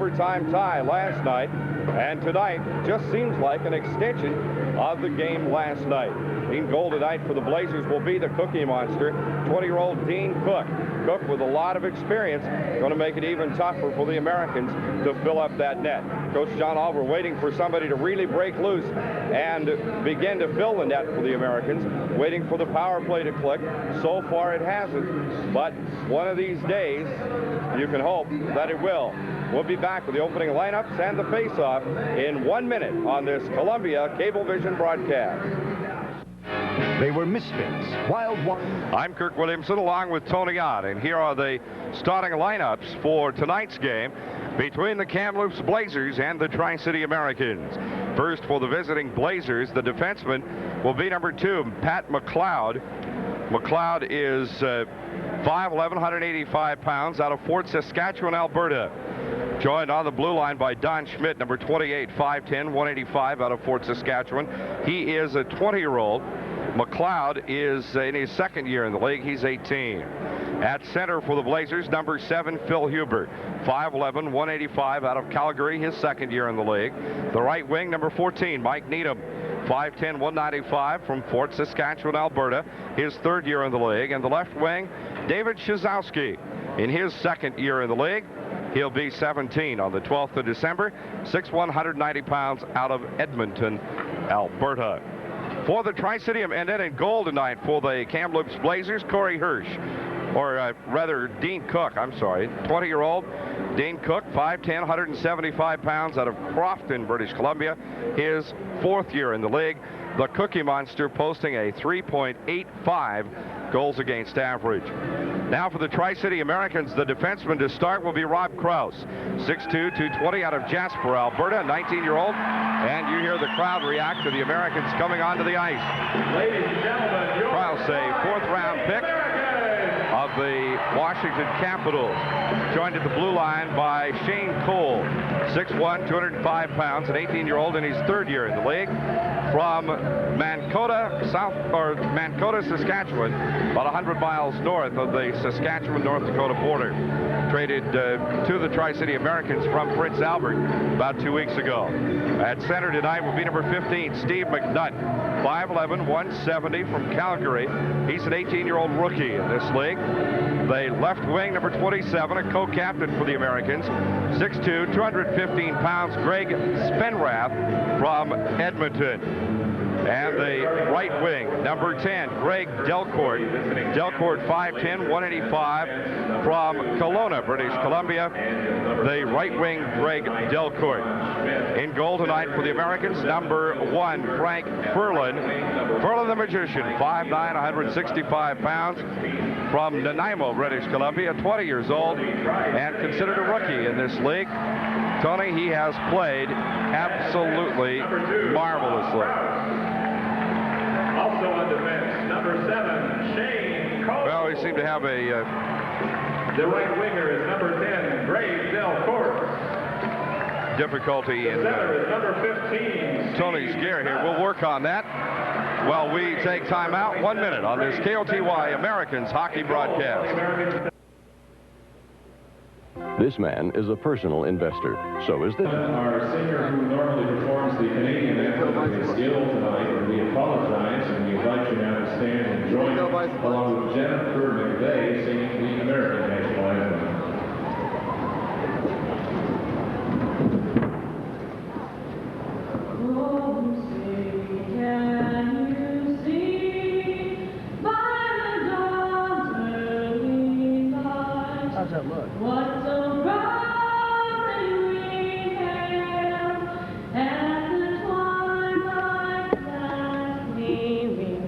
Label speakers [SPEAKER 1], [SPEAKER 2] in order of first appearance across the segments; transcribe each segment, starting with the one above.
[SPEAKER 1] overtime tie last night, and tonight just seems like an extension of the game last night. In goal tonight for the Blazers will be the Cookie Monster, 20-year-old Dean Cook. Cook, with a lot of experience, going to make it even tougher for the Americans to fill up that net. Coach John Oliver waiting for somebody to really break loose and begin to fill the net for the Americans, waiting for the power play to click. So far it hasn't, but one of these days you can hope that it will. We'll be back with the opening lineups and the face-off in 1 minute on this Columbia Cablevision broadcast.
[SPEAKER 2] They were misfits, wild one.
[SPEAKER 1] I'm Kirk Williamson along with Tony Ott, and here are the starting lineups for tonight's game between the Kamloops Blazers and the Tri-City Americans. First, for the visiting Blazers, the defenseman will be number 2, Pat McLeod. McLeod is 5'11", 185 pounds, out of Fort Saskatchewan, Alberta. Joined on the blue line by Don Schmidt, number 28, 5'10", 185, out of Fort Saskatchewan. He is a 20-year-old. McLeod is in his second year in the league. He's 18. At center for the Blazers, number 7, Phil Huber, 5'11", 185, out of Calgary, his second year in the league. The right wing, number 14, Mike Needham, 5'10", 195, from Fort Saskatchewan, Alberta, his third year in the league. And the left wing, David Shazowski, in his second year in the league. He'll be 17 on the 12th of December, 6'1", 190 pounds, out of Edmonton, Alberta. For the Tri-City, and then in goal tonight for the Kamloops Blazers, Corey Hirsch, or rather Dean Cook, I'm sorry, 20-year-old Dean Cook, 5'10", 175 pounds, out of Crofton, British Columbia, his fourth year in the league. The Cookie Monster posting a 3.85 goals against average. Now for the Tri-City Americans, the defenseman to start will be Rob Krause, 6'2", 220, out of Jasper, Alberta, 19-year-old. And you hear the crowd react to the Americans coming onto the ice.
[SPEAKER 3] Ladies and gentlemen,
[SPEAKER 1] Krause, a fourth-round pick of the Washington Capitals, joined at the blue line by Shane Cole, 6'1", 205 pounds, an 18-year-old in his third year in the league, from Mankota, Saskatchewan, about 100 miles north of the Saskatchewan-North Dakota border. Traded to the Tri-City Americans from Prince Albert about 2 weeks ago. At center tonight will be number 15, Steve McNutt, 5'11", 170, from Calgary. He's an 18-year-old rookie in this league. The left wing, number 27, a co-captain for the Americans, 6'2", 215 pounds, Greg Spenrath from Edmonton. And the right wing, number 10, Greg Delcourt. Delcourt, 5'10", 185, from Kelowna, British Columbia. The right wing, Greg Delcourt. In goal tonight for the Americans, number 1, Frank Furlan. Furlan the Magician, 5'9", 165 pounds, from Nanaimo, British Columbia, 20 years old, and considered a rookie in this league. Tony, he has played absolutely marvelously.
[SPEAKER 3] Also on defense, number 7, Shane Cole.
[SPEAKER 1] Well, we seem to have a...
[SPEAKER 3] The right winger is number 10, Greg Delcourt.
[SPEAKER 1] difficulty in
[SPEAKER 3] center is number 15,
[SPEAKER 1] Tony's gear here. We'll work on that while we take time out. 1 minute on this KOTY Americans hockey broadcast.
[SPEAKER 2] This man is a personal investor. So is this.
[SPEAKER 4] Our singer who normally performs the Canadian anthem is ill tonight, and we apologize, and we invite you now to stand and join along with Jennifer McVeigh singing the American national anthem.
[SPEAKER 5] How's that look?
[SPEAKER 6] What's so proudly we hail at the twilight's last gleaming,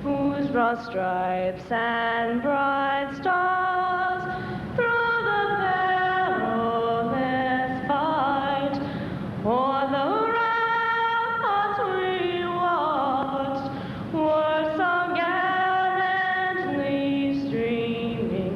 [SPEAKER 6] whose broad stripes and bright stars through the perilous fight o'er the ramparts we watched were so gallantly streaming.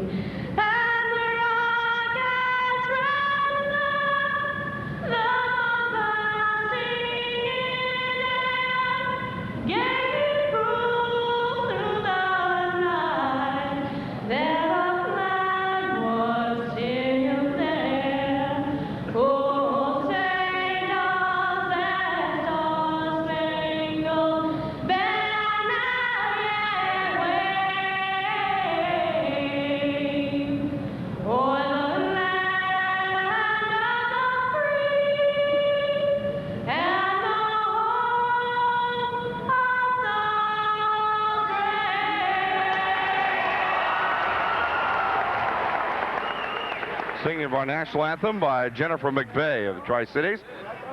[SPEAKER 1] of our national anthem by Jennifer McVeigh of the Tri-Cities.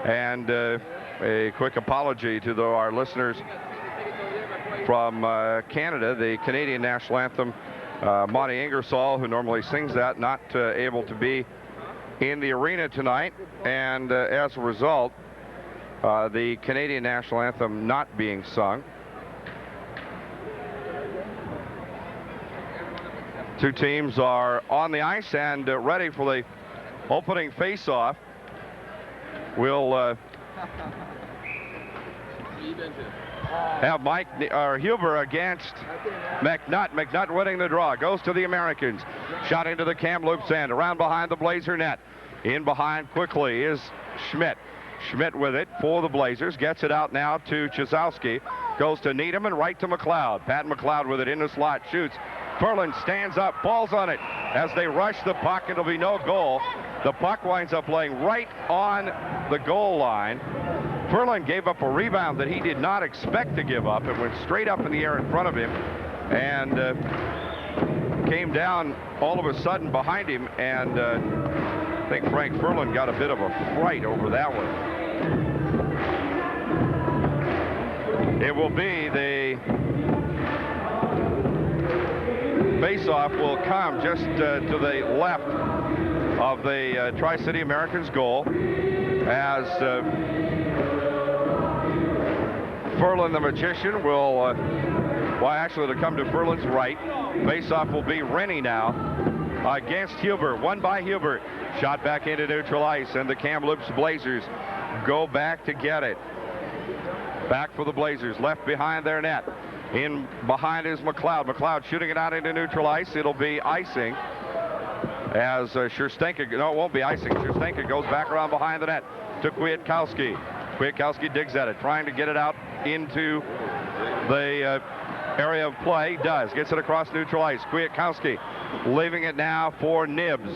[SPEAKER 1] And a quick apology to our listeners from Canada. The Canadian national anthem, Monty Ingersoll, who normally sings that, not able to be in the arena tonight. And as a result, the Canadian national anthem not being sung. Two teams are on the ice and ready for the opening face-off. We'll have Huber against McNutt. McNutt winning the draw. Goes to the Americans. Shot into the Kamloops end. Around behind the Blazer net. In behind quickly is Schmidt. Schmidt with it for the Blazers. Gets it out now to Chizowski. Goes to Needham and right to McLeod. Pat McLeod with it in the slot. Shoots. Furlan stands up, falls on it. As they rush the puck, it'll be no goal. The puck winds up laying right on the goal line. Furlan gave up a rebound that he did not expect to give up. It went straight up in the air in front of him and came down all of a sudden behind him. And I think Frank Furlan got a bit of a fright over that one. It will be the face-off will come just to the left of the Tri-City Americans goal as Furlan the Magician will, well actually it'll come to Furlan's right. Face-off will be Rennie now against Huber. Won by Huber. Shot back into neutral ice and the Kamloops Blazers go back to get it. Back for the Blazers, left behind their net. In behind is McLeod. McLeod shooting it out into neutral ice. It'll be icing as Scherstenka, no, it won't be icing. Scherstenka goes back around behind the net to Kwiatkowski. Kwiatkowski digs at it, trying to get it out into the area of play. Does. Gets it across neutral ice. Kwiatkowski leaving it now for Nibs.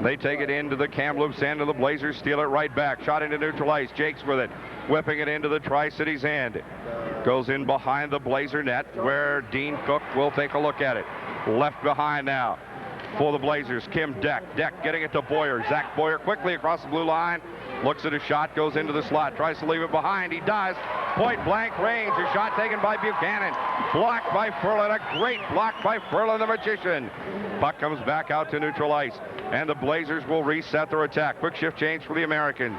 [SPEAKER 1] They take it into the Kamloops end of the Blazers. Steal it right back. Shot into neutral ice. Jakes with it. Whipping it into the Tri-Cities hand. Goes in behind the Blazer net where Dean Cook will take a look at it. Left behind now for the Blazers. Kim Deck. Deck getting it to Boyer. Zach Boyer quickly across the blue line. Looks at a shot. Goes into the slot. Tries to leave it behind. He does. Point blank range. A shot taken by Buchanan. Blocked by Furlan. A great block by Furlan the Magician. Puck comes back out to neutral ice. And the Blazers will reset their attack. Quick shift change for the Americans.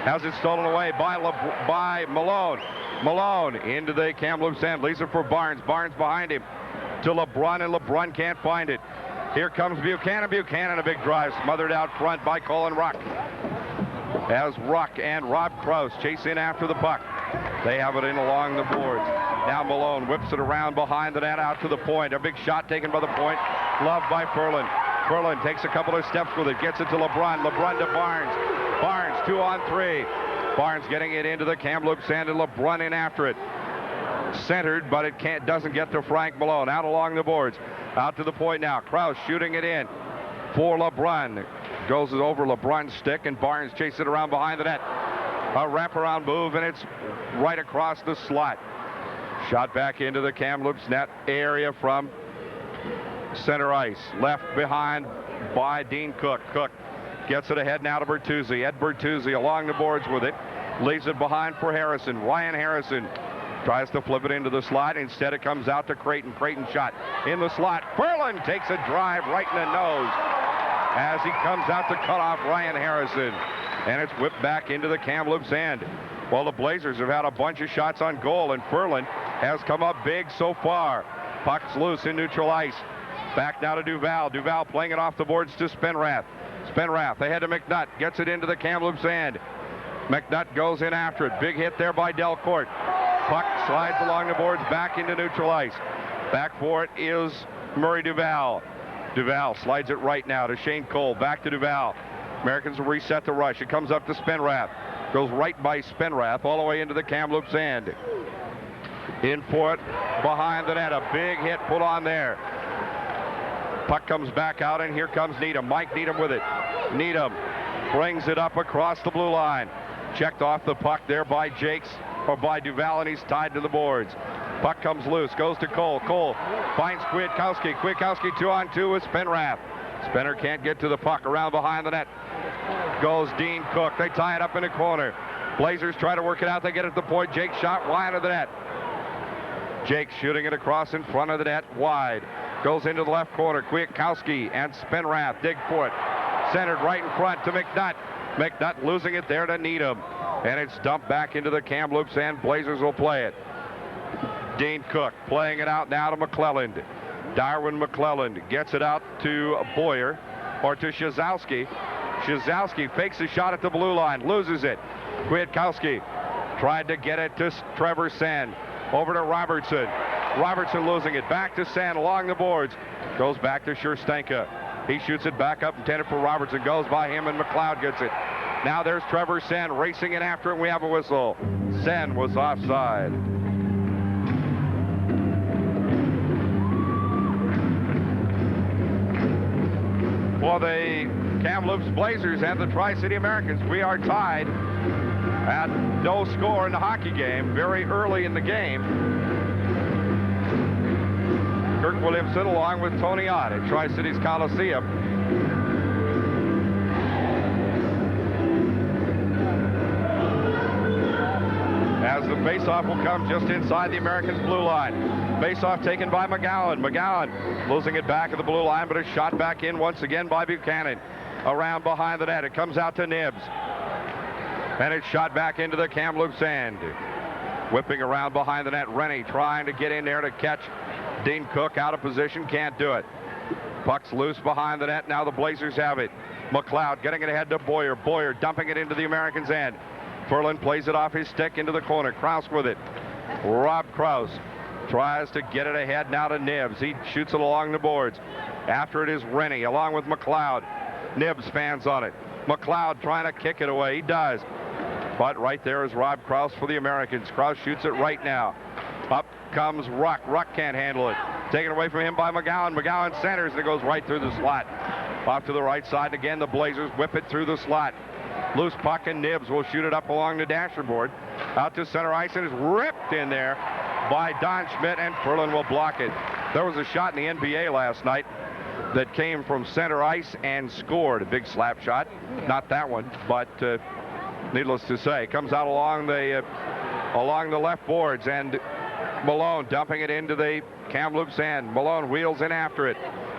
[SPEAKER 1] Has it stolen away by Malone. Malone into the Kamloops end. Leaves it for Barnes. Barnes behind him to LeBrun, and LeBrun can't find it. Here comes Buchanan. Buchanan, a big drive, smothered out front by Colin Ruck. As Ruck and Rob Krause chase in after the puck. They have it in along the boards. Now Malone whips it around behind the net out to the point. A big shot taken by the point. Gloved by Furlan. Furlan takes a couple of steps with it. Gets it to LeBrun. LeBrun to Barnes. Barnes 2-on-3. Barnes getting it into the Kamloops end and LeBrun in after it. Centered, but it doesn't get to Frank Malone. Out along the boards. Out to the point now. Krause shooting it in for LeBrun. Goes over LeBrun's stick and Barnes chases it around behind the net. A wraparound move and it's right across the slot. Shot back into the Kamloops net area from center ice. Left behind by Dean Cook. Cook gets it ahead now to Bertuzzi. Ed Bertuzzi along the boards with it. Leaves it behind for Harrison. Ryan Harrison tries to flip it into the slot. Instead it comes out to Creighton. Creighton shot in the slot. Furlan takes a drive right in the nose as he comes out to cut off Ryan Harrison. And it's whipped back into the Kamloops end. Well, the Blazers have had a bunch of shots on goal, and Furlan has come up big so far. Puck's loose in neutral ice. Back now to Duval. Duval playing it off the boards to Spenrath. Spenrath ahead to McNutt. Gets it into the Kamloops end. McNutt goes in after it. Big hit there by Delcourt. Puck slides along the boards back into neutral ice. Back for it is Murray Duval. Duval slides it right now to Shane Cole. Back to Duval. Americans will reset the rush. It comes up to Spenrath. Goes right by Spenrath all the way into the Kamloops end. In for it behind the net. A big hit put on there. Puck comes back out, and here comes Needham. Mike Needham with it. Needham brings it up across the blue line. Checked off the puck there by Jakes, or by Duval, and he's tied to the boards. Puck comes loose, goes to Cole. Cole finds Kwiatkowski. Kwiatkowski 2-on-2 with Spenrath. Spinner can't get to the puck. Around behind the net goes Dean Cook. They tie it up in the corner. Blazers try to work it out. They get it at the point. Jake shot wide of the net. Jake shooting it across in front of the net, wide. Goes into the left corner. Kwiatkowski and Spinrath dig for it. Centered right in front to McNutt. McNutt losing it there to Needham. And it's dumped back into the Kamloops end. Blazers will play it. Dean Cook playing it out now to McClelland. Darwin McClelland gets it out to Boyer, or to Shazowski. Shazowski fakes a shot at the blue line, loses it. Kwiatkowski tried to get it to Trevor Sand. Over to Robertson. Robertson losing it. Back to Sand along the boards. Goes back to Scherstenka. He shoots it back up, intended for Robertson. Goes by him, and McLeod gets it. Now there's Trevor Sand racing in after him. We have a whistle. Sand was offside. For the Kamloops Blazers and the Tri-City Americans, we are tied at no score in the hockey game very early in the game. Kirk Williamson along with Tony Ott at Tri-Cities Coliseum. As the faceoff will come just inside the Americans' blue line. Faceoff taken by McGowan. McGowan losing it back at the blue line, but it's shot back in once again by Buchanan. Around behind the net, it comes out to Nibbs. And it's shot back into the Kamloops end. Whipping around behind the net, Rennie trying to get in there to catch Dean Cook out of position, can't do it. Puck's loose behind the net, now the Blazers have it. McLeod getting it ahead to Boyer. Boyer dumping it into the Americans' end. Ferland plays it off his stick into the corner. Krause with it. Rob Krause tries to get it ahead now to Nibbs. He shoots it along the boards. After it is Rennie along with McLeod. Nibbs fans on it. McLeod trying to kick it away. He does. But right there is Rob Krause for the Americans. Krause shoots it right now. Up comes Ruck. Ruck can't handle it. Taken away from him by McGowan. McGowan centers and it goes right through the slot. Off to the right side. Again, the Blazers whip it through the slot. Loose puck, and Nibbs will shoot it up along the dasher board. Out to center ice, and is ripped in there by Don Schmidt, and Ferland will block it. There was a shot in the NBA last night that came from center ice and scored. A big slap shot. Not that one, but needless to say, comes out along the left boards, and Malone dumping it into the Kamloops end. Malone wheels in after it,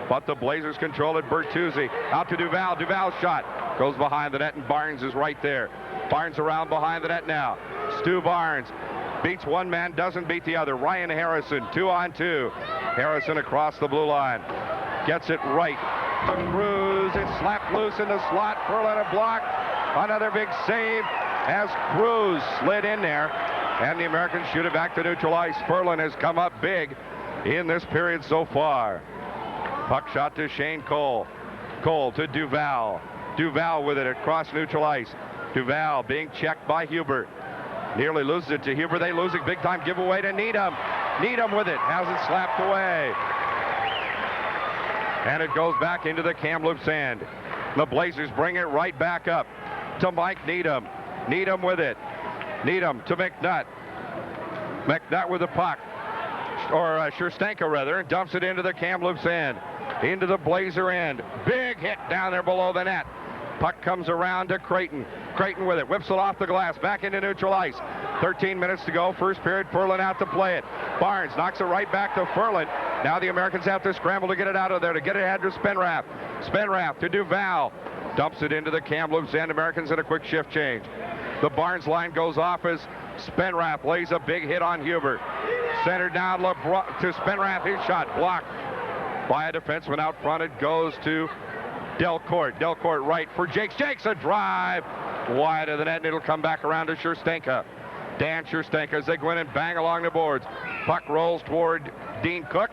[SPEAKER 1] but the Blazers control it. Bertuzzi out to Duval. Duval's shot goes behind the net, and Barnes is right there. Barnes around behind the net now. Stu Barnes beats one man, doesn't beat the other. Ryan Harrison, 2-on-2. Harrison across the blue line. Gets it right to Cruz. It's slapped loose in the slot. Ferland a block. Another big save as Cruz slid in there. And the Americans shoot it back to neutral ice. Ferland has come up big in this period so far. Puck shot to Shane Cole. Cole to Duval. Duval with it across neutral ice. Duval being checked by Huber. Nearly loses it to Huber. They lose it. Big time giveaway to Needham. Needham with it. Has it slapped away. And it goes back into the Kamloops end. The Blazers bring it right back up to Mike Needham. Needham with it. Needham to McNutt. McNutt with the puck. Or Scherstenka rather. Dumps it into the Kamloops end. Into the Blazer end. Big hit down there below the net. Puck comes around to Creighton. Creighton with it. Whips it off the glass. Back into neutral ice. 13 minutes to go. First period. Ferland out to play it. Barnes knocks it right back to Ferland. Now the Americans have to scramble to get it out of there. To get it ahead to Spinrath. Spinrath to Duval. Dumps it into the Kamloops end. Americans in a quick shift change. The Barnes line goes off as Spinrath lays a big hit on Huber. Centered down to Spinrath. His shot blocked by a defenseman out front. It goes to Delcourt. Delcourt right for Jakes. Jakes a drive wide of the net, and it'll come back around to Scherstenka. Dan Scherstenka as they go in and bang along the boards. Puck rolls toward Dean Cook.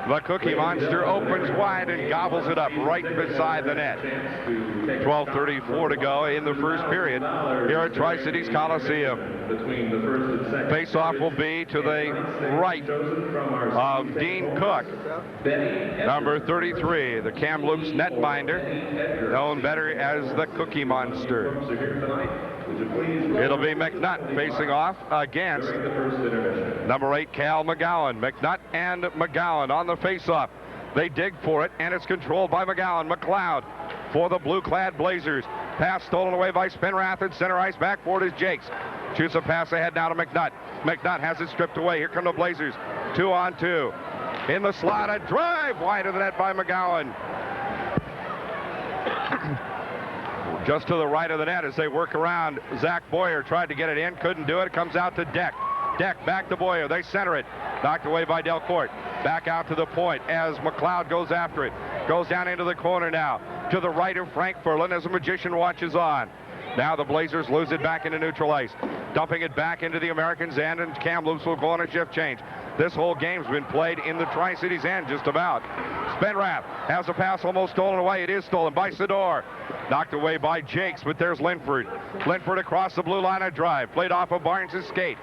[SPEAKER 1] The Cookie Monster opens wide and gobbles it up right beside the net. 12:34 to go in the first period here at Tri-Cities Coliseum. Face-off will be to the right of Dean Cook, number 33, the Kamloops netminder, known better as the Cookie Monster. It'll be McNutt facing off against number 8, Cal McGowan. McNutt and McGowan on the face-off. They dig for it, and it's controlled by McGowan. McLeod for the blue-clad Blazers. Pass stolen away by Spinrath at center ice. Back for it is Jakes. Shoots a pass ahead now to McNutt. McNutt has it stripped away. Here come the Blazers. 2-on-2. In the slot, a drive wide of the net by McGowan. Just to the right of the net as they work around. Zach Boyer tried to get it in, couldn't do it. It comes out to Deck. Deck back to Boyer. They center it. Knocked away by Delcourt. Back out to the point as McLeod goes after it. Goes down into the corner now. To the right of Frank Furlan as the magician watches on. Now the Blazers lose it back into neutral ice. Dumping it back into the Americans' end, and Kamloops will go on a shift change. This whole game's been played in the Tri-Cities end just about. Spenrath has a pass almost stolen away. It is stolen by Sador. Knocked away by Jakes, but there's Linford. Linford across the blue line, a drive. Played off of Barnes' skate.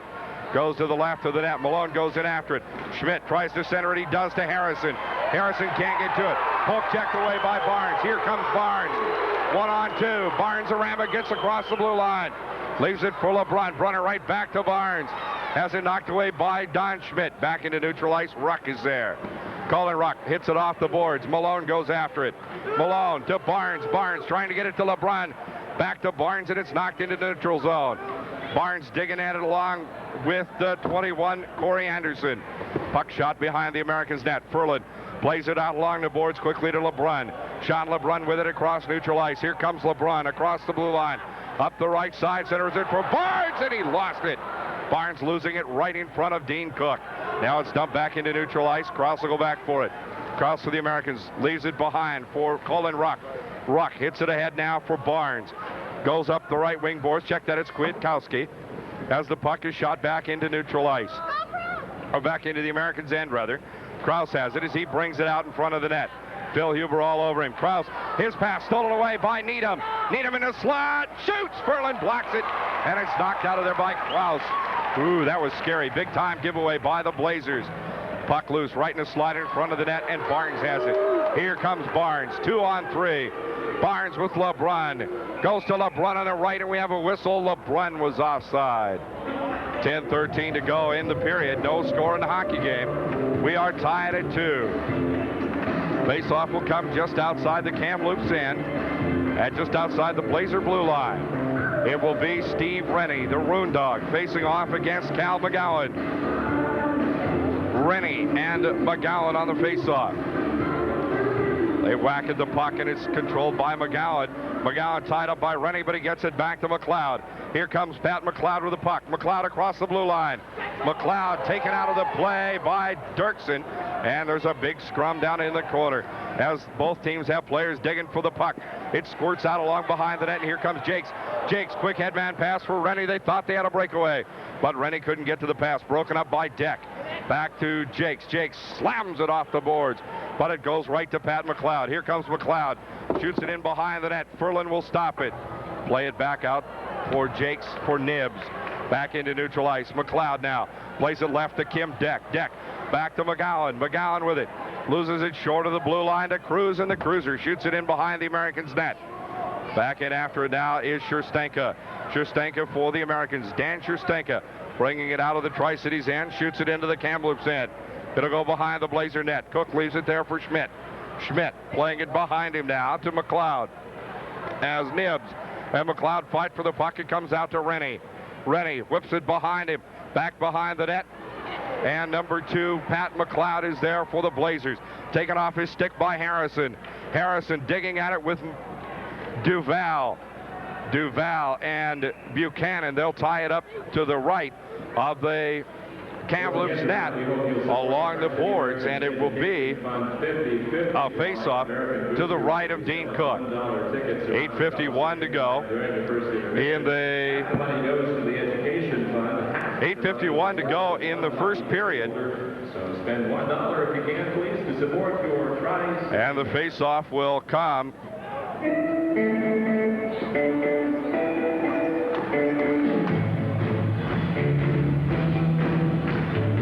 [SPEAKER 1] Goes to the left of the net. Malone goes in after it. Schmidt tries to center it. He does to Harrison. Harrison can't get to it. Poke checked away by Barnes. Here comes Barnes. 1-on-2. Barnes Aramba gets across the blue line. Leaves it for LeBrun. Brunner right back to Barnes. Has it knocked away by Don Schmidt. Back into neutral ice. Ruck is there. Colin Ruck hits it off the boards. Malone goes after it. Malone to Barnes. Barnes trying to get it to LeBrun. Back to Barnes, and it's knocked into the neutral zone. Barnes digging at it along with the 21, Corey Anderson. Puck shot behind the Americans' net. Furlan plays it out along the boards quickly to LeBrun. Sean LeBrun with it across neutral ice. Here comes LeBrun across the blue line. Up the right side, centers it for Barnes, and he lost it. Barnes losing it right in front of Dean Cook. Now it's dumped back into neutral ice. Krause will go back for it. Krause for the Americans. Leaves it behind for Colin Ruck. Ruck hits it ahead now for Barnes. Goes up the right wing boards. Check that it's Kwiatkowski. As the puck is shot back into neutral ice. Or back into the Americans' end, rather. Krause has it as he brings it out in front of the net. Phil Huber all over him. Krause, his pass stolen away by Needham. Needham in the slot. Shoots. Furlan blocks it. And it's knocked out of there by Krause. Ooh, that was scary. Big time giveaway by the Blazers. Puck loose right in the slot in front of the net, and Barnes has it. Here comes Barnes. 2-on-3. Barnes with LeBrun. Goes to LeBrun on the right, and we have a whistle. LeBrun was offside. 10:13 to go in the period. No score in the hockey game. We are tied at 2. Face-off will come just outside the Kamloops end, and just outside the Blazer blue line. It will be Steve Rennie, the Rune Dog, facing off against Cal McGowan. Rennie and McGowan on the face-off. They whack at the puck, and it's controlled by McGowan. McGowan tied up by Rennie, but he gets it back to McLeod. Here comes Pat McLeod with the puck. McLeod across the blue line. McLeod taken out of the play by Dirksen, and there's a big scrum down in the corner as both teams have players digging for the puck. It squirts out along behind the net, and here comes Jakes. Jakes, quick headman pass for Rennie. They thought they had a breakaway, but Rennie couldn't get to the pass. Broken up by Deck. Back to Jakes. Jakes slams it off the boards, but it goes right to Pat McLeod. Here comes McLeod. Shoots it in behind the net. Furlan will stop it. Play it back out for Jakes for Nibs. Back into neutral ice. McLeod now plays it left to Kim Deck. Deck back to McGowan. McGowan with it. Loses it short of the blue line to Cruz, and the Cruiser shoots it in behind the Americans' net. Back in after it now is Scherstenka. Scherstenka for the Americans. Dan Scherstenka bringing it out of the Tri-Cities end. Shoots it into the Kamloops end. It'll go behind the Blazer net. Cook leaves it there for Schmidt. Schmidt playing it behind him now to McLeod. As Nibs and McLeod fight for the puck, it comes out to Rennie. Rennie whips it behind him. Back behind the net. And number 2, Pat McLeod, is there for the Blazers. Taken off his stick by Harrison. Harrison digging at it with Duval. Duval and Buchanan. They'll tie it up to the right of the Kamloops net along the boards, and it will be a face-off to the right of Dean Cook. 8:51 to go in the 8:51 to go in the first period.
[SPEAKER 4] So spend $1 if you can, please, to support your tries.
[SPEAKER 1] And the face-off will come.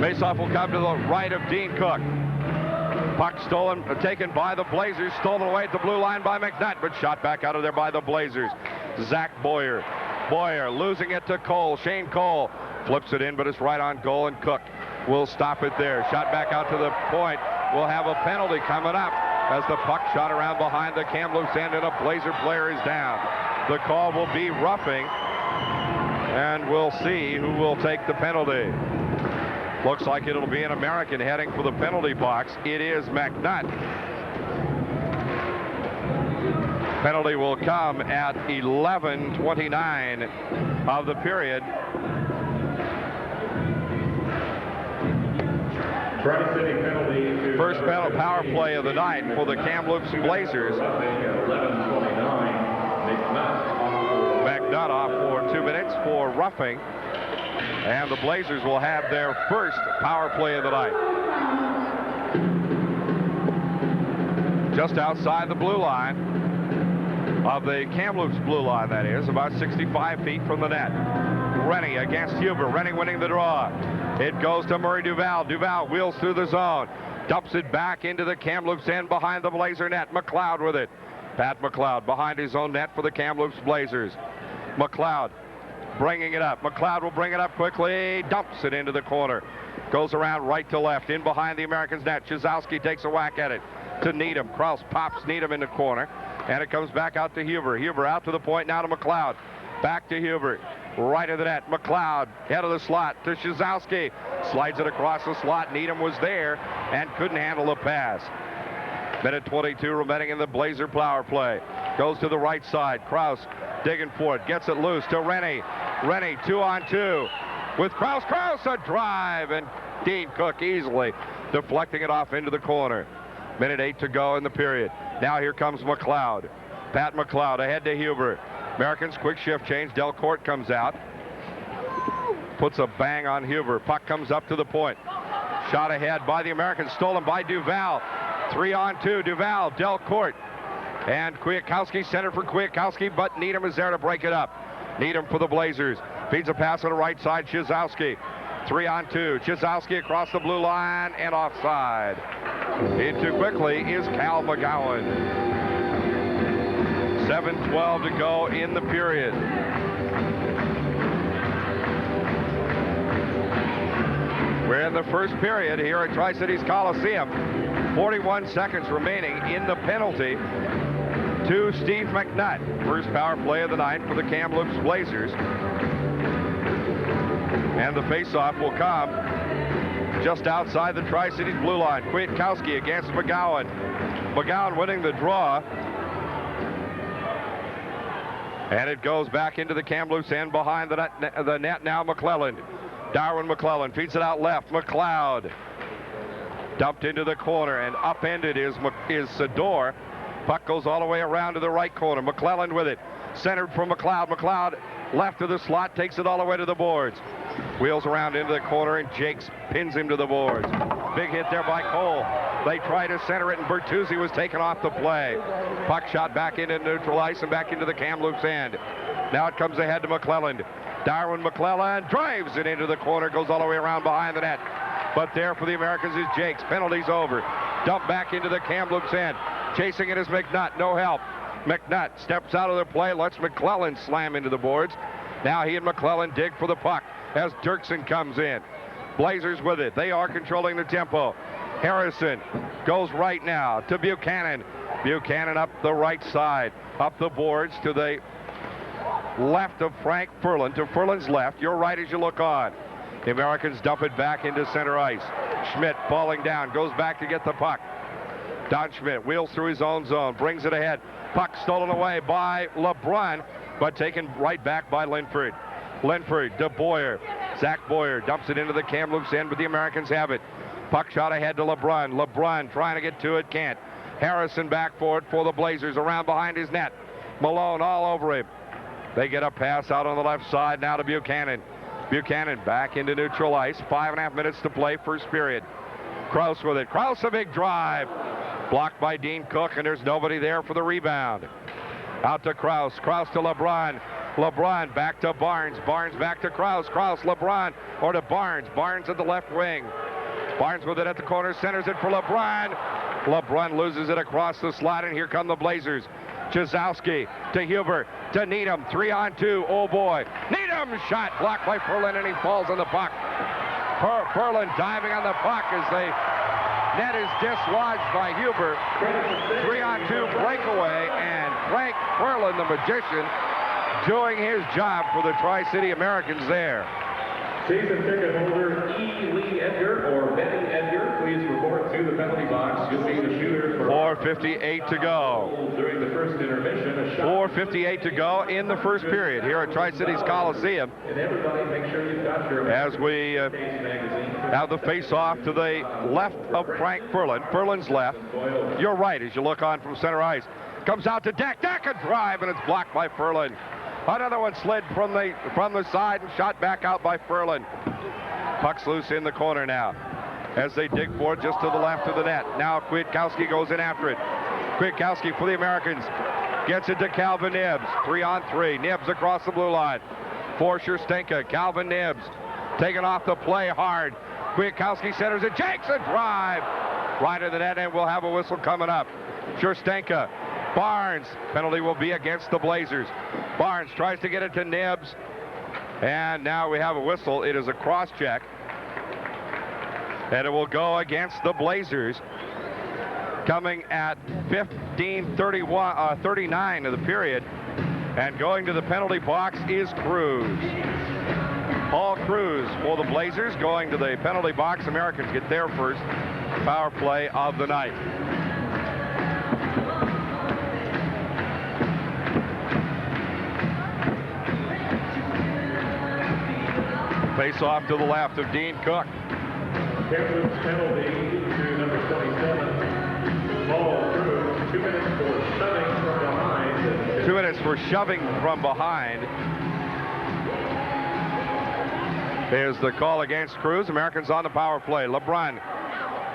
[SPEAKER 1] Face-off will come to the right of Dean Cook. Puck stolen, taken by the Blazers, stolen away at the blue line by McNutt, but shot back out of there by the Blazers. Zach Boyer. Boyer losing it to Cole. Shane Cole flips it in, but it's right on goal, and Cook will stop it there. Shot back out to the point will have a penalty coming up as the puck shot around behind the Kamloops end and a Blazer player is down. The call will be roughing, and we'll see who will take the penalty. Looks like it'll be an American heading for the penalty box. It is McNutt. Penalty will come at 11:29 of the period.
[SPEAKER 3] Tri-City penalty to
[SPEAKER 1] First power play of the night for the Kamloops Blazers.
[SPEAKER 3] 11:29.
[SPEAKER 1] McNutt off for 2 minutes for roughing. And the Blazers will have their first power play of the night. Just outside the blue line of the Kamloops blue line, that is, about 65 feet from the net. Rennie against Huber. Rennie winning the draw. It goes to Murray Duval. Duval wheels through the zone. Dumps it back into the Kamloops end behind the Blazer net. McLeod with it. Pat McLeod behind his own net for the Kamloops Blazers. McLeod bringing it up. McLeod will bring it up quickly. Dumps it into the corner. Goes around right to left. In behind the Americans' net. Chizowski takes a whack at it to Needham. Kraus pops Needham in the corner. And it comes back out to Huber. Huber out to the point, now to McLeod. Back to Huber. Right of the net. McLeod, head of the slot to Chizowski. Slides it across the slot. Needham was there and couldn't handle the pass. Minute 22 remaining in the Blazer power play. Goes to the right side. Kraus digging for it. Gets it loose to Rennie. Rennie 2-on-2 with Kraus. Kraus a drive, and Dean Cook easily deflecting it off into the corner. Minute 8 to go in the period. Now here comes McLeod. Pat McLeod ahead to Huber. Americans quick shift change. Delcourt comes out. Puts a bang on Huber. Puck comes up to the point. Shot ahead by the Americans. Stolen by Duval. 3-on-2. Duval, Delcourt. And Kwiatkowski centered for Kwiatkowski, but Needham is there to break it up. Needham for the Blazers. Feeds a pass on the right side. Chizowski. 3-on-2. Chizowski across the blue line and offside. In too quickly is Cal McGowan. 7:12 to go in the period. We're in the first period here at Tri-Cities Coliseum. 41 seconds remaining in the penalty to Steve McNutt. First power play of the night for the Kamloops Blazers. And the faceoff will come just outside the Tri-Cities blue line. Kwiatkowski against McGowan. McGowan winning the draw. And it goes back into the Kamloops end behind the net now. McClelland. Darwin McClelland feeds it out left. McLeod. Dumped into the corner and upended is Sador. Puck goes all the way around to the right corner. McClelland with it. Centered from McLeod. McLeod left of the slot, takes it all the way to the boards. Wheels around into the corner, and Jakes pins him to the boards. Big hit there by Cole. They try to center it, and Bertuzzi was taken off the play. Puck shot back into neutral ice and back into the Kamloops end. Now it comes ahead to McClelland. Darwin McClelland drives it into the corner, goes all the way around behind the net. But there for the Americans is Jakes. Penalty's over. Dump back into the Kamloops end. Chasing it is McNutt. No help. McNutt steps out of the play, lets McClelland slam into the boards. Now he and McClelland dig for the puck as Dirksen comes in. Blazers with it. They are controlling the tempo. Harrison goes right now to Buchanan. Buchanan up the right side, up the boards to the left of Frank Furlan, to Furlan's left. Your right as you look on. The Americans dump it back into center ice. Schmidt falling down, goes back to get the puck. Don Schmidt wheels through his own zone, brings it ahead. Puck stolen away by LeBrun, but taken right back by Linford. Linford to Boyer. Zach Boyer dumps it into the Kamloops end, but the Americans have it. Puck shot ahead to LeBrun. LeBrun trying to get to it, can't. Harrison back for it for the Blazers, around behind his net. Malone all over him. They get a pass out on the left side now to Buchanan. Buchanan back into neutral ice. 5.5 minutes to play, first period. Kraus with it. Kraus a big drive. Blocked by Dean Cook, and there's nobody there for the rebound. Out to Kraus. Kraus to LeBron. LeBron back to Barnes. Barnes back to Kraus. Kraus, LeBron, or to Barnes. Barnes at the left wing. Barnes with it at the corner, centers it for LeBron. LeBron loses it across the slot, and here come the Blazers. Chizowski to Huber to Needham. 3-on-2. Oh boy. Needham shot blocked by Furlan, and he falls on the puck. Furlan diving on the puck as they Net is dislodged by Huber. 3-on-2 breakaway, and Frank Ferlin, the magician, doing his job for the Tri-City Americans there.
[SPEAKER 4] Season ticket holder E. Lee Edgar or Betty Edgar, please report to the penalty box. You'll be the shooter for
[SPEAKER 1] 4:58 to go.
[SPEAKER 4] during the first intermission. A shot.
[SPEAKER 1] 4:58 to go in the first period here at Tri-Cities Coliseum.
[SPEAKER 4] And everybody, make sure you've got your
[SPEAKER 1] As we have the face-off to the left of Frank Ferlin. Ferlin's left. You're right as you look on from center ice. Comes out to Deck. Deck a drive, and it's blocked by Ferlin. Another one slid from the side and shot back out by Ferlin. Puck's loose in the corner now as they dig for it just to the left of the net. Now Kwiatkowski goes in after it. Kwiatkowski for the Americans gets it to Calvin Nibbs. 3-on-3. Nibbs across the blue line. For Sherstenka. Calvin Nibbs taking off the play hard. Kwiatkowski centers it. Jakes a drive right in the net, and we'll have a whistle coming up. Sherstenka. Barnes. Penalty will be against the Blazers. Barnes tries to get it to Nibbs. And now we have a whistle. It is a cross check. And it will go against the Blazers. Coming at 39 of the period. And going to the penalty box is Cruz. Paul Cruz for the Blazers going to the penalty box. Americans get their first power play of the night. Face off to the left of Dean Cook.
[SPEAKER 4] Kamloops penalty to number 27, Paul Cruz. 2 minutes for shoving from behind.
[SPEAKER 1] 2 minutes for shoving from behind. There's the call against Cruz. Americans on the power play. LeBrun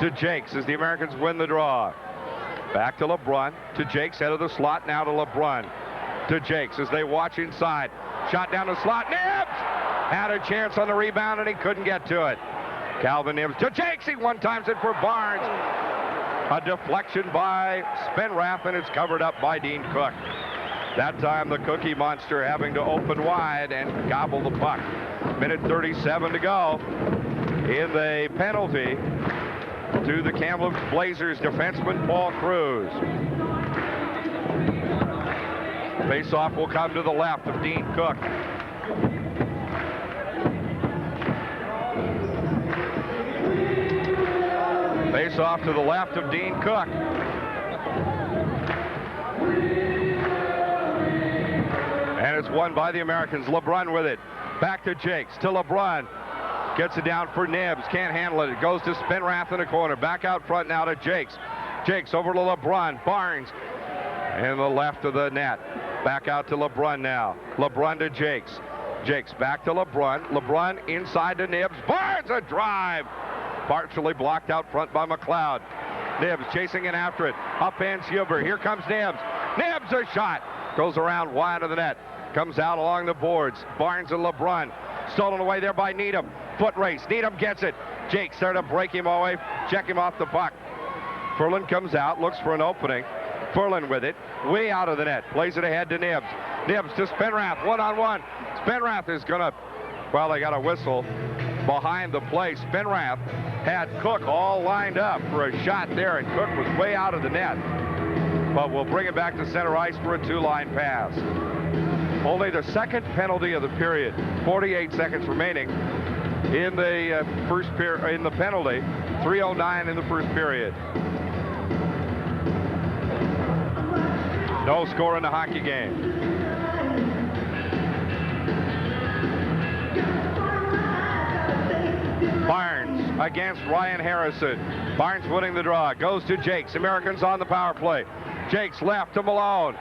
[SPEAKER 1] to Jakes as the Americans win the draw. Back to LeBrun, to Jakes, head of the slot, now to LeBrun. To Jakes as they watch inside. Shot down the slot, Nibbs! Had a chance on the rebound and he couldn't get to it. Calvin Nibbs to Jakes, he one-times it for Barnes. A deflection by Spenrath, and it's covered up by Dean Cook. That time the Cookie Monster having to open wide and gobble the puck. Minute 37 to go in the penalty to the Kamloops Blazers defenseman Paul Cruz. Face-off will come to the left of Dean Cook. Face-off to the left of Dean Cook. And it's won by the Americans. LeBrun with it. Back to Jakes, to LeBrun. Gets it down for Nibbs. Can't handle it. It goes to Spenrath in the corner. Back out front now to Jakes. Jakes over to LeBrun. Barnes in the left of the net. Back out to LeBrun now. LeBrun to Jakes. Jakes back to LeBrun. LeBrun inside to Nibbs. Barnes a drive. Partially blocked out front by McLeod. Nibbs chasing it after it. Upends Huber. Here comes Nibbs. Nibbs a shot. Goes around wide of the net. Comes out along the boards. Barnes and LeBrun. Stolen away there by Needham. Foot race. Needham gets it. Jakes there to break him away. Check him off the puck. Ferlin comes out. Looks for an opening. Ferlin with it. Way out of the net. Plays it ahead to Nibbs. Nibbs to Spenrath. One-on-one. Spenrath is going to... Well, they got a whistle behind the play. Spenrath had Cook all lined up for a shot there, and Cook was way out of the net. But we'll bring it back to center ice for a two-line pass. Only the second penalty of the period. 48 seconds remaining in the first period. In the penalty, 3:09 in the first period. No score in the hockey game. Barnes against Ryan Harrison. Barnes winning the draw. Goes to Jakes. Americans on the power play. Jakes left to Malone.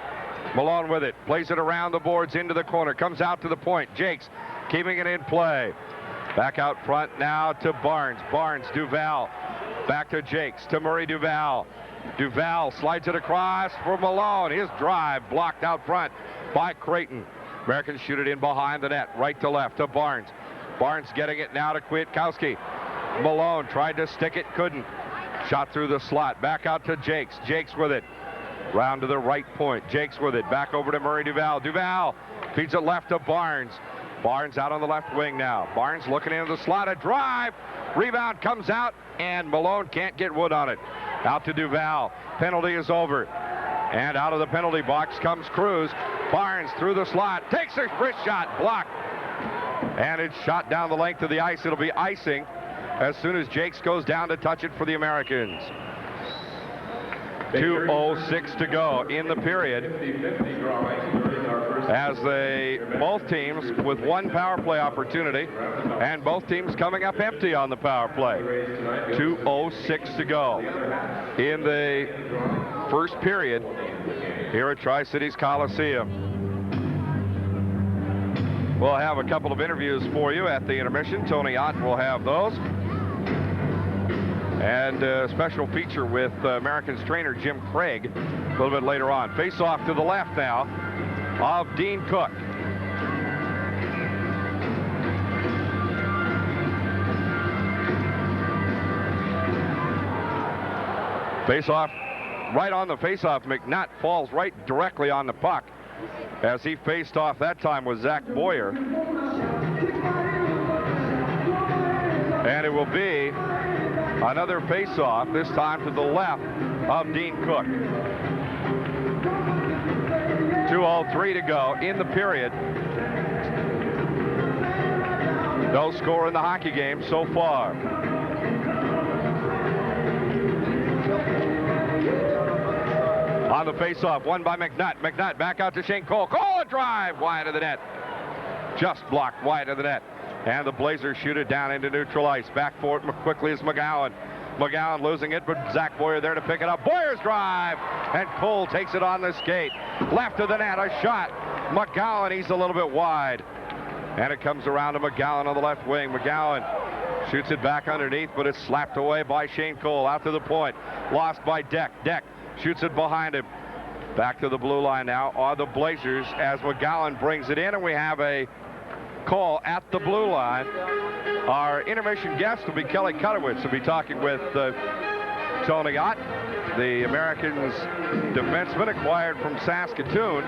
[SPEAKER 1] Malone with it. Plays it around the boards into the corner. Comes out to the point. Jakes keeping it in play. Back out front now to Barnes. Barnes, Duval. Back to Jakes. To Murray Duval. Duval slides it across for Malone. His drive blocked out front by Creighton. Americans shoot it in behind the net. Right to left to Barnes. Barnes getting it now to Kwiatkowski. Malone tried to stick it, couldn't. Shot through the slot. Back out to Jakes. Jakes with it. Round to the right point. Jakes with it. Back over to Murray Duval. Duval feeds it left to Barnes. Barnes out on the left wing now. Barnes looking into the slot, a drive. Rebound comes out, and Malone can't get wood on it. Out to Duval. Penalty is over. And out of the penalty box comes Cruz. Barnes through the slot, takes a wrist shot, blocked. And it's shot down the length of the ice. It'll be icing as soon as Jakes goes down to touch it for the Americans. 2:06 to go in the period, as both teams with one power play opportunity, and both teams coming up empty on the power play. 2:06 to go in the first period here at Tri-Cities Coliseum. We'll have a couple of interviews for you at the intermission. Tony Ott will have those. And a special feature with Americans trainer Jim Craig a little bit later on. Face off to the left now of Dean Cook. Face off, right on the face off. McNutt falls right directly on the puck as he faced off that time with Zach Boyer. And it will be another face-off, this time to the left of Dean Cook. 2:03 to go in the period. No score in the hockey game so far. On the face-off, won by McNutt. McNutt back out to Shane Cole. Cole, a drive wide of the net. Just blocked wide of the net. And the Blazers shoot it down into neutral ice. Back for it quickly is McGowan. McGowan losing it, but Zach Boyer there to pick it up. Boyer's drive, and Cole takes it on the skate. Left of the net, a shot. McGowan, he's a little bit wide. And it comes around to McGowan on the left wing. McGowan shoots it back underneath, but it's slapped away by Shane Cole. Out to the point. Lost by Deck. Deck shoots it behind him. Back to the blue line now are the Blazers as McGowan brings it in, and we have a call at the blue line. Our intermission guest will be Kelly Cudowitz. We'll be talking with Tony Ott, the Americans defenseman acquired from Saskatoon.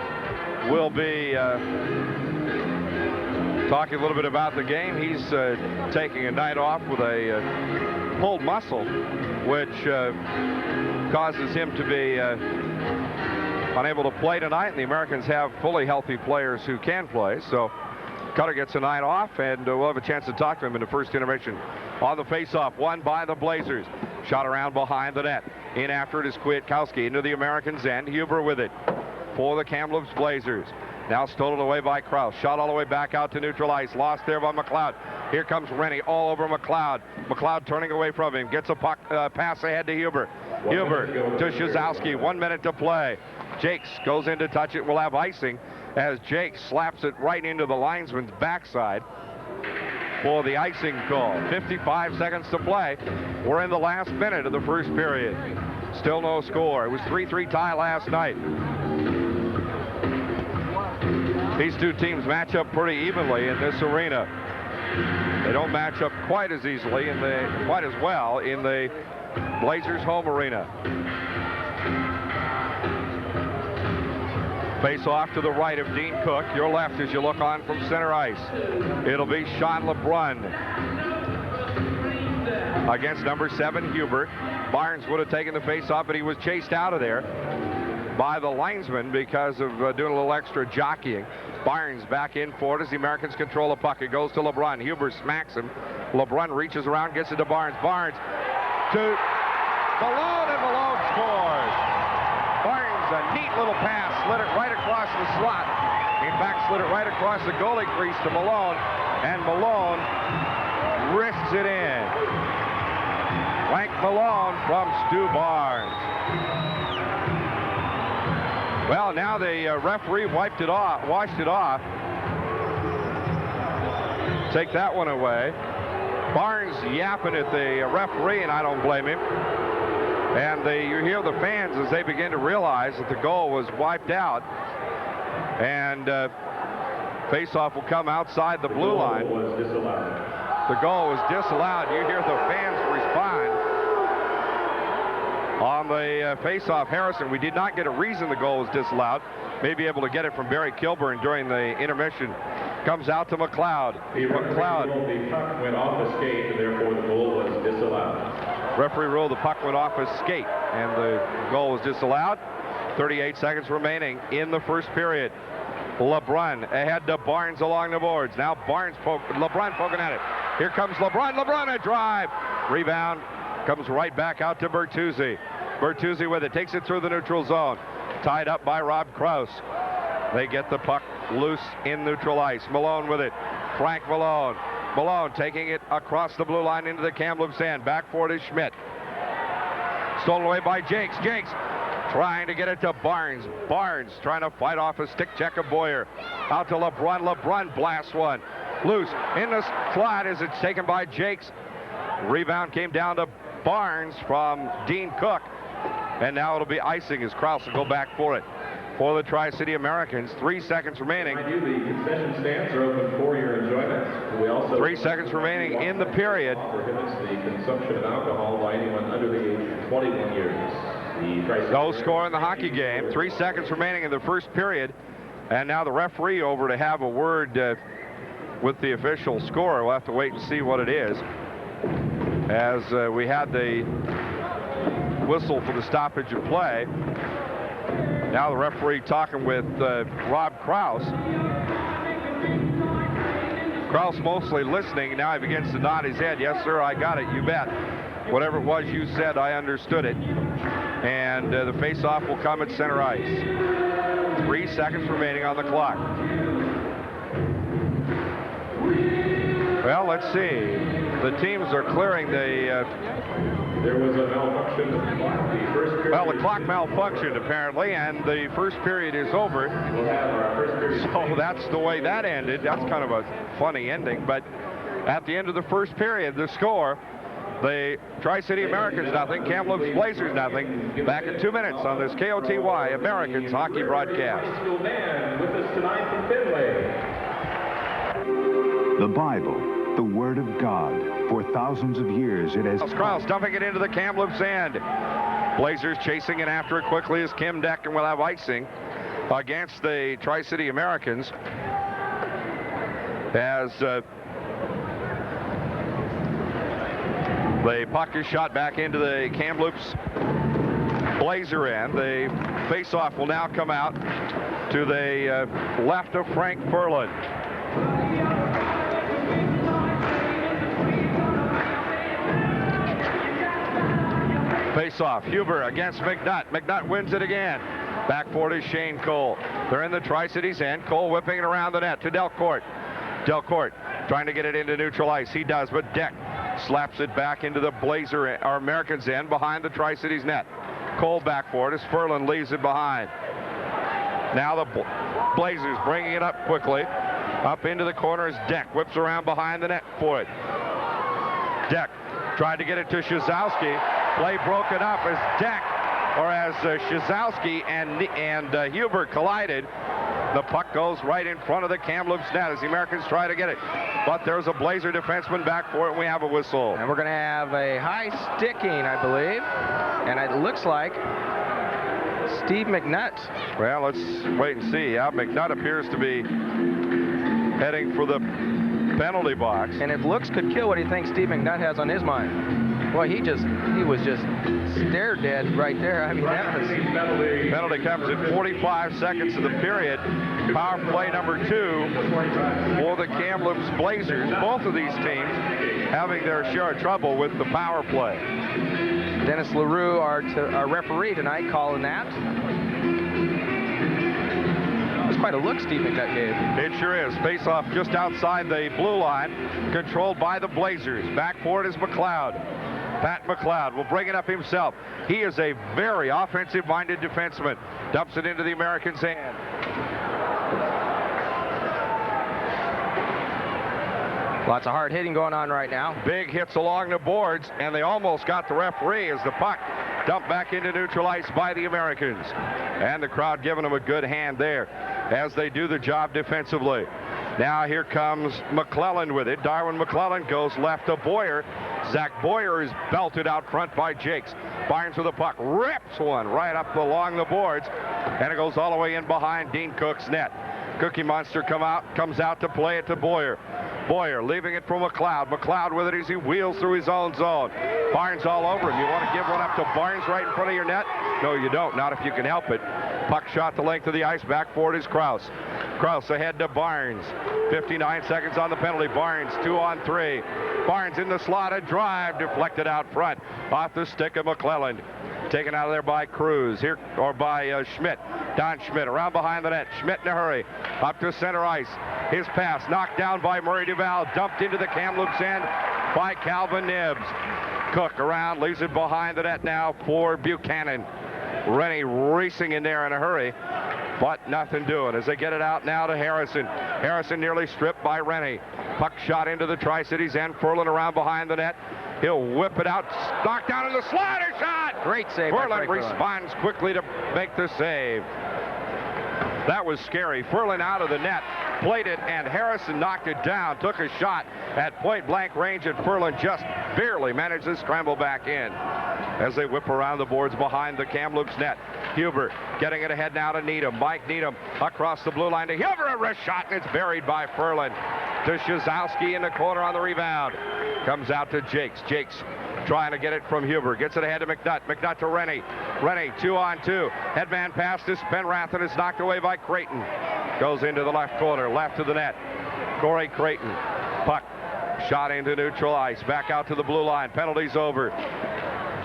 [SPEAKER 1] We'll be talking a little bit about the game. He's taking a night off with a pulled muscle, which causes him to be unable to play tonight, and the Americans have fully healthy players who can play. So Cutter gets a night off, and we'll have a chance to talk to him in the first intermission. On the face-off, won by the Blazers. Shot around behind the net. In after it is Kwiatkowski into the Americans' end. Huber with it for the Kamloops Blazers. Now stolen away by Krause. Shot all the way back out to neutral ice. Lost there by McLeod. Here comes Rennie all over McLeod. McLeod turning away from him. Gets a puck pass ahead to Huber. Huber to Shazowski. 1 minute to play. Jakes goes in to touch it. We'll have icing as Jake slaps it right into the linesman's backside for the icing call. 55 seconds to play. We're in the last minute of the first period. Still no score. It was 3-3 tie last night. These two teams match up pretty evenly in this arena. They don't match up quite as easily quite as well in the Blazers home arena. Face off to the right of Dean Cook. Your left as you look on from center ice. It'll be Sean LeBrun against number 7, Hubert. Barnes would have taken the face off, but he was chased out of there by the linesman because of doing a little extra jockeying. Barnes back in for it as the Americans control the puck. It goes to LeBrun. Huber smacks him. LeBrun reaches around, gets it to Barnes. Barnes to Malone, and Malone scores. Barnes, a neat little pass, slid it right across the slot. In fact, slid it right across the goalie crease to Malone, and Malone wrists it in. Frank Malone from Stu Barnes. Well, now the referee washed it off. Take that one away. Barnes yapping at the referee, and I don't blame him. And you hear the fans as they begin to realize that the goal was wiped out. And face-off will come outside the blue line. The goal was disallowed. You hear the fans respond. On the face-off, Harrison, we did not get a reason the goal was disallowed. May be able to get it from Barry Kilburn during the intermission. Comes out to McLeod.
[SPEAKER 3] The puck went off the skate, and therefore the goal was disallowed.
[SPEAKER 1] Referee ruled the puck went off his skate, and the goal was disallowed. 38 seconds remaining in the first period. LeBrun ahead to Barnes along the boards. Now LeBrun poking at it. Here comes LeBrun. LeBrun a drive. Rebound comes right back out to Bertuzzi. Bertuzzi with it. Takes it through the neutral zone. Tied up by Rob Krause. They get the puck loose in neutral ice. Malone with it. Frank Malone. Malone taking it across the blue line into the Kamloops end. Back for it is Schmidt. Stolen away by Jakes. Jakes trying to get it to Barnes. Barnes trying to fight off a stick check of Boyer. Out to LeBrun. LeBrun blasts one. Loose in the slot as it's taken by Jakes. Rebound came down to Barnes from Dean Cook. And now it'll be icing as Krause will go back for it. For the Tri-City Americans, 3 seconds remaining.
[SPEAKER 3] The concession stands are open for your enjoyment. We also
[SPEAKER 1] 3 seconds remaining in the period.
[SPEAKER 3] Prohibits the consumption of alcohol by anyone under the age of 21 years.
[SPEAKER 1] No score in the hockey game. 3 seconds remaining in the first period. And now the referee over to have a word with the official score. We'll have to wait and see what it is. As we had the whistle for the stoppage of play. Now the referee talking with Rob Krause. Krause mostly listening. Now he begins to nod his head. Yes, sir, I got it. You bet. Whatever it was you said, I understood it. And the face-off will come at center ice. 3 seconds remaining on the clock. Well, let's see. The teams are clearing the...
[SPEAKER 3] There was a malfunction.
[SPEAKER 1] Well, the clock malfunctioned apparently, and the first period is over.
[SPEAKER 3] We'll have our first period.
[SPEAKER 1] So that's the way that ended. That's kind of a funny ending. But at the end of the first period, the score, the Tri-City Americans nothing, Kamloops Blazers nothing. Back in 2 minutes on this KOTY Americans hockey broadcast.
[SPEAKER 3] With us tonight from Fenway.
[SPEAKER 2] The Bible, the Word of God. For thousands of years, it has...
[SPEAKER 1] Krause dumping it into the Kamloops end. Blazers chasing it after it quickly as Kim Decken will have icing against the Tri-City Americans. As the puck is shot back into the Kamloops Blazer end. The face-off will now come out to the left of Frank Ferland. Face-off, Huber against McNutt. McNutt wins it again. Back for it is Shane Cole. They're in the Tri-Cities end. Cole whipping it around the net to Delcourt. Delcourt trying to get it into neutral ice. He does, but Deck slaps it back into the Blazer or Americans end behind the Tri-Cities net. Cole back for it as Ferland leaves it behind. Now the Blazers bringing it up quickly. Up into the corner as Deck whips around behind the net for it. Deck tried to get it to Shazowski. Play broken up as Deck, or as Shazowski and Huber collided. The puck goes right in front of the Kamloops net as the Americans try to get it. But there's a Blazer defenseman back for it, and we have a whistle.
[SPEAKER 5] And we're going to have a high sticking, I believe. And it looks like Steve McNutt.
[SPEAKER 1] Well, let's wait and see. Yeah, McNutt appears to be heading for the penalty box.
[SPEAKER 5] And if looks could kill, what do you think Steve McNutt has on his mind? Boy, he was just stare dead right there. I mean, that was...
[SPEAKER 1] Penalty comes at 45 seconds of the period. Power play number 2 for the Kamloops Blazers. Both of these teams having their share of trouble with the power play.
[SPEAKER 5] Dennis LaRue, our referee tonight, calling that. That's quite a look Steve McNutt gave.
[SPEAKER 1] It sure is. Face-off just outside the blue line, controlled by the Blazers. Back for it is McLeod. Pat McLeod will bring it up himself. He is a very offensive-minded defenseman. Dumps it into the Americans' hand.
[SPEAKER 5] Lots of hard hitting going on right now.
[SPEAKER 1] Big hits along the boards, and they almost got the referee as the puck dumped back into neutral ice by the Americans. And the crowd giving them a good hand there as they do the job defensively. Now here comes McClellan with it. Darwin McClellan goes left to Boyer. Zach Boyer is belted out front by Jakes. Barnes with the puck, rips one right up along the boards, and it goes all the way in behind Dean Cook's net. Cookie Monster comes out to play it to Boyer. Boyer leaving it for McLeod. McLeod with it as he wheels through his own zone. Barnes all over him. You want to give one up to Barnes right in front of your net? No, you don't. Not if you can help it. Puck shot the length of the ice. Back forward is Kraus. Kraus ahead to Barnes. 59 seconds on the penalty. Barnes 2-on-3. Barnes in the slot. A drive deflected out front off the stick of McClelland. Taken out of there by Cruz here, or by Schmidt. Don Schmidt around behind the net. Schmidt in a hurry. Up to center ice. His pass knocked down by Murray Duval. Dumped into the Kamloops end by Calvin Nibbs. Cook around, leaves it behind the net now for Buchanan. Rennie racing in there in a hurry, but nothing doing as they get it out now to Harrison. Harrison nearly stripped by Rennie. Puck shot into the Tri-Cities end. Furlan around behind the net. He'll whip it out, knocked down in the slider shot.
[SPEAKER 5] Great save.
[SPEAKER 1] Furlan responds quickly to make the save. That was scary. Furlan out of the net, played it, and Harrison knocked it down. Took a shot at point-blank range, and Furlan just barely managed to scramble back in as they whip around the boards behind the Kamloops net. Huber getting it ahead now to Needham. Mike Needham across the blue line to Huber. A wrist shot, and it's buried by Furlan. To Shazowski in the corner on the rebound. Comes out to Jakes. Jakes trying to get it from Huber. Gets it ahead to McNutt. McNutt to Rennie. Rennie 2-on-2. Headman pass to Spenrath, and it's knocked away by Creighton. Goes into the left corner, left of the net. Corey Creighton. Puck shot into neutral ice. Back out to the blue line. Penalty's over.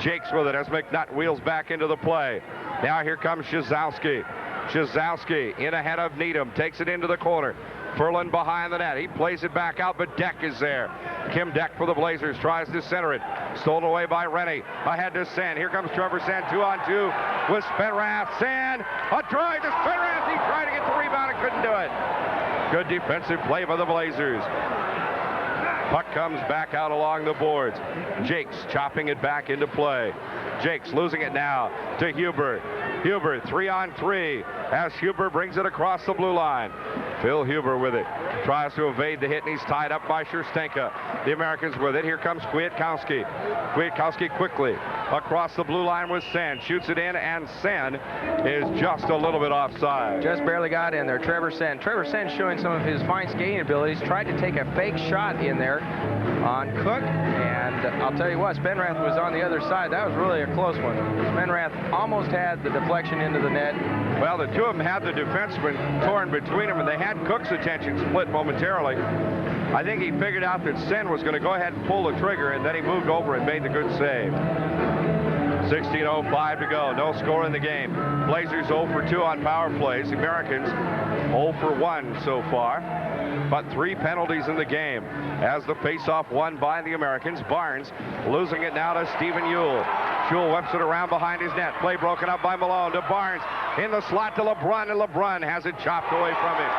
[SPEAKER 1] Jakes with it as McNutt wheels back into the play. Now here comes Shazowski. Shazowski in ahead of Needham. Takes it into the corner. Furlan behind the net. He plays it back out, but Deck is there. Kim Deck for the Blazers tries to center it. Stolen away by Rennie. Ahead to Sen. Here comes Trevor Sen, 2-on-2 with Spenrath. Sen, a drive to Spenrath. He tried to get the rebound and couldn't do it. Good defensive play by the Blazers. Puck comes back out along the boards. Jakes chopping it back into play. Jakes losing it now to Huber. Huber 3-on-3 as Huber brings it across the blue line. Phil Huber with it. Tries to evade the hit, and he's tied up by Scherstenka. The Americans with it. Here comes Kwiatkowski. Kwiatkowski quickly across the blue line with Sen. Shoots it in, and Sen is just a little bit offside.
[SPEAKER 5] Just barely got in there. Trevor Sen. Trevor Sen showing some of his fine skating abilities. Tried to take a fake shot in there on Cook, and I'll tell you what, Spenrath was on the other side. That was really a close one. Spenrath almost had the deflection into the net.
[SPEAKER 1] Well, the two of them had the defenseman torn between them, and they had Cook's attention split momentarily. I think he figured out that Sen was going to go ahead and pull the trigger, and then he moved over and made the good save. 16:05 to go. No score in the game. Blazers 0 for 2 on power plays. The Americans 0 for 1 so far. But 3 penalties in the game as the faceoff won by the Americans. Barnes losing it now to Stephen Ewell. Ewell whips it around behind his net. Play broken up by Malone to Barnes. In the slot to LeBrun, and LeBrun has it chopped away from him.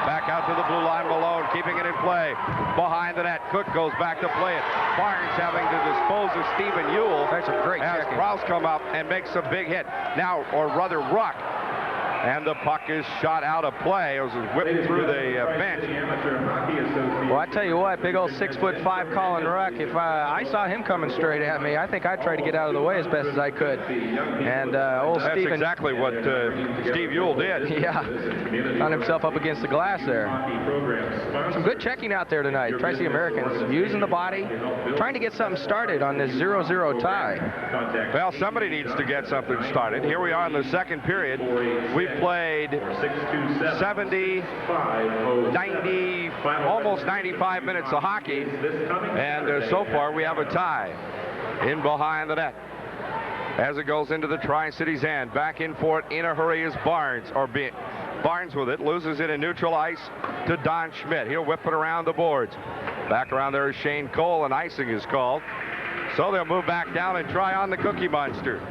[SPEAKER 1] Back out to the blue line. Malone keeping it in play. Behind the net. Cook goes back to play it. Barnes having to dispose of Stephen Ewell.
[SPEAKER 5] That's a great
[SPEAKER 1] as Kraus come up and makes a big hit. Now, or rather, Ruck. And the puck is shot out of play. It was whipped through the bench.
[SPEAKER 5] Well, I tell you what, big old 6'5" Colin Ruck. If I saw him coming straight at me, I think I'd try to get out of the way as best as I could. And old
[SPEAKER 1] That's
[SPEAKER 5] Stephen,
[SPEAKER 1] exactly what Steve Ewell did.
[SPEAKER 5] Yeah, found himself up against the glass there. Some good checking out there tonight. Tri-City Americans using the body, trying to get something started on this 0-0 tie.
[SPEAKER 1] Well, somebody needs to get something started. Here we are in the second period. We played 70, 90, almost 95 minutes of hockey, and so far we have a tie in behind the net. As it goes into the Tri-Cities end, back in for it in a hurry is Barnes, Barnes with it, loses it in neutral ice to Don Schmidt. He'll whip it around the boards. Back around there is Shane Cole, and icing is called. So they'll move back down and try on the Cookie Monster.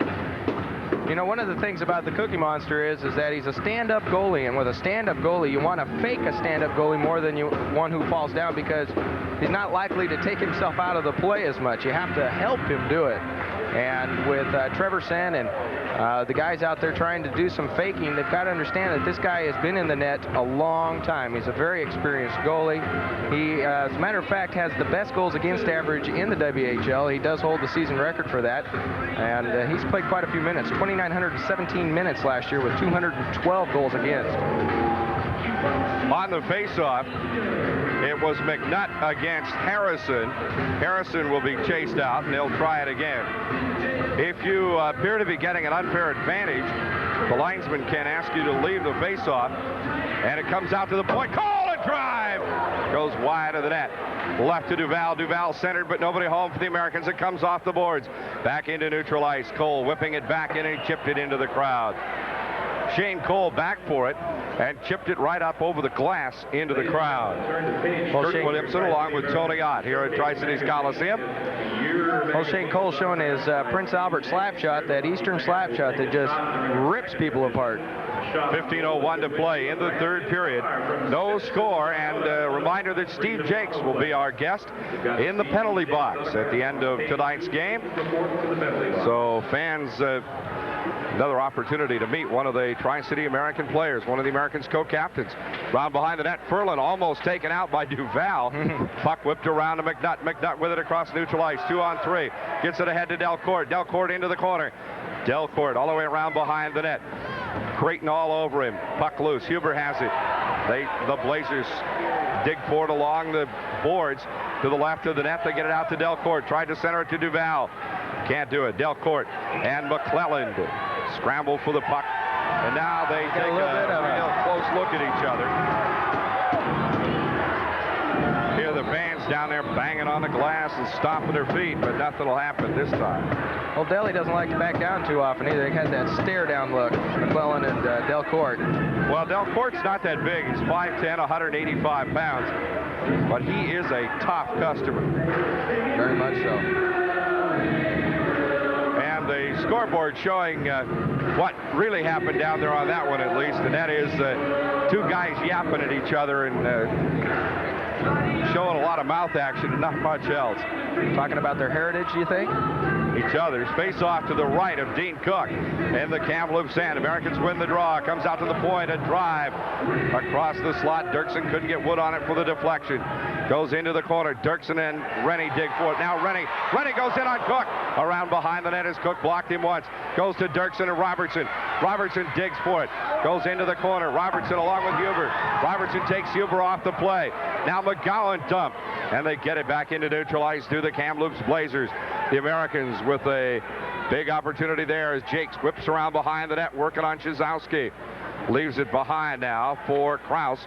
[SPEAKER 5] You know, one of the things about the Cookie Monster is that he's a stand-up goalie, and with a stand-up goalie, you want to fake a stand-up goalie more than one who falls down, because he's not likely to take himself out of the play as much. You have to help him do it. And with Trevor Sen and the guys out there trying to do some faking, they've got to understand that this guy has been in the net a long time. He's a very experienced goalie. He, as a matter of fact, has the best goals against average in the WHL. He does hold the season record for that. And he's played quite a few minutes, 2,917 minutes last year with 212 goals against.
[SPEAKER 1] On the face-off, it was McNutt against Harrison. Harrison will be chased out, and they'll try it again. If you appear to be getting an unfair advantage, the linesman can ask you to leave the face-off, and it comes out to the point. Call and drive! Goes wide of the net. Left to Duval. Duval centered, but nobody home for the Americans. It comes off the boards. Back into neutral ice. Cole whipping it back in, and he chipped it into the crowd. Shane Cole back for it and chipped it right up over the glass into the crowd. Kurt Williamson along with Tony Ott here at Tri-Cities Coliseum.
[SPEAKER 5] Well, Shane Cole showing his Prince Albert slap shot, that Eastern slap shot that just rips people apart.
[SPEAKER 1] 15:01 to play in the third period. No score, and a reminder that Steve Jakes will be our guest in the penalty box at the end of tonight's game. So fans, another opportunity to meet one of the Tri-City American players, one of the Americans' co-captains. Round behind the net, Furlan almost taken out by Duval. Puck whipped around to McNutt. McNutt with it across neutral ice, 2-on-3. Gets it ahead to Delcourt. Delcourt into the corner. Delcourt all the way around behind the net. Creighton all over him. Puck loose. Huber has it. The Blazers dig for it along the boards to the left of the net. They get it out to Delcourt. Tried to center it to Duval. Can't do it. Delcourt and McClelland scramble for the puck. And now they take a real close look at each other. Hear the fans down there banging on the glass and stomping their feet, but nothing will happen this time.
[SPEAKER 5] Well, Delhi doesn't like to back down too often either. They had that stare down look, McClellan and Delcourt.
[SPEAKER 1] Well, Delcourt's not that big. He's 5'10", 185 pounds, but he is a tough customer.
[SPEAKER 5] Very much so.
[SPEAKER 1] And the scoreboard showing what really happened down there on that one, at least, and that is two guys yapping at each other and showing a lot of mouth action and not much else.
[SPEAKER 5] Talking about their heritage, do you think?
[SPEAKER 1] Each other's face off to the right of Dean Cook and the Kamloops end. Americans win the draw. Comes out to the point. A drive across the slot. Dirksen couldn't get wood on it for the deflection. Goes into the corner. Dirksen and Rennie dig for it. Now Rennie goes in on Cook. Around behind the net as Cook blocked him once. Goes to Dirksen and Robertson. Robertson digs for it. Goes into the corner. Robertson along with Huber. Robertson takes Huber off the play. Now McGowan dump. And they get it back into neutral ice to the Kamloops Blazers. The Americans with a big opportunity there as Jakes whips around behind the net, working on Shazowski. Leaves it behind now for Kraus.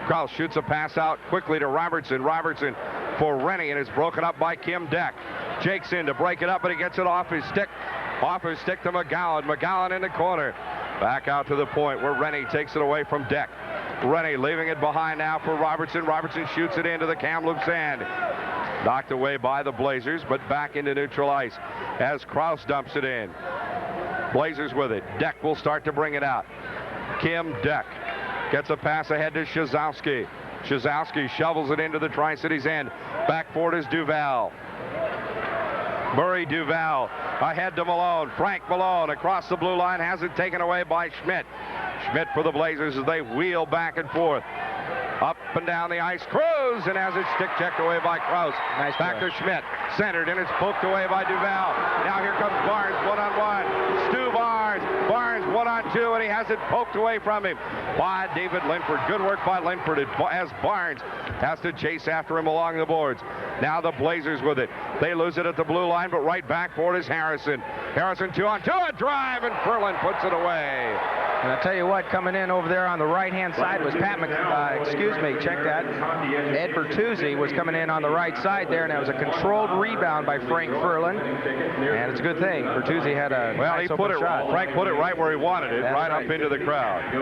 [SPEAKER 1] Kraus shoots a pass out quickly to Robertson. Robertson for Rennie, and it's broken up by Kim Deck. Jakes in to break it up, but he gets it off his stick. Off his stick to McGowan. McGowan in the corner. Back out to the point where Rennie takes it away from Deck. Rennie leaving it behind now for Robertson. Robertson shoots it into the Kamloops end. Knocked away by the Blazers, but back into neutral ice as Kraus dumps it in. Blazers with it. Deck will start to bring it out. Kim Deck gets a pass ahead to Shazowski. Shazowski shovels it into the Tri-Cities end. Back for it is Duval. Murray Duval ahead to Malone. Frank Malone across the blue line, has it taken away by Schmidt. Schmidt for the Blazers as they wheel back and forth. Up and down the ice, Cruz, and has it stick checked away by Kraus.
[SPEAKER 5] Nice
[SPEAKER 1] back
[SPEAKER 5] play.
[SPEAKER 1] to Schmidt, centered, and it's poked away by Duval. Now here comes Barnes, one-on-one. Stu Barnes, Barnes one-on-two, and he has it poked away from him by David Linford. Good work by Linford as Barnes has to chase after him along the boards. Now the Blazers with it. They lose it at the blue line, but right back for it is Harrison. Harrison 2-on-2, a drive, and Furlan puts it away.
[SPEAKER 5] And I'll tell you what, coming in over there on the right-hand side was check that. Ed Bertuzzi was coming in on the right side there, and that was a controlled rebound by Frank Furlan. And it's a good thing. Bertuzzi had a nice
[SPEAKER 1] he put it
[SPEAKER 5] shot.
[SPEAKER 1] Frank put it right where he wanted it, right up into the crowd.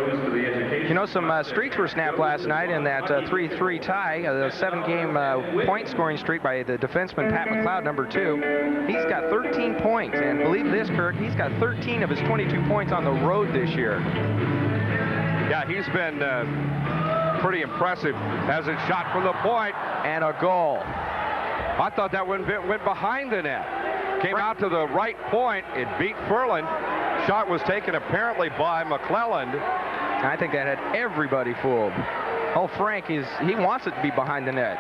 [SPEAKER 5] You know, some streaks were snapped last night in that 3-3 tie, the 7-game point scoring streak by the defenseman Pat McLeod, number 2. He's got 13 points, and believe this, Kirk, he's got 13 of his 22 points on the road this year.
[SPEAKER 1] Yeah, he's been pretty impressive. Has it shot from the point
[SPEAKER 5] and a goal.
[SPEAKER 1] I thought that went behind the net. Came out to the right point. It beat Furlan. Shot was taken apparently by McClelland.
[SPEAKER 5] I think that had everybody fooled. Oh, Frank, he wants it to be behind the net.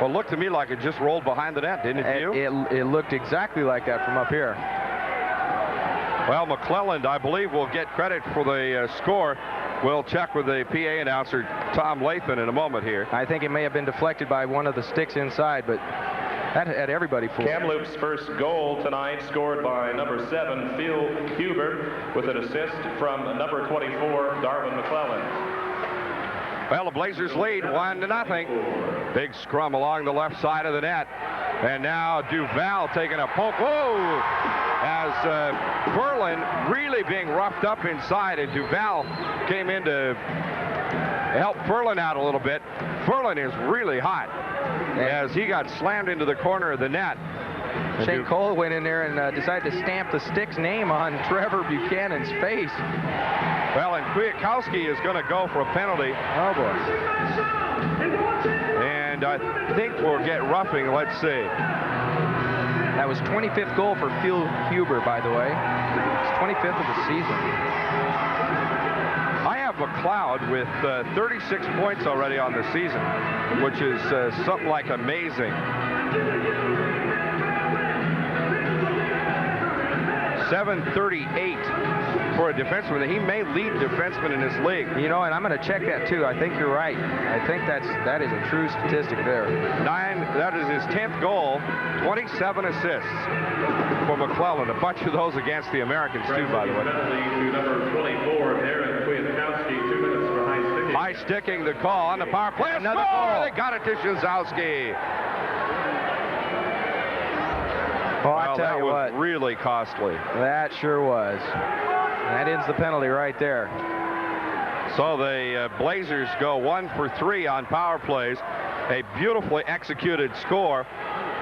[SPEAKER 1] Well, it looked to me like it just rolled behind the net, didn't it, you?
[SPEAKER 5] It looked exactly like that from up here.
[SPEAKER 1] Well, McClelland, I believe, will get credit for the score. We'll check with the PA announcer, Tom Lathan, in a moment here.
[SPEAKER 5] I think it may have been deflected by one of the sticks inside, but that had everybody fooled.
[SPEAKER 4] Kamloops' first goal tonight scored by number 7, Phil Huber, with an assist from number 24, Darwin McClellan.
[SPEAKER 1] Well, the Blazers lead 1-0. Big scrum along the left side of the net. And now Duval taking a poke. Whoa! As Ferlin really being roughed up inside, and Duval came in to help Ferlin out a little bit. Ferlin is really hot as he got slammed into the corner of the net.
[SPEAKER 5] Shane Cole went in there and decided to stamp the stick's name on Trevor Buchanan's face.
[SPEAKER 1] Well, and Kwiatkowski is going to go for a penalty.
[SPEAKER 5] Oh, boy.
[SPEAKER 1] And I think we'll get roughing. Let's see.
[SPEAKER 5] That was 25th goal for Phil Huber, by the way. It's 25th of the season.
[SPEAKER 1] I have McLeod with 36 points already on the season, which is something like amazing. 738 for a defenseman. He may lead defenseman in this league.
[SPEAKER 5] You know, and I'm going to check that too. I think you're right. I think that is a true statistic there.
[SPEAKER 1] That is his 10th goal, 27 assists for McClellan. A bunch of those against the Americans too, by the way.
[SPEAKER 4] To number 24, Aaron Kwiatkowski, 2 minutes for high sticking.
[SPEAKER 1] High sticking the call on the power play.
[SPEAKER 5] Another goal.
[SPEAKER 1] They got it to Szowski.
[SPEAKER 5] Oh,
[SPEAKER 1] Well,
[SPEAKER 5] I tell
[SPEAKER 1] that
[SPEAKER 5] you
[SPEAKER 1] was
[SPEAKER 5] what,
[SPEAKER 1] really costly.
[SPEAKER 5] that sure was. That ends the penalty right there.
[SPEAKER 1] So the Blazers go 1 for 3 on power plays. A beautifully executed score.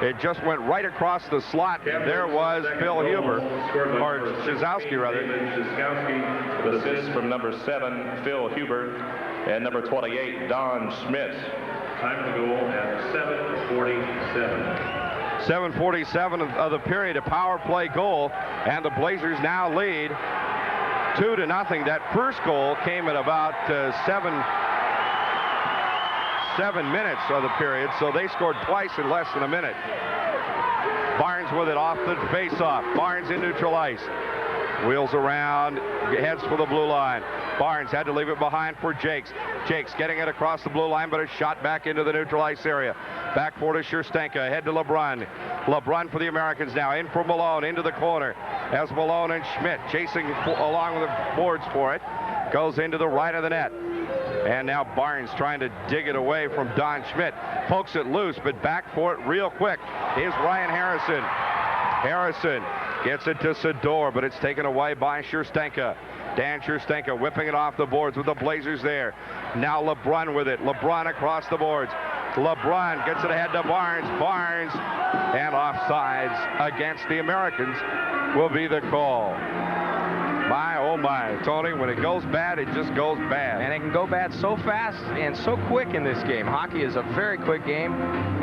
[SPEAKER 1] It just went right across the slot. There was Phil Huber, or Szowski rather.
[SPEAKER 4] Szowski with assists from number 7, Phil Huber, and number 28, Don Schmidt. Time of the goal at 7:47.
[SPEAKER 1] 7:47 of the period, a power play goal, and the Blazers now lead 2-0. That first goal came at about 7 minutes of the period, so they scored twice in less than a minute. Barnes with it off the face-off. Barnes in neutral ice. Wheels around, heads for the blue line. Barnes had to leave it behind for Jakes. Jakes getting it across the blue line, but a shot back into the neutral ice area. Back for to Scherstenka, ahead to LeBrun. LeBrun for the Americans now, in for Malone, into the corner. As Malone and Schmidt chasing along with the boards for it. Goes into the right of the net. And now Barnes trying to dig it away from Don Schmidt. Pokes it loose, but back for it real quick is Ryan Harrison. Harrison gets it to Sador, but it's taken away by Scherstenka. Dan Scherstenka whipping it off the boards with the Blazers there. Now LeBrun with it. LeBrun across the boards. LeBrun gets it ahead to Barnes. Barnes, and offsides against the Americans will be the call. My, oh my, Tony, when it goes bad, it just goes bad.
[SPEAKER 5] And it can go bad so fast and so quick in this game. Hockey is a very quick game,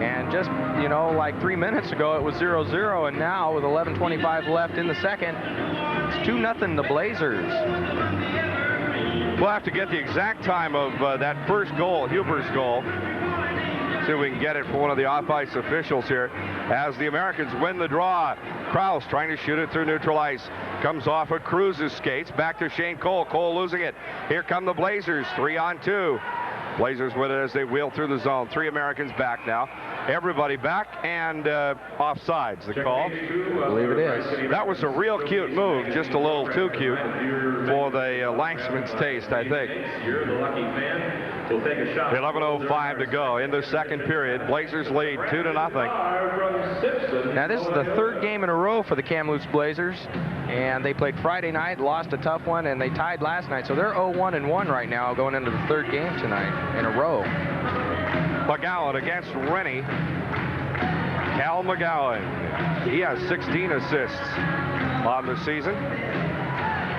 [SPEAKER 5] and just, you know, like 3 minutes ago it was 0-0, and now with 11:25 left in the second, it's 2-0 the Blazers.
[SPEAKER 1] We'll have to get the exact time of that first goal, Huber's goal. See if we can get it for one of the off-ice officials here as the Americans win the draw. Krause trying to shoot it through neutral ice. Comes off of Cruz's skates. Back to Shane Cole. Cole losing it. Here come the Blazers. 3-on-2. Blazers with it as they wheel through the zone. 3 Americans back now. Everybody back, and offsides the call.
[SPEAKER 5] I believe it is.
[SPEAKER 1] That was a real cute move, just a little too cute for the linesman's taste, I think.
[SPEAKER 4] You're the lucky fan. We'll take a shot.
[SPEAKER 1] 11:05 to go in the second period. Blazers lead 2-0.
[SPEAKER 5] Now this is the 3rd game in a row for the Kamloops Blazers, and they played Friday night, lost a tough one, and they tied last night. So they're 0-1-1 right now going into the 3rd game tonight in a row.
[SPEAKER 1] McGowan against Rennie. Cal McGowan. He has 16 assists on the season.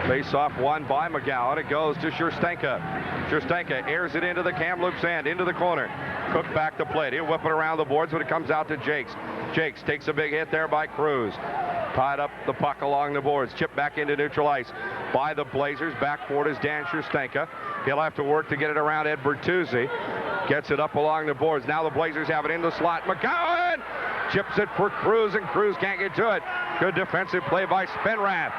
[SPEAKER 1] Face-off won by McGowan. It goes to Scherstenka. Scherstenka airs it into the Kamloops end, into the corner. Cook back to plate. He'll whip it around the boards, but it comes out to Jakes. Jakes takes a big hit there by Cruz. Tied up the puck along the boards. Chipped back into neutral ice by the Blazers. Back for it is Dan Scherstenka. He'll have to work to get it around Ed Bertuzzi. Gets it up along the boards. Now the Blazers have it in the slot. McGowan chips it for Cruz, and Cruz can't get to it. Good defensive play by Spenrath.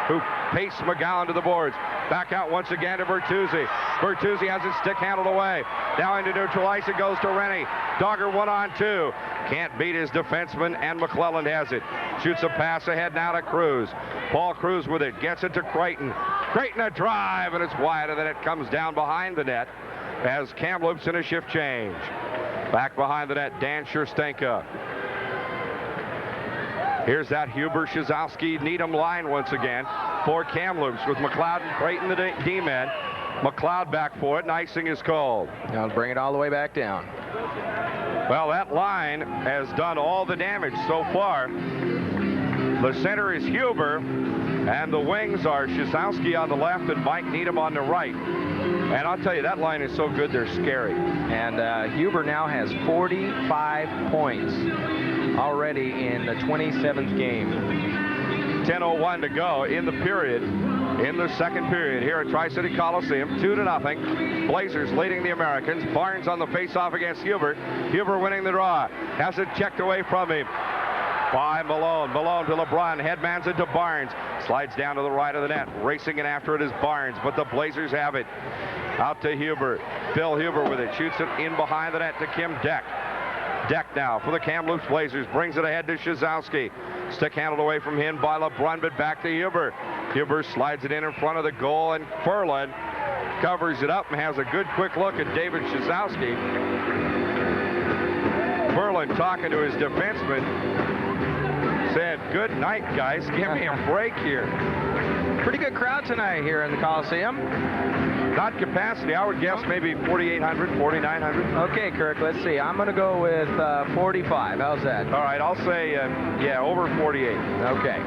[SPEAKER 1] who pastes McGowan to the boards. Back out once again to Bertuzzi. Bertuzzi has his stick handled away. Now into neutral ice it goes to Rennie. Dogger 1-on-2. Can't beat his defenseman, and McClelland has it. Shoots a pass ahead now to Cruz. Paul Cruz with it. Gets it to Creighton. Creighton a drive, and it's wide, and then it comes down behind the net as Kamloops in a shift change. Back behind the net, Dan Scherstenka. Here's that Huber, Shazowski, Needham line once again for Kamloops with McLeod and Creighton, the D-men. McLeod back for it, and icing is called.
[SPEAKER 5] Now bring it all the way back down.
[SPEAKER 1] Well, that line has done all the damage so far. The center is Huber, and the wings are Shazowski on the left and Mike Needham on the right. And I'll tell you, that line is so good, they're scary.
[SPEAKER 5] And Huber now has 45 points already in the 27th game.
[SPEAKER 1] 10:01 to go in the period, in the second period here at Tri-City Coliseum. 2-0. Blazers leading the Americans. Barnes on the face-off against Huber. Huber winning the draw. Has it checked away from him by Malone. Malone to LeBron. Headmans it to Barnes. Slides down to the right of the net. Racing in after it is Barnes, but the Blazers have it. Out to Huber. Phil Huber with it. Shoots it in behind the net to Kim Deck. Deck now for the Kamloops Blazers. Brings it ahead to Shazowski. Stick handled away from him by LeBron, but back to Huber. Huber slides it in front of the goal, and Ferland covers it up and has a good quick look at David Shazowski. Ferland talking to his defenseman. Said, good night, guys. Give me a break here.
[SPEAKER 5] Pretty good crowd tonight here in the Coliseum.
[SPEAKER 1] Not capacity. I would guess maybe 4,800, 4,900.
[SPEAKER 5] Okay, Kirk, let's see. I'm going to go with 45. How's that?
[SPEAKER 1] All right, I'll say, yeah, over 48.
[SPEAKER 5] Okay.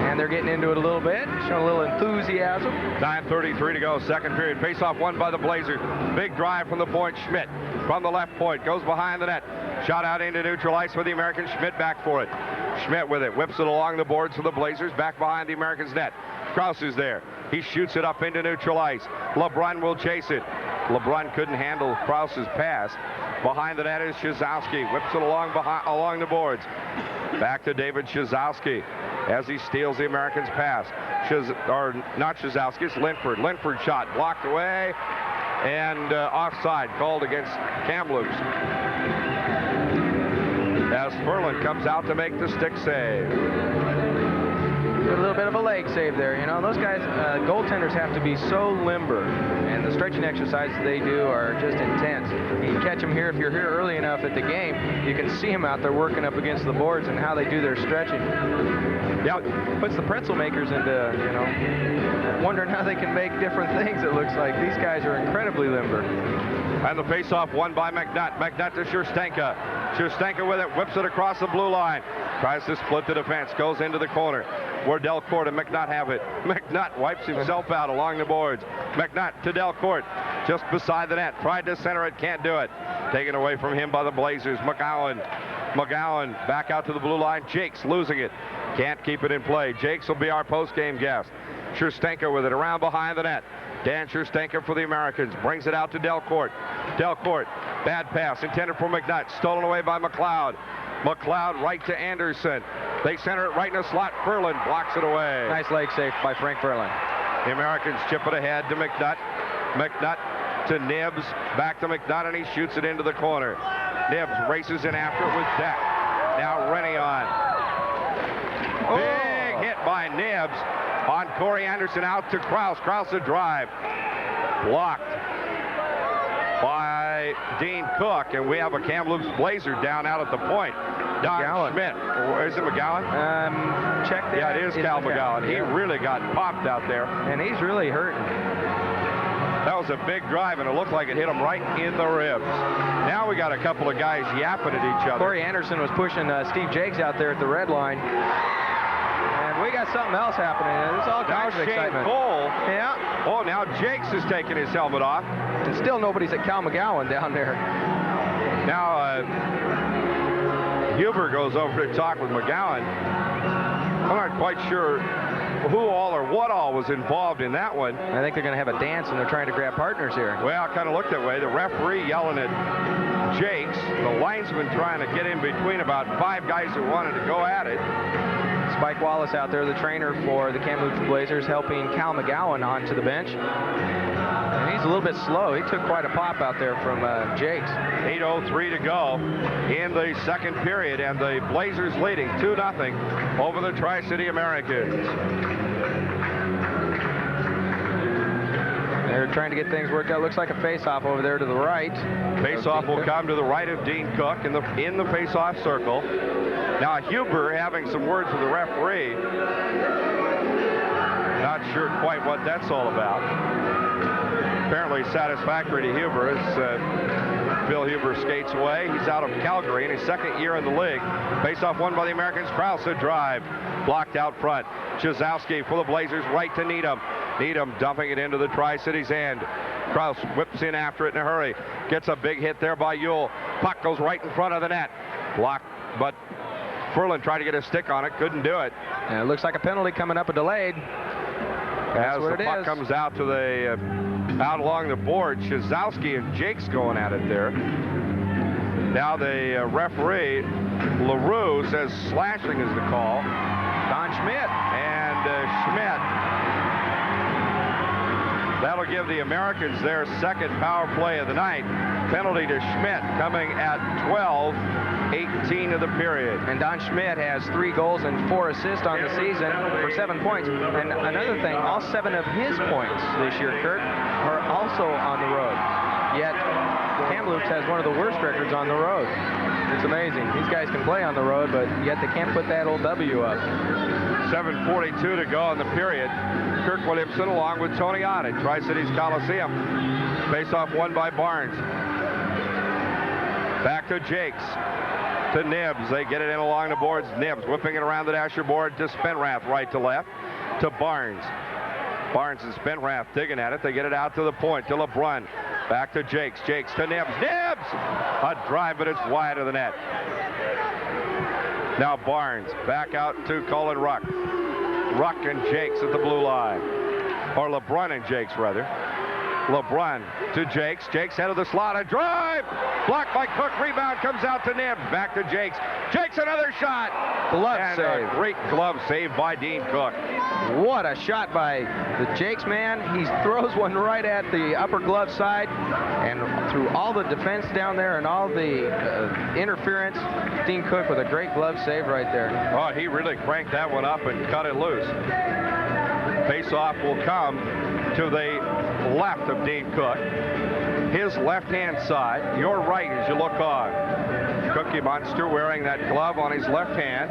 [SPEAKER 5] And they're getting into it a little bit, showing a little enthusiasm.
[SPEAKER 1] 9:33 to go, second period. Face-off won by the Blazers. Big drive from the point. Schmidt from the left point. Goes behind the net. Shot out into neutral ice for the Americans. Schmidt back for it. Schmidt with it. Whips it along the boards for the Blazers. Back behind the Americans' net. Krause is there. He shoots it up into neutral ice. LeBron will chase it. LeBron couldn't handle Krause's pass. Behind the net is Shazowski. Whips it along the boards. Back to David Shazowski as he steals the Americans' pass. Not Shazowski, it's Linford. Linford shot blocked away and offside called against Kamloops. As Ferland comes out to make the stick save.
[SPEAKER 5] A little bit of a leg save there. You know, those guys, goaltenders have to be so limber, and the stretching exercises they do are just intense. You can catch them here if you're here early enough at the game. You can see them out there working up against the boards and how they do their stretching. Yeah, puts the pretzel makers into, you know, wondering how they can make different things. It looks like these guys are incredibly limber.
[SPEAKER 1] And the faceoff won by McNutt. McNutt to Scherstenka. Scherstenka with it, whips it across the blue line. Tries to split the defense, goes into the corner. Where Delcourt and McNutt have it. McNutt wipes himself out along the boards. McNutt to Delcourt, just beside the net. Tried to center it, can't do it. Taken away from him by the Blazers. McGowan back out to the blue line. Jakes losing it. Can't keep it in play. Jakes will be our post-game guest. Scherstenka with it around behind the net. Dan Scherstenka for the Americans. Brings it out to Delcourt. Delcourt, bad pass intended for McNutt. Stolen away by McLeod. McLeod right to Anderson. They center it right in the slot. Ferland blocks it away.
[SPEAKER 5] Nice leg save by Frank Ferland.
[SPEAKER 1] The Americans chip it ahead to McNutt. McNutt to Nibbs. Back to McNutt, and he shoots it into the corner. Nibbs races in after it with Deck. Now Rennie on. Big hit by Nibbs on Corey Anderson out to Krause. Krause a drive. Blocked by Dean Cook, and we have a Kamloops Blazer down out at the point. Don Schmidt. Is it McGowan?
[SPEAKER 5] Check that.
[SPEAKER 1] Yeah, it is Cal McGowan. He really got popped out there.
[SPEAKER 5] And he's really hurting.
[SPEAKER 1] That was a big drive, and it looked like it hit him right in the ribs. Now we got a couple of guys yapping at each other.
[SPEAKER 5] Corey Anderson was pushing Steve Jakes out there at the red line. And we got something else happening. There's all kinds of excitement.
[SPEAKER 1] Cole.
[SPEAKER 5] Yeah.
[SPEAKER 1] Oh, now Jakes is taking his helmet off.
[SPEAKER 5] And still nobody's at Cal McGowan down there.
[SPEAKER 1] Now, Huber goes over to talk with McGowan. I'm not quite sure who all or what all was involved in that one.
[SPEAKER 5] I think they're going to have a dance, and they're trying to grab partners here.
[SPEAKER 1] Well, it kind of looked that way. The referee yelling at Jakes. The linesman trying to get in between about 5 guys who wanted to go at it.
[SPEAKER 5] Spike Wallace out there, the trainer for the Kamloops Blazers, helping Cal McGowan onto the bench. And he's a little bit slow. He took quite a pop out there from Jakes.
[SPEAKER 1] 8:03 to go in the second period, and the Blazers leading 2-0 over the Tri-City Americans.
[SPEAKER 5] They're trying to get things worked out. Looks like a face-off over there to the right.
[SPEAKER 1] Face-off will come to the right of Dean Cook in the face-off circle. Now Huber having some words with the referee. Not sure quite what that's all about. Apparently satisfactory to Huber as Bill Huber skates away. He's out of Calgary in his second year in the league. Face-off won by the Americans. Krause a drive. Blocked out front. Chizowski for the Blazers, right to Needham. Needham dumping it into the Tri-City's end. Krause whips in after it in a hurry. Gets a big hit there by Ewell. Puck goes right in front of the net. Blocked, but Furlan tried to get a stick on it. Couldn't do it.
[SPEAKER 5] And it looks like a penalty coming up, a delayed.
[SPEAKER 1] As the puck comes out to the out along the board, Chizowski and Jakes going at it there. Now the referee, LaRue, says slashing is the call.
[SPEAKER 5] Don Schmidt.
[SPEAKER 1] And Schmidt. That'll give the Americans their second power play of the night. Penalty to Schmidt coming at 12:18 of the period.
[SPEAKER 5] And Don Schmidt has 3 goals and 4 assists on the season for 7 points. And another thing, all 7 of his points this year, Kurt, are also on the road. Yet Kamloops has one of the worst records on the road. It's amazing. These guys can play on the road, but yet they can't put that old W up.
[SPEAKER 1] 7:42 to go in the period. Kirk Williamson along with Tony Ott at Tri-Cities Coliseum. Face-off won by Barnes. Back to Jakes. To Nibbs. They get it in along the boards. Nibbs whipping it around the dasher board to Spenrath, right to left. To Barnes. Barnes and Spenrath digging at it. They get it out to the point to LeBrun. Back to Jakes. Jakes to Nibbs. Nibbs! A drive, but it's wide of the net. Now Barnes back out to Colin Ruck. Ruck and Jakes at the blue line. Or LeBrun and Jakes, rather. LeBrun to Jakes. Jakes head of the slot. A drive! Blocked by Cook. Rebound comes out to Nibbs. Back to Jakes. Jakes another shot.
[SPEAKER 5] Glove
[SPEAKER 1] and
[SPEAKER 5] save.
[SPEAKER 1] A great glove save by Dean Cook.
[SPEAKER 5] What a shot by the Jakes man. He throws one right at the upper glove side, and through all the defense down there and all the interference, Dean Cook with a great glove save right there.
[SPEAKER 1] Oh, he really cranked that one up and cut it loose. Face-off will come to the left of Dean Cook. His left-hand side, your right as you look on. Cookie Monster wearing that glove on his left hand.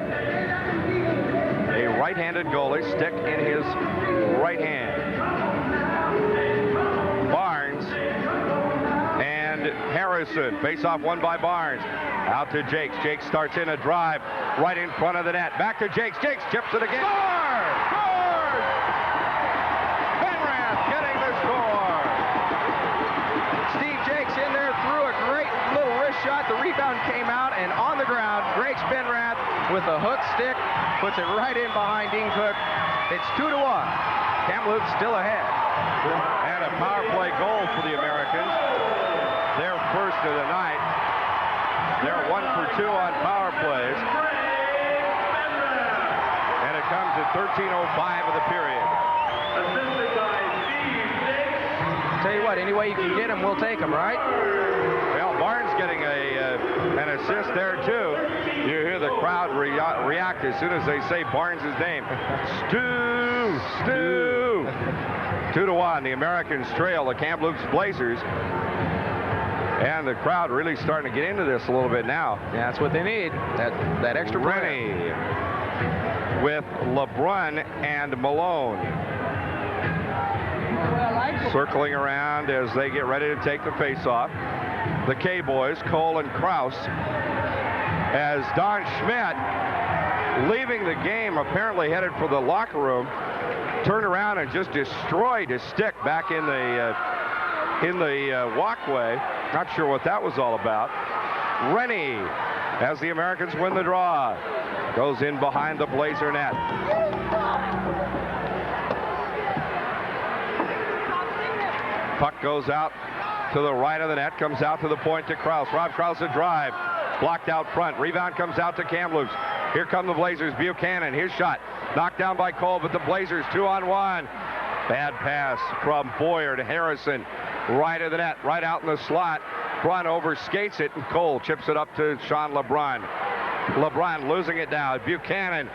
[SPEAKER 1] A right-handed goalie, stick in his right hand. Barnes and Harrison. Face-off won by Barnes. Out to Jakes. Jakes starts in a drive right in front of the net. Back to Jakes. Jakes chips it again. Score! Scores! Penrath getting the score.
[SPEAKER 5] Steve Jakes in there, threw a great little wrist shot. The rebound came out, and on the ground, Greg Spenrath with a hook stick puts it right in behind Dean Cook. It's 2-1. Kamloops still ahead.
[SPEAKER 1] And a power play goal for the Americans. Their first of the night. They're 1 for 2 on power plays. And it comes at 13:05 of the period.
[SPEAKER 5] Tell you what, any way you can get them, we'll take them, right?
[SPEAKER 1] Well, Barnes getting an assist there, too. You hear the crowd react as soon as they say Barnes' name. Stu! 2-1. The Americans trail the Kamloops Blazers. And the crowd really starting to get into this a little bit now.
[SPEAKER 5] Yeah, that's what they need. That extra
[SPEAKER 1] Rennie with LeBrun and Malone. Circling around as they get ready to take the face-off. The K-boys, Cole and Krause. As Don Schmidt, leaving the game, apparently headed for the locker room, turned around and just destroyed his stick back in the walkway. Not sure what that was all about. Rennie, as the Americans win the draw, goes in behind the Blazer net. Puck goes out to the right of the net, comes out to the point to Kraus. Rob Kraus a drive, blocked out front. Rebound comes out to Kamloops. Here come the Blazers. Buchanan, his shot, knocked down by Cole, but the Blazers 2-on-1. Bad pass from Boyer to Harrison, right of the net, right out in the slot. Brun overskates it, and Cole chips it up to Sean LeBrun. LeBrun losing it now. Buchanan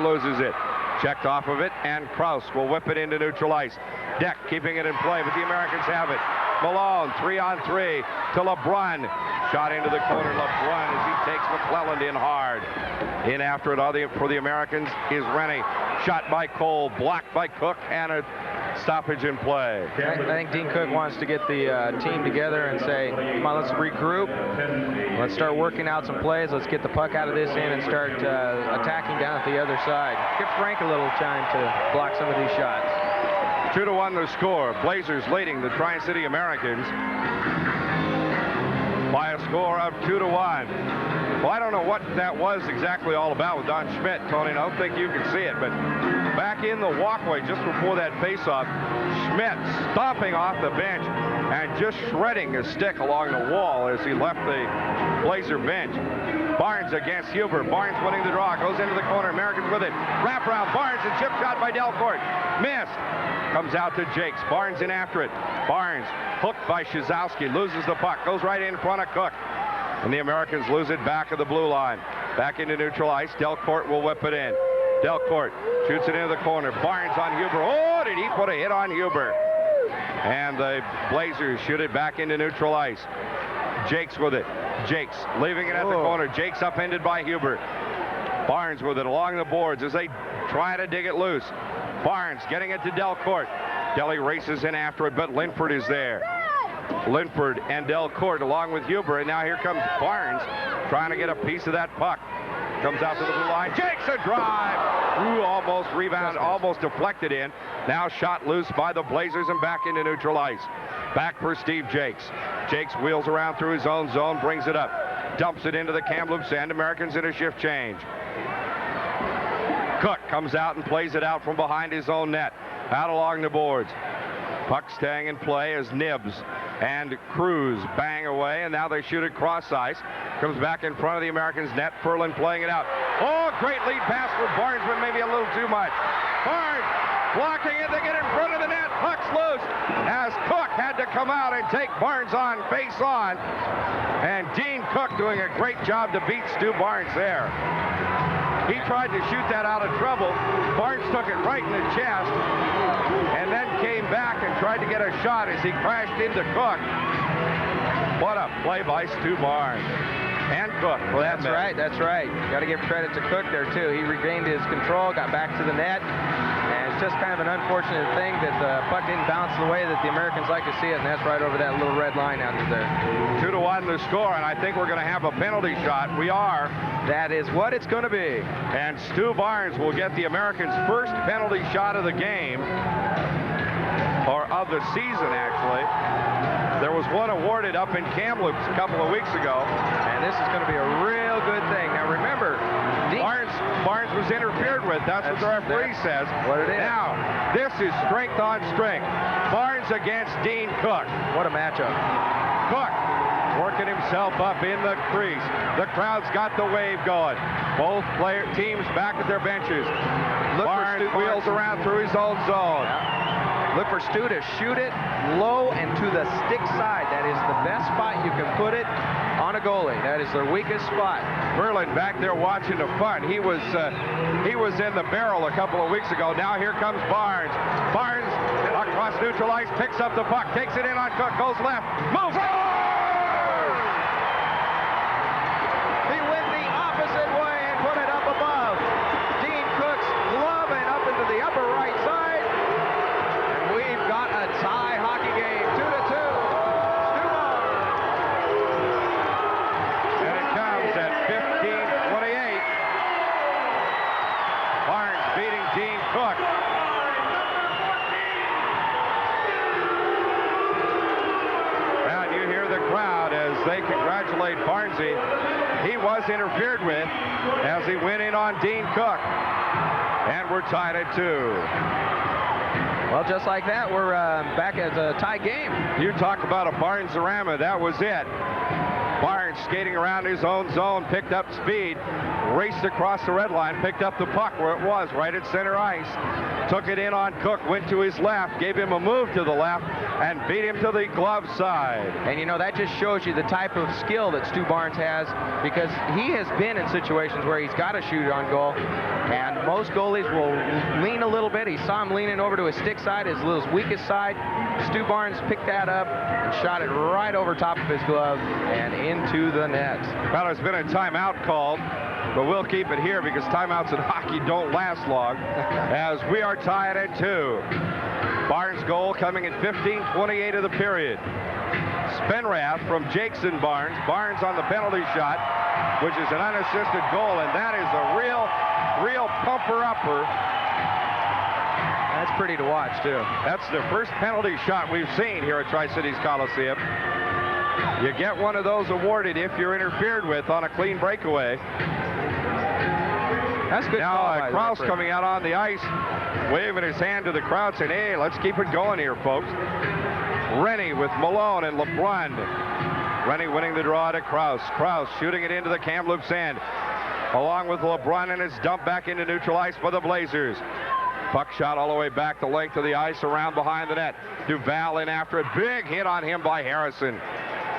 [SPEAKER 1] loses it. Checked off of it, and Kraus will whip it into neutral ice. Deck keeping it in play, but the Americans have it. Malone, 3-on-3 to LeBrun. Shot into the corner. LeBrun as he takes McClelland in hard. In after it for the Americans is Rennie. Shot by Cole, blocked by Cook, and a stoppage in play.
[SPEAKER 5] I think Dean Cook wants to get the team together and say, come on, let's regroup. Let's start working out some plays. Let's get the puck out of this end and start attacking down at the other side. Give Frank a little time to block some of these shots.
[SPEAKER 1] 2-1 the score. Blazers leading the Tri-City Americans by a score of 2-1. Well, I don't know what that was exactly all about with Don Schmidt, Tony. I don't think you can see it, but back in the walkway just before that faceoff, Schmidt stomping off the bench and just shredding his stick along the wall as he left the Blazer bench. Barnes against Huber. Barnes winning the draw. Goes into the corner. Americans with it. Wrap around. Barnes and chip shot by Delcourt. Missed. Comes out to Jakes. Barnes in after it. Barnes hooked by Shazowski. Loses the puck. Goes right in front of Cook. And the Americans lose it back of the blue line. Back into neutral ice. Delcourt will whip it in. Delcourt shoots it into the corner. Barnes on Huber. Oh, did he put a hit on Huber? And the Blazers shoot it back into neutral ice. Jakes with it. Jakes leaving it at the corner. Jakes upended by Huber. Barnes with it along the boards as they try to dig it loose. Barnes getting it to Delcourt. Delly races in after it, but Linford is there. Linford and Delcourt along with Huber, and now here comes Barnes trying to get a piece of that puck. Comes out to the blue line. Jakes a drive. Ooh, almost rebound, almost deflected in. Now shot loose by the Blazers and back into neutral ice. Back for Steve Jakes. Jakes wheels around through his own zone, brings it up. Dumps it into the Kamloops end. Americans in a shift change. Cook comes out and plays it out from behind his own net. Out along the boards. Puck staying in play as Nibs and Cruz bang away, and now they shoot it cross ice. Comes back in front of the Americans' net. Ferland playing it out. Oh, great lead pass for Barnes, but maybe a little too much. Barnes blocking it. They get in front of the net. Puck's loose as Cook had to come out and take Barnes on face on. And Dean Cook doing a great job to beat Stu Barnes there. He tried to shoot that out of trouble. Barnes took it right in the chest and then came back and tried to get a shot as he crashed into Cook. What a play by Stu Barnes. And Cook, for that matter.
[SPEAKER 5] That's right. Got to give credit to Cook there, too. He regained his control, got back to the net. And it's just kind of an unfortunate thing that the puck didn't bounce the way that the Americans like to see it, and that's right over that little red line out there.
[SPEAKER 1] 2-1 the score, and I think we're going to have a penalty shot. We are.
[SPEAKER 5] That is what it's going to be.
[SPEAKER 1] And Stu Barnes will get the Americans' first penalty shot of the game, or of the season, actually. There was one awarded up in Kamloops a couple of weeks ago.
[SPEAKER 5] And this is going to be a real good thing. Now, remember,
[SPEAKER 1] Barnes was interfered with. That's what the referee says.
[SPEAKER 5] What it is.
[SPEAKER 1] Now, this is strength on strength. Barnes against Dean Cook.
[SPEAKER 5] What a matchup.
[SPEAKER 1] Cook working himself up in the crease. The crowd's got the wave going. Both teams back at their benches. Barnes wheels around through his own zone.
[SPEAKER 5] Yeah. Look for Stu to shoot it low and to the stick side. That is the best spot you can put it on a goalie. That is their weakest spot.
[SPEAKER 1] Ferland back there watching the fun. He was in the barrel a couple of weeks ago. Now here comes Barnes. Barnes across neutral ice, picks up the puck, takes it in on Cook, goes left, moves.
[SPEAKER 5] He went the opposite way and put it up above Dean Cook's glove and up into the upper right side. We've got a tie hockey game, 2-2. Stu Barnes.
[SPEAKER 1] And it comes at 15:28. Barnes beating Dean Cook. And you hear the crowd as they congratulate Barnesy. He was interfered with as he went in on Dean Cook. And we're tied at 2.
[SPEAKER 5] Well, just like that, we're back at the tie game.
[SPEAKER 1] You talk about a Barnes-orama, that was it. Barnes skating around his own zone, picked up speed, raced across the red line, picked up the puck where it was, right at center ice. Took it in on Cook, went to his left, gave him a move to the left, and beat him to the glove side.
[SPEAKER 5] And you know, that just shows you the type of skill that Stu Barnes has, because he has been in situations where he's got to shoot on goal, and most goalies will lean a little bit. He saw him leaning over to his stick side, his weakest side. Stu Barnes picked that up and shot it right over top of his glove and into the net.
[SPEAKER 1] Well, there's been a timeout called, but we'll keep it here because timeouts in hockey don't last long, as we are tied at 2. Barnes' goal coming in 15:28 of the period. Spenrath from Jakeson Barnes. Barnes on the penalty shot, which is an unassisted goal, and that is a real pumper-upper.
[SPEAKER 5] That's pretty to watch, too.
[SPEAKER 1] That's the first penalty shot we've seen here at Tri-Cities Coliseum. You get one of those awarded if you're interfered with on a clean breakaway.
[SPEAKER 5] That's good.
[SPEAKER 1] Now Krause coming out on the ice, waving his hand to the crowd, saying, hey, let's keep it going here, folks. Rennie with Malone and LeBrun. Rennie winning the draw to Krause. Krause shooting it into the Kamloops end, along with LeBrun, and it's dumped back into neutral ice by the Blazers. Puck shot all the way back the length of the ice, around behind the net. Duval in after it. Big hit on him by Harrison.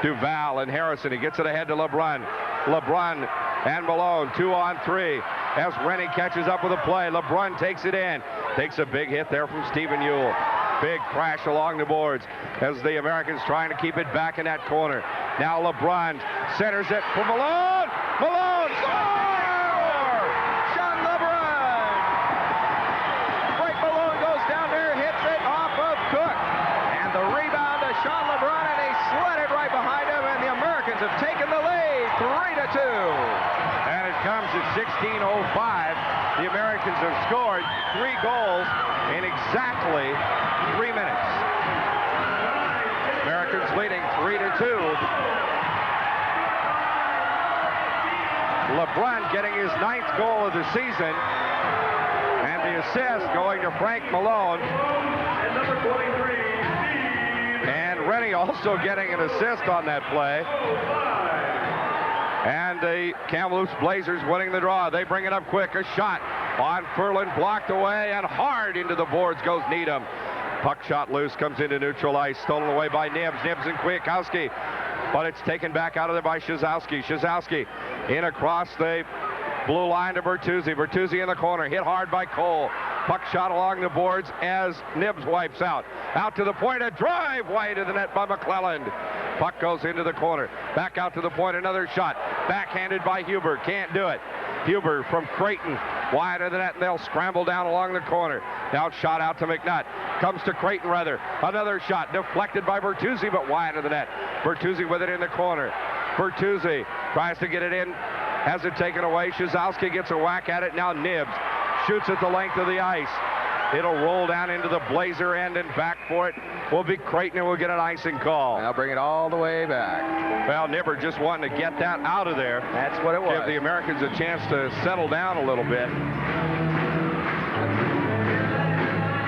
[SPEAKER 1] Duval and Harrison. He gets it ahead to LeBrun. LeBrun and Malone, 2-on-3. As Rennie catches up with a play, LeBrun takes it in. Takes a big hit there from Stephen Ewell. Big crash along the boards as the Americans trying to keep it back in that corner. Now LeBrun centers it for Malone. Malone score!
[SPEAKER 5] Sean LeBrun! Frank Malone goes down there, hits it off of Cook. And the rebound to Sean LeBrun, and he slid it right behind him, and the Americans have taken the lead, 3-2.
[SPEAKER 1] And it comes at 16:05. The Americans have scored 3 goals in exactly 3 minutes. Americans leading 3-2. LeBrun getting his 9th goal of the season, and the assist going to Frank Malone.
[SPEAKER 4] And number 23,
[SPEAKER 1] And Rennie also getting an assist on that play. And the Kamloops Blazers winning the draw. They bring it up quick. A shot on Furlan, blocked away, and hard into the boards goes Needham. Puck shot loose, comes into neutral ice, stolen away by Nibbs. Nibbs and Kwiatkowski, but it's taken back out of there by Shazowski. Shazowski in across the blue line to Bertuzzi. Bertuzzi in the corner, hit hard by Cole. Puck shot along the boards as Nibbs wipes out. Out to the point, a drive wide of the net by McClelland. Puck goes into the corner. Back out to the point, another shot. Backhanded by Huber, can't do it. Huber from Creighton, wide of the net, and they'll scramble down along the corner. Now shot out to McNutt. Comes to Creighton rather. Another shot deflected by Bertuzzi, but wide of the net. Bertuzzi with it in the corner. Bertuzzi tries to get it in, has it taken away. Shazowski gets a whack at it. Now Nibbs shoots at the length of the ice. It'll roll down into the Blazer end, and back for it will be Creighton, and we'll get an icing call.
[SPEAKER 5] And I'll bring it all the way back.
[SPEAKER 1] Well, Nibber just wanting to get that out of there.
[SPEAKER 5] That's what it was.
[SPEAKER 1] Give the Americans a chance to settle down a little bit.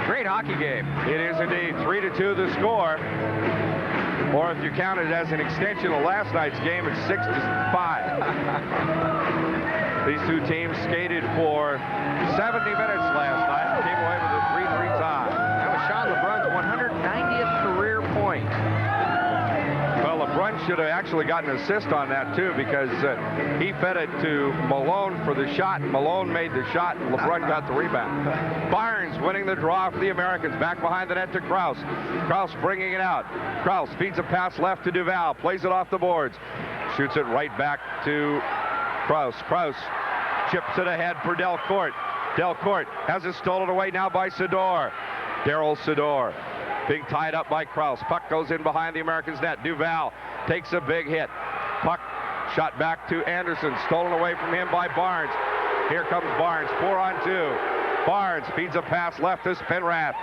[SPEAKER 5] Great hockey game.
[SPEAKER 1] It is indeed 3-2 the score. Or if you count it as an extension of last night's game, it's 6-5. These two teams skated for 70 minutes last night and came away with a 3-3 tie.
[SPEAKER 5] That was Sean LeBrun's 190th career point.
[SPEAKER 1] Well, LeBrun should have actually gotten an assist on that, too, because he fed it to Malone for the shot, and Malone made the shot, and LeBrun got the rebound. Barnes winning the draw for the Americans. Back behind the net to Krause. Krause bringing it out. Krause feeds a pass left to Duval. Plays it off the boards. Shoots it right back to Krause. Krause chips it ahead for Delcourt. Delcourt has it stolen away now by Sador. Darryl Sador being tied up by Krause. Puck goes in behind the Americans' net. Duval takes a big hit. Puck shot back to Anderson. Stolen away from him by Barnes. Here comes Barnes, 4-on-2. Barnes feeds a pass left to Spenrath.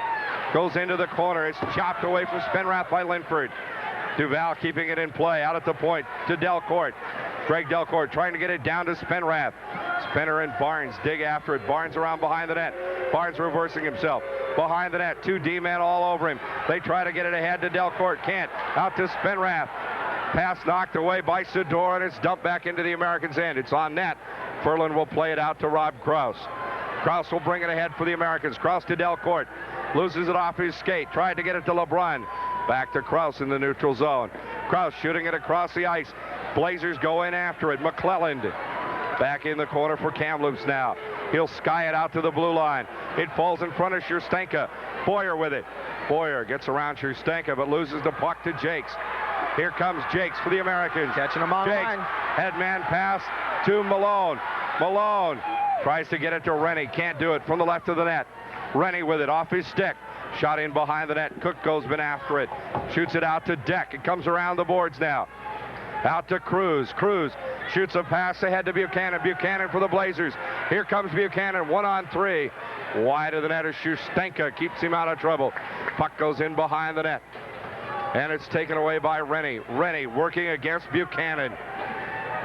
[SPEAKER 1] Goes into the corner. It's chopped away from Spenrath by Linford. Duval keeping it in play. Out at the point to Delcourt. Greg Delcourt trying to get it down to Spenrath. Spenner and Barnes dig after it. Barnes around behind the net. Barnes reversing himself. Behind the net, 2 D-men all over him. They try to get it ahead to Delcourt. Can't. Out to Spenrath. Pass knocked away by Sador, and it's dumped back into the Americans' end. It's on net. Furlan will play it out to Rob Kraus. Kraus will bring it ahead for the Americans. Kraus to Delcourt. Loses it off his skate. Tried to get it to LeBrun. Back to Kraus in the neutral zone. Kraus shooting it across the ice. Blazers go in after it. McClelland back in the corner for Kamloops now. He'll sky it out to the blue line. It falls in front of Sherstenka. Boyer with it. Boyer gets around Sherstenka but loses the puck to Jakes. Here comes Jakes for the Americans.
[SPEAKER 5] Catching him on
[SPEAKER 1] Jakes,
[SPEAKER 5] line.
[SPEAKER 1] headman pass to Malone. Malone tries to get it to Rennie. Can't do it from the left of the net. Rennie with it off his stick. Shot in behind the net. Cook goes been after it. Shoots it out to Deck. It comes around the boards now. Out to Cruz. Cruz shoots a pass ahead to Buchanan. Buchanan for the Blazers. Here comes Buchanan. 1-on-3. Wide of the net is Sherstenka. Keeps him out of trouble. Puck goes in behind the net. And it's taken away by Rennie. Rennie working against Buchanan.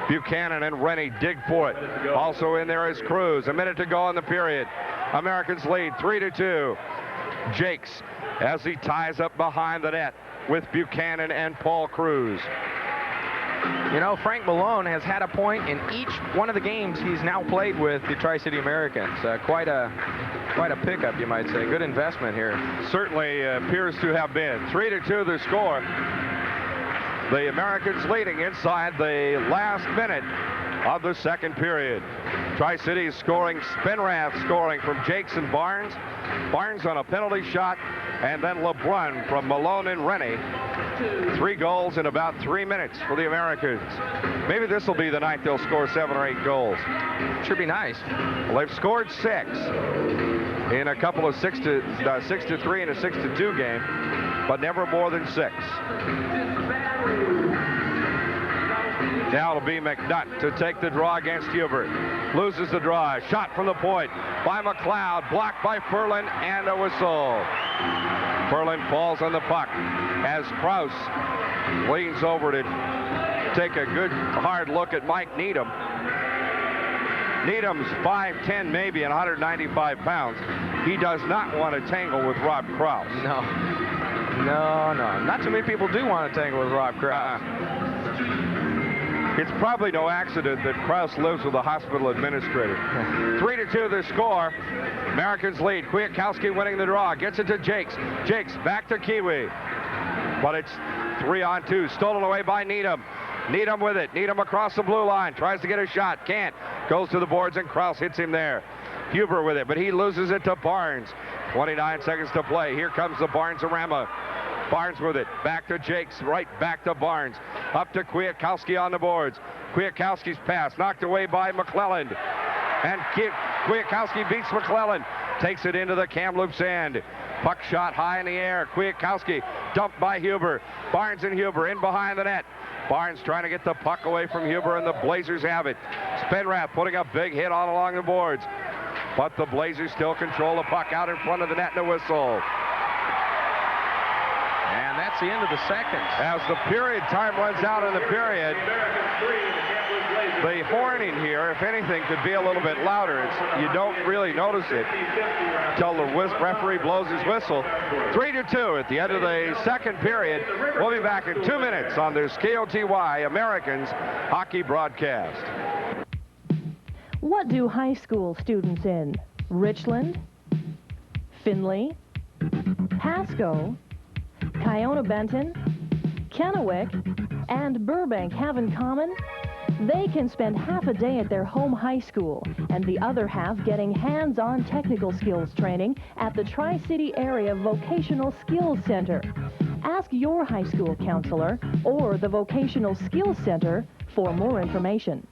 [SPEAKER 1] Buchanan and Rennie dig for it. Also in there is Cruz. A minute to go in the period. Americans lead 3-2. Jakes as he ties up behind the net with Buchanan and Paul Cruz.
[SPEAKER 5] You know, Frank Malone has had a point in each one of the games he's now played with the Tri-City Americans. Quite a pickup, you might say. Good investment here.
[SPEAKER 1] Certainly appears to have been. 3-2 the score. The Americans leading inside the last minute of the second period. Tri-City scoring, Spenrath scoring from Jakes and Barnes. Barnes on a penalty shot, and then LeBrun from Malone and Rennie. 3 goals in about 3 minutes for the Americans. Maybe this will be the night they'll score 7 or 8 goals.
[SPEAKER 5] Should be nice.
[SPEAKER 1] Well, they've scored 6 in a couple of 6-3 and a 6-2 game, but never more than 6. Now it'll be McNutt to take the draw against Hubert. Loses the draw. Shot from the point by McLeod. Blocked by Furlan, and a whistle. Furlan falls on the puck as Kraus leans over to take a good hard look at Mike Needham. Needham's 5'10", maybe, and 195 pounds. He does not want to tangle with Rob Kraus.
[SPEAKER 5] No. Not too many people do want to tangle with Rob Kraus.
[SPEAKER 1] It's probably no accident that Kraus lives with a hospital administrator. 3-2 the score. Americans lead. Kwiatkowski winning the draw. Gets it to Jakes. Jakes back to Kiwi. But it's 3-on-2. Stolen away by Needham. Needham with it. Needham across the blue line. Tries to get a shot. Can't. Goes to the boards and Kraus hits him there. Huber with it, but he loses it to Barnes. 29 seconds to play. Here comes the Barnes-orama. Barnes with it. Back to Jakes. Right back to Barnes. Up to Kwiatkowski on the boards. Kwiatkowski's pass knocked away by McClelland. And Kwiatkowski beats McClelland. Takes it into the Kamloops end. Puck shot high in the air. Kwiatkowski dumped by Huber. Barnes and Huber in behind the net. Barnes trying to get the puck away from Huber, and the Blazers have it. Spenrath putting a big hit on along the boards. But the Blazers still control the puck out in front of the net and a whistle.
[SPEAKER 5] And that's the end of the second.
[SPEAKER 1] As the period time runs out in the period, the horn in here, if anything, could be a little bit louder. You don't really notice it until the referee blows his whistle. 3-2 at the end of the second period. We'll be back in 2 minutes on this KOTY Americans hockey broadcast.
[SPEAKER 7] What do high school students in Richland, Findlay, Pasco, Kiona-Benton, Kennewick, and Burbank have in common? They can spend half a day at their home high school and the other half getting hands-on technical skills training at the Tri-City Area Vocational Skills Center. Ask your high school counselor or the Vocational Skills Center for more information.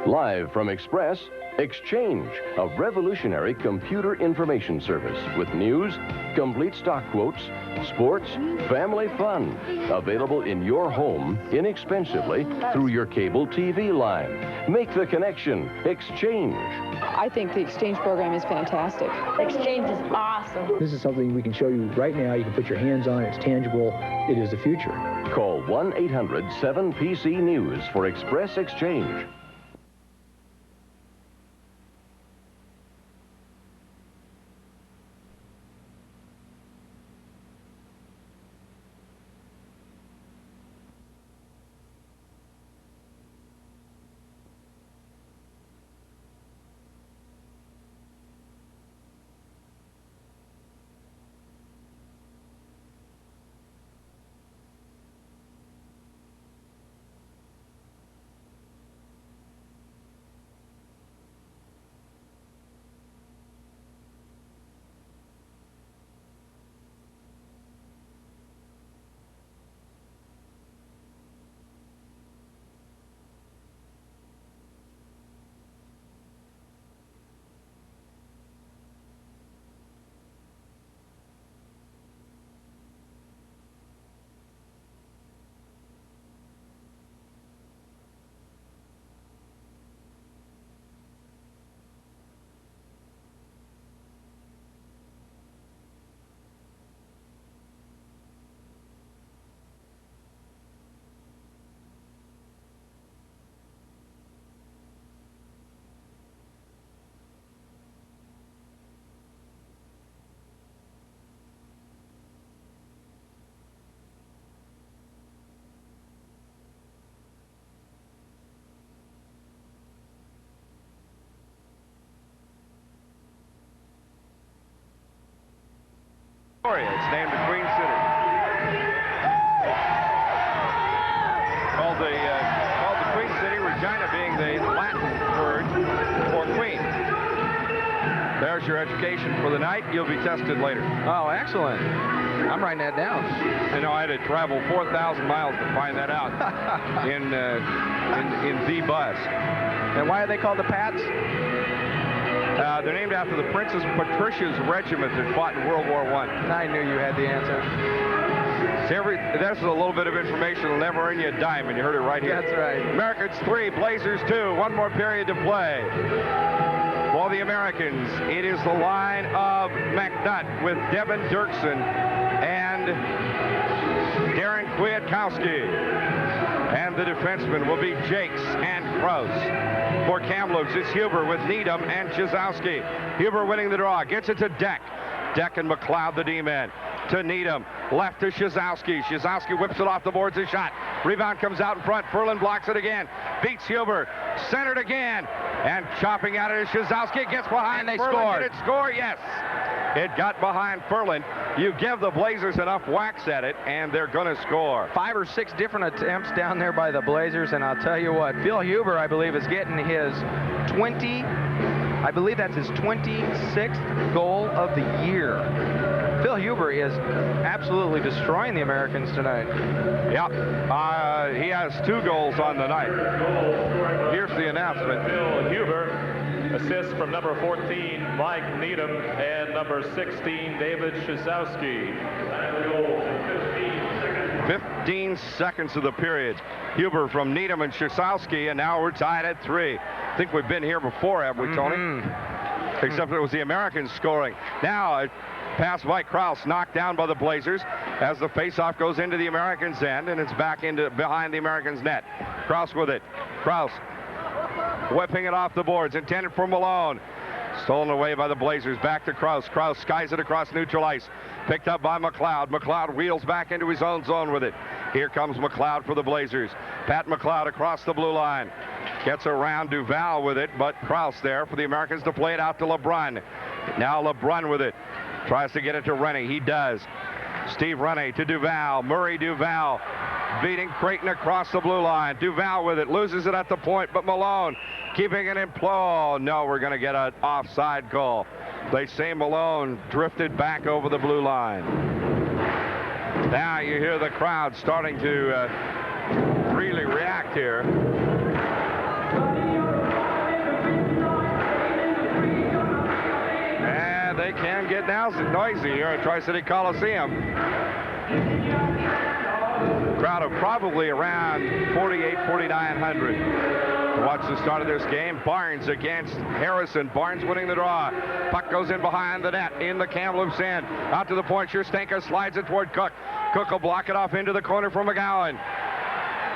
[SPEAKER 8] Live from Express, Exchange, a revolutionary computer information service with news, complete stock quotes, sports, family fun. Available in your home inexpensively through your cable TV line. Make the connection. Exchange.
[SPEAKER 9] I think the Exchange program is fantastic.
[SPEAKER 6] Exchange is awesome.
[SPEAKER 10] This is something we can show you right now. You can put your hands on it. It's tangible. It is the future.
[SPEAKER 8] Call 1-800-7PC-NEWS for Express Exchange.
[SPEAKER 1] It's named the Queen City. Called the Queen City, Regina being the Latin word for queen. There's your education for the night. You'll be tested later.
[SPEAKER 5] Oh, excellent. I'm writing that down.
[SPEAKER 1] You know, I had to travel 4,000 miles to find that out in the bus.
[SPEAKER 5] And why are they called the Pats?
[SPEAKER 1] They're named after the Princess Patricia's regiment that fought in World War I.
[SPEAKER 5] I knew you had the answer.
[SPEAKER 1] That's a little bit of information that'll never earn you a dime, and you heard it right here.
[SPEAKER 5] That's right.
[SPEAKER 1] Americans 3, Blazers 2. One more period to play. For the Americans, it is the line of McNutt with Devin Dirksen and Darren Kwiatkowski. And the defensemen will be Jakes and Kraus. For Kamloops, it's Huber with Needham and Chizowski. Huber winning the draw, gets it to Deck. Deck and McLeod, the D-man. To Needham, left to Chizowski. Chizowski whips it off the boards, a shot. Rebound comes out in front. Ferland blocks it again. Beats Huber. Centered again. And chopping at it is Chizowski. It gets behind.
[SPEAKER 5] And they
[SPEAKER 1] Ferland.
[SPEAKER 5] scored.
[SPEAKER 1] Did it score? Yes. It got behind Ferland. You give the Blazers enough whacks at it, and they're going to score.
[SPEAKER 5] 5 or 6 different attempts down there by the Blazers, and I'll tell you what, Phil Huber, I believe, is getting his 26th goal of the year. Phil Huber is absolutely destroying the Americans tonight.
[SPEAKER 1] Yep. He has 2 goals on the night. Here's the announcement.
[SPEAKER 4] Phil Huber. Assists from number 14, Mike Needham, and number 16, David Chizowski.
[SPEAKER 1] 15 seconds of the period. Huber from Needham and Chizowski, and now we're tied at 3. I think we've been here before, have we, Tony? Except it was the Americans scoring. Now, a pass by Kraus, knocked down by the Blazers as the faceoff goes into the Americans' end, and it's back into behind the Americans' net. Kraus with it. Kraus whipping it off the boards, intended for Malone. Stolen away by the Blazers. Back to Kraus. Kraus skies it across neutral ice. Picked up by McLeod. McLeod wheels back into his own zone with it. Here comes McLeod for the Blazers. Pat McLeod across the blue line. Gets around Duval with it, but Kraus there for the Americans to play it out to LeBrun. Now LeBrun with it. Tries to get it to Rennie. He does. Steve Rennie to Duval. Murray Duval beating Creighton across the blue line. Duval with it. Loses it at the point, but Malone keeping it in play. Oh, no, we're going to get an offside call. They say Malone drifted back over the blue line. Now you hear the crowd starting to really react here. And they can get noisy here at Tri-City Coliseum. Crowd of probably around 4,900 to watch the start of this game. Barnes against Harrison. Barnes winning the draw. Puck goes in behind the net in the Kamloops end. Out to the point. Schustanka slides it toward Cook. Cook will block it off into the corner for McGowan.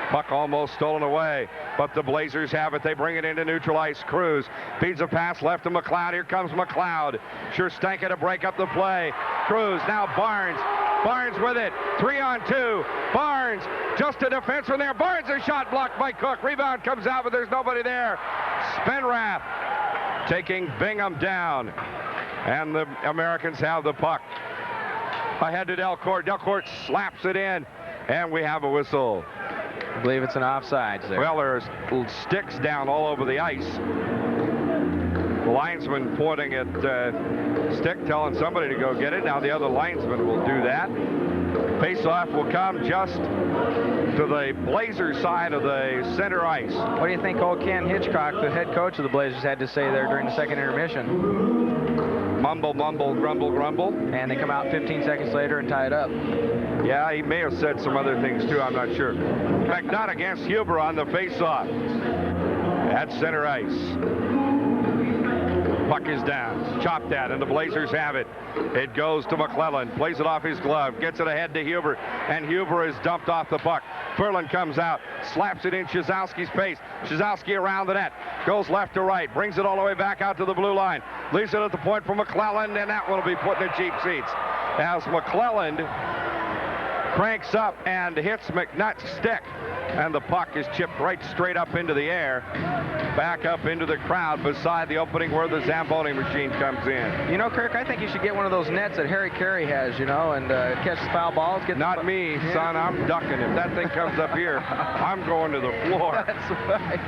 [SPEAKER 1] Puck almost stolen away, but the Blazers have it. They bring it into neutral ice. Cruz feeds a pass left to McLeod. Here comes McLeod. Schustanka to break up the play. Cruz, now Barnes. Barnes with it. 3-on-2. Barnes, just a defense from there. Barnes, a shot blocked by Cook. Rebound comes out, but there's nobody there. Spenrath taking Bingham down. And the Americans have the puck. Ahead to Delcourt. Delcourt slaps it in, and we have a whistle.
[SPEAKER 5] I believe it's an offside there.
[SPEAKER 1] Well, there's sticks down all over the ice. The linesman pointing at stick, telling somebody to go get it. Now the other linesman will do that. Face-off will come just to the Blazers side of the center ice.
[SPEAKER 5] What do you think old Ken Hitchcock, the head coach of the Blazers, had to say there during the second intermission?
[SPEAKER 1] Mumble, mumble, grumble, grumble.
[SPEAKER 5] And they come out 15 seconds later and tie it up.
[SPEAKER 1] Yeah, he may have said some other things too, I'm not sure. McNutt against Huber on the face-off at center ice. Puck is down, chopped at, and the Blazers have it. It goes to McClellan, plays it off his glove, gets it ahead to Huber, and Huber is dumped off the puck. Ferland comes out, slaps it in Chizowski's face. Chizowski around the net, goes left to right, brings it all the way back out to the blue line, leaves it at the point for McClellan, and that one will be put in the cheap seats. As McClellan cranks up and hits McNutt's stick. And the puck is chipped right straight up into the air, back up into the crowd beside the opening where the Zamboni machine comes in.
[SPEAKER 5] You know, Kirk, I think you should get one of those nets that Harry Carey has, you know, and catch foul balls.
[SPEAKER 1] Not me, son. I'm ducking. If that thing comes up here, I'm going to the floor.
[SPEAKER 5] That's right.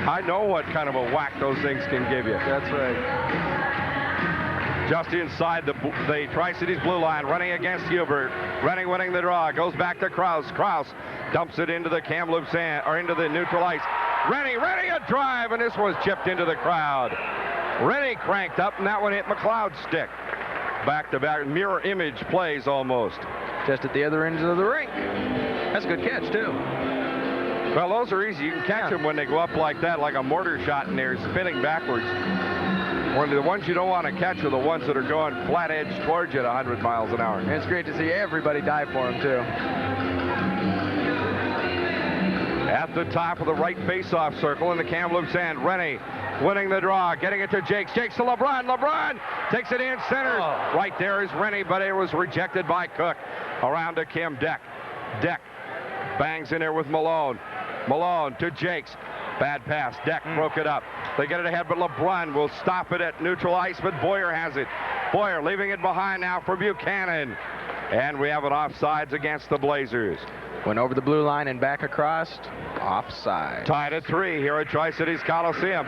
[SPEAKER 1] I know what kind of a whack those things can give you.
[SPEAKER 5] That's right.
[SPEAKER 1] Just inside the Tri-Cities blue line, running against Hubert. Rennie winning the draw, goes back to Kraus. Kraus dumps it into the Kamloops end, or into the neutral ice. Rennie a drive, and this was chipped into the crowd. Rennie cranked up, and that one hit McLeod's stick. Back-to-back mirror image plays almost.
[SPEAKER 5] Just at the other end of the rink. That's a good catch, too.
[SPEAKER 1] Well, those are easy. You can catch them when they go up like that, like a mortar shot, and they're spinning backwards. One of the ones you don't want to catch are the ones that are going flat edge towards you at 100 miles an hour.
[SPEAKER 5] And it's great to see everybody dive for him, too.
[SPEAKER 1] At the top of the right face-off circle in the Kamloops end, Rennie winning the draw, getting it to Jakes. Jakes to LeBrun. LeBrun takes it in center. Oh. Right there is Rennie, but it was rejected by Cook. Around to Kim Deck. Deck bangs in there with Malone. Malone to Jakes. Bad pass. Deck broke it up. They get it ahead, but LeBrun will stop it at neutral ice, but Boyer has it. Boyer leaving it behind now for Buchanan. And we have an offsides against the Blazers.
[SPEAKER 5] Went over the blue line and back across. Offside.
[SPEAKER 1] Tied at 3 here at Tri-Cities Coliseum.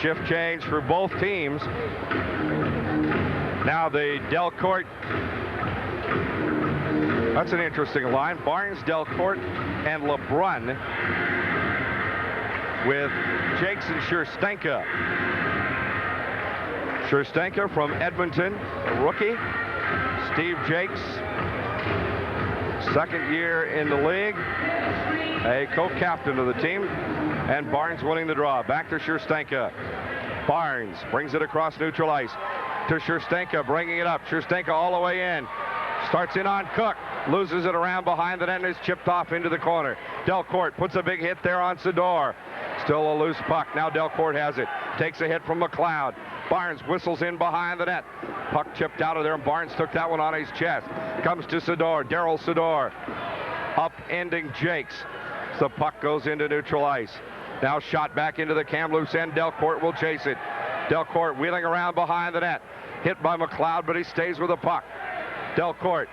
[SPEAKER 1] Shift change for both teams. Now the Delcourt. That's an interesting line. Barnes, Delcourt, and LeBrun with Jakes and Scherstenka. Scherstenka from Edmonton, a rookie. Steve Jakes, second year in the league, a co-captain of the team. And Barnes winning the draw. Back to Scherstenka. Barnes brings it across neutral ice to Scherstenka, bringing it up. Scherstenka all the way in. Starts in on Cook. Loses it around behind the net and is chipped off into the corner. Delcourt puts a big hit there on Sador. Still a loose puck. Now Delcourt has it. Takes a hit from McLeod. Barnes whistles in behind the net. Puck chipped out of there, and Barnes took that one on his chest. Comes to Sador. Daryl Sador. Upending Jakes. The puck goes into neutral ice. Now shot back into the Kamloops end. Delcourt will chase it. Delcourt wheeling around behind the net. Hit by McLeod, but he stays with the puck. Delcourt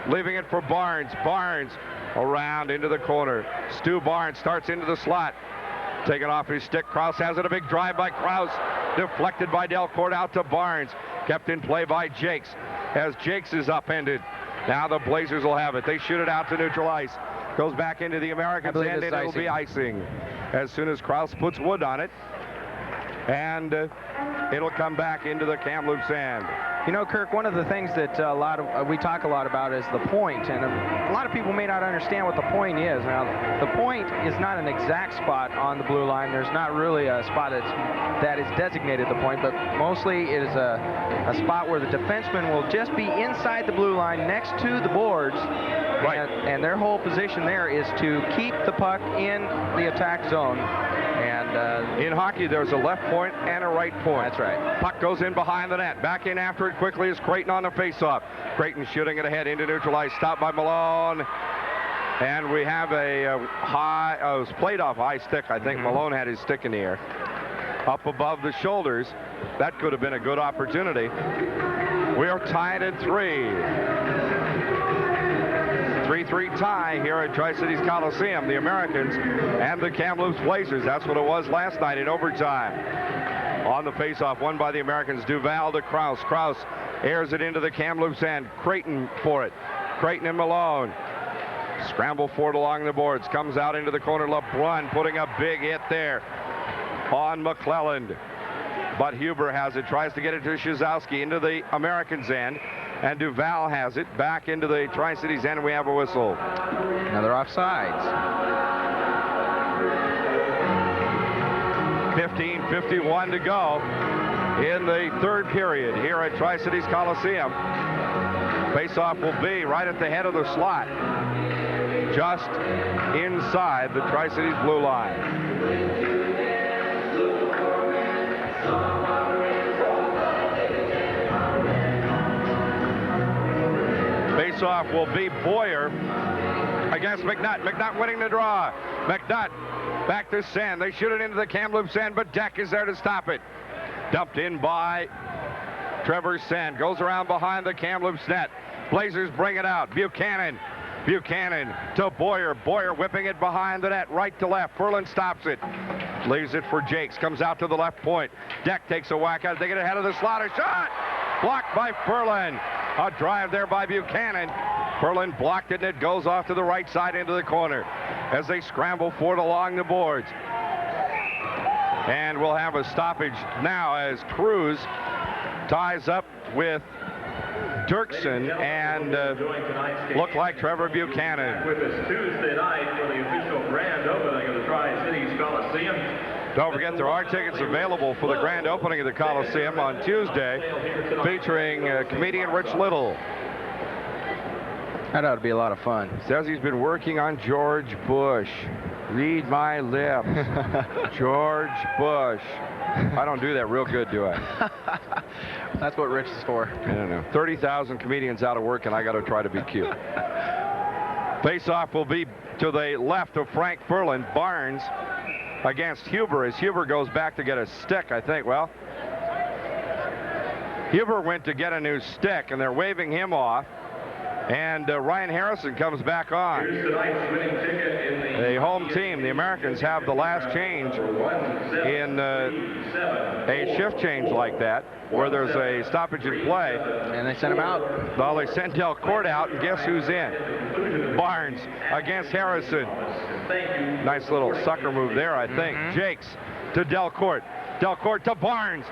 [SPEAKER 1] leaving it for Barnes. Barnes around into the corner. Stu Barnes starts into the slot. Taken off his stick. Kraus has it. A big drive by Kraus. Deflected by Delcourt out to Barnes. Kept in play by Jakes. As Jakes is upended. Now the Blazers will have it. They shoot it out to neutral ice. Goes back into the Americans end, and it'll be icing. As soon as Kraus puts wood on it. And it'll come back into the Kamloops end.
[SPEAKER 5] You know, Kirk, one of the things that we talk a lot about is the point, and a lot of people may not understand what the point is. Now, the point is not an exact spot on the blue line. There's not really a spot that is designated the point, but mostly it is a spot where the defenseman will just be inside the blue line next to the boards. Right. And their whole position there is to keep the puck in the attack zone. And
[SPEAKER 1] in hockey, there's a left point and a right point.
[SPEAKER 5] That's right.
[SPEAKER 1] Puck goes in behind the net. Back in after it quickly is Creighton on the faceoff. Creighton shooting it ahead into neutral ice. Stopped by Malone. And we have a high, it was played off high stick. I think Malone had his stick in the air. Up above the shoulders. That could have been a good opportunity. We are tied at 3. 3-3 tie here at Tri-Cities Coliseum. The Americans and the Kamloops Blazers. That's what it was last night in overtime. On the faceoff, won by the Americans. Duval to Kraus. Kraus airs it into the Kamloops end. Creighton for it. Creighton and Malone. Scramble for it along the boards. Comes out into the corner. LeBrun putting a big hit there on McClelland. But Huber has it. Tries to get it to Shazowski into the Americans end. And Duval has it back into the Tri-Cities end. We have a whistle.
[SPEAKER 5] Another offsides.
[SPEAKER 1] 15:51 to go in the third period here at Tri-Cities Coliseum. Faceoff will be right at the head of the slot, just inside the Tri-Cities blue line. Face-off will be Boyer against McNutt. McNutt winning the draw. McNutt back to Sand. They shoot it into the Kamloops end, but Deck is there to stop it. Dumped in by Trevor Sand. Goes around behind the Kamloops net. Blazers bring it out. Buchanan to Boyer. Boyer whipping it behind the net, right to left. Furlan stops it. Leaves it for Jakes. Comes out to the left point. Deck takes a whack at it. They get ahead of the slot. A shot! Blocked by Furlan. A drive there by Buchanan. Furlan blocked it, and it goes off to the right side into the corner as they scramble for it along the boards. And we'll have a stoppage now as Cruz ties up with Dirksen and look like Trevor Buchanan.
[SPEAKER 4] With us Tuesday night for the official grand opening of the Tri-Cities Coliseum.
[SPEAKER 1] Don't forget, there are tickets available for the grand opening of the Coliseum on Tuesday, featuring comedian Rich Little.
[SPEAKER 5] That ought to be a lot of fun.
[SPEAKER 1] Says he's been working on George Bush. Read my lips. George Bush. I don't do that real good, do I?
[SPEAKER 5] That's what Rich is for.
[SPEAKER 1] I don't know. 30,000 comedians out of work, and I got to try to be cute. Face-off will be to the left of Frank Furlan. Barnes against Huber as Huber goes back to get a stick, I think. Well, Huber went to get a new stick, and they're waving him off. And Ryan Harrison comes back on. The home team, the Americans, have the last change in a shift change like that, where there's a stoppage in play.
[SPEAKER 5] And they sent him out.
[SPEAKER 1] Well, they sent Delcourt out, and guess who's in? Barnes against Harrison. Nice little sucker move there, I think. Jakes to Delcourt. Delcourt to Barnes.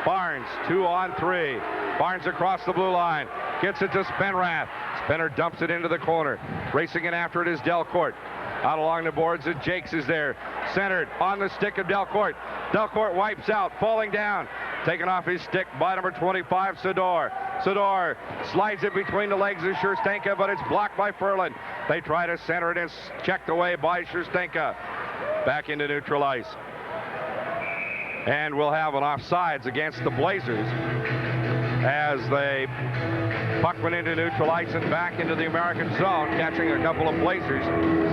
[SPEAKER 1] Barnes, 2-on-3. Barnes across the blue line. Gets it to Spenrath. Spenner dumps it into the corner. Racing in after it is Delcourt. Out along the boards, and Jakes is there. Centered on the stick of Delcourt. Delcourt wipes out, falling down. Taken off his stick by number 25, Sador. Sador slides it between the legs of Scherstenka, but it's blocked by Furlan. They try to center it, and it's checked away by Scherstenka. Back into neutral ice. And we'll have an offsides against the Blazers as they puck went into neutral ice and back into the American zone, catching a couple of Blazers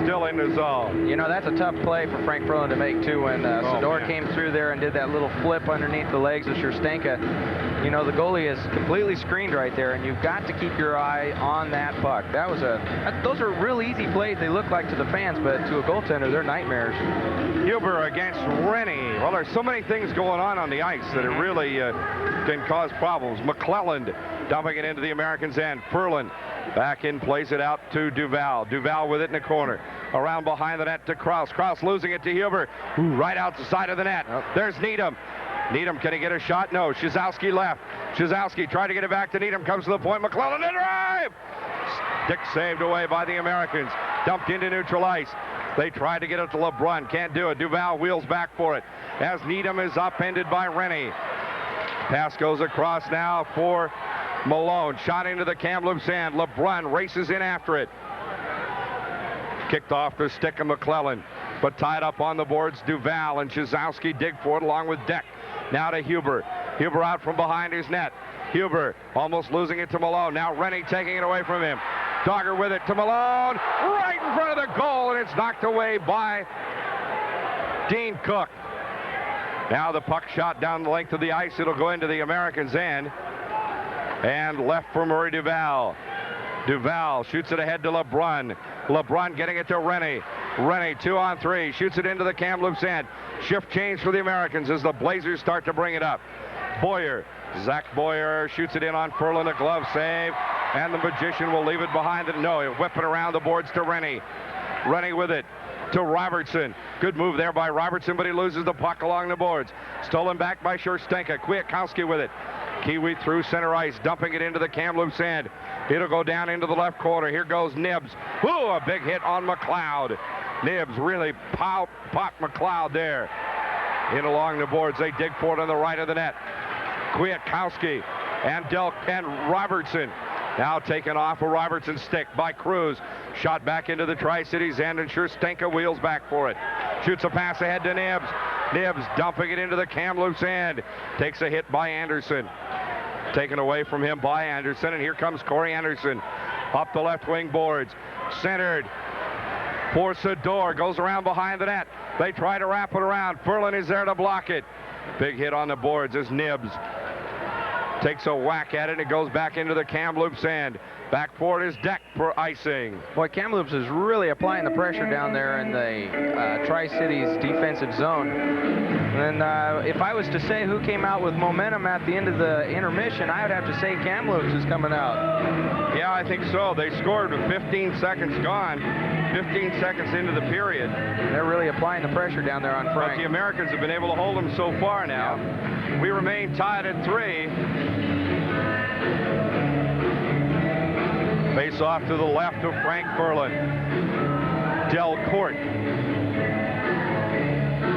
[SPEAKER 1] still in the zone.
[SPEAKER 5] You know, that's a tough play for Frank Furlan to make, too, when Sador came through there and did that little flip underneath the legs of Scherstenka. You know, the goalie is completely screened right there, and you've got to keep your eye on that puck. That was those are real easy plays, they look like to the fans, but to a goaltender, they're nightmares.
[SPEAKER 1] Huber against Rennie. Well, there's so many things going on the ice that it really can cause problems. McClelland dumping it into the Americans' end. Furlan back in, plays it out to Duval. Duval with it in the corner. Around behind the net to Krause. Krause losing it to Huber. Right out the side of the net. There's Needham. Needham, can he get a shot? No. Shizowski left. Shizowski tried to get it back to Needham. Comes to the point. McClelland to drive. Stick saved away by the Americans. Dumped into neutral ice. They tried to get it to LeBrun. Can't do it. Duval wheels back for it as Needham is upended by Rennie. Pass goes across now for Malone. Shot into the Kamloops end. LeBrun races in after it. Kicked off the stick of McClelland, but tied up on the boards. Duval and Shizowski dig for it along with Deck. Now to Huber. Huber out from behind his net. Huber almost losing it to Malone. Now Rennie taking it away from him. Dogger with it to Malone. Right in front of the goal, and it's knocked away by Dean Cook. Now the puck shot down the length of the ice. It'll go into the Americans' end. And left for Murray Duval. Duval shoots it ahead to LeBrun. LeBrun getting it to Rennie. Rennie 2-on-3. Shoots it into the Kamloops end. Shift change for the Americans as the Blazers start to bring it up. Boyer. Zach Boyer shoots it in on Furlan. A glove save. And the Magician will leave it behind it. No, he'll whip it around the boards to Rennie. Rennie with it to Robertson. Good move there by Robertson, but he loses the puck along the boards. Stolen back by Scherstenka. Kwiatkowski with it. Kiwi through center ice, dumping it into the Kamloops end. It'll go down into the left corner. Here goes Nibbs. Ooh, a big hit on McLeod. Nibbs really popped McLeod there. In along the boards, they dig for it on the right of the net. Kwiatkowski and Robertson. Now taken off a Robertson stick by Cruz. Shot back into the Tri-Cities end, and Scherstenka wheels back for it. Shoots a pass ahead to Nibbs. Nibbs dumping it into the Kamloops end. Takes a hit by Anderson. Taken away from him by Anderson, and here comes Corey Anderson. Up the left wing boards. Centered for Sador. Goes around behind the net. They try to wrap it around. Furlan is there to block it. Big hit on the boards as Nibbs takes a whack at it. It goes back into the Kamloops end. Back forward is Deck for icing.
[SPEAKER 5] Boy, Kamloops is really applying the pressure down there in the Tri-Cities defensive zone. And if I was to say who came out with momentum at the end of the intermission, I would have to say Kamloops is coming out.
[SPEAKER 1] Yeah, I think so. They scored with 15 seconds gone, 15 seconds into the period.
[SPEAKER 5] They're really applying the pressure down there on Frank.
[SPEAKER 1] But the Americans have been able to hold them so far now. Yeah. We remain tied at 3. Face off to the left of Frank Furlan. Delcourt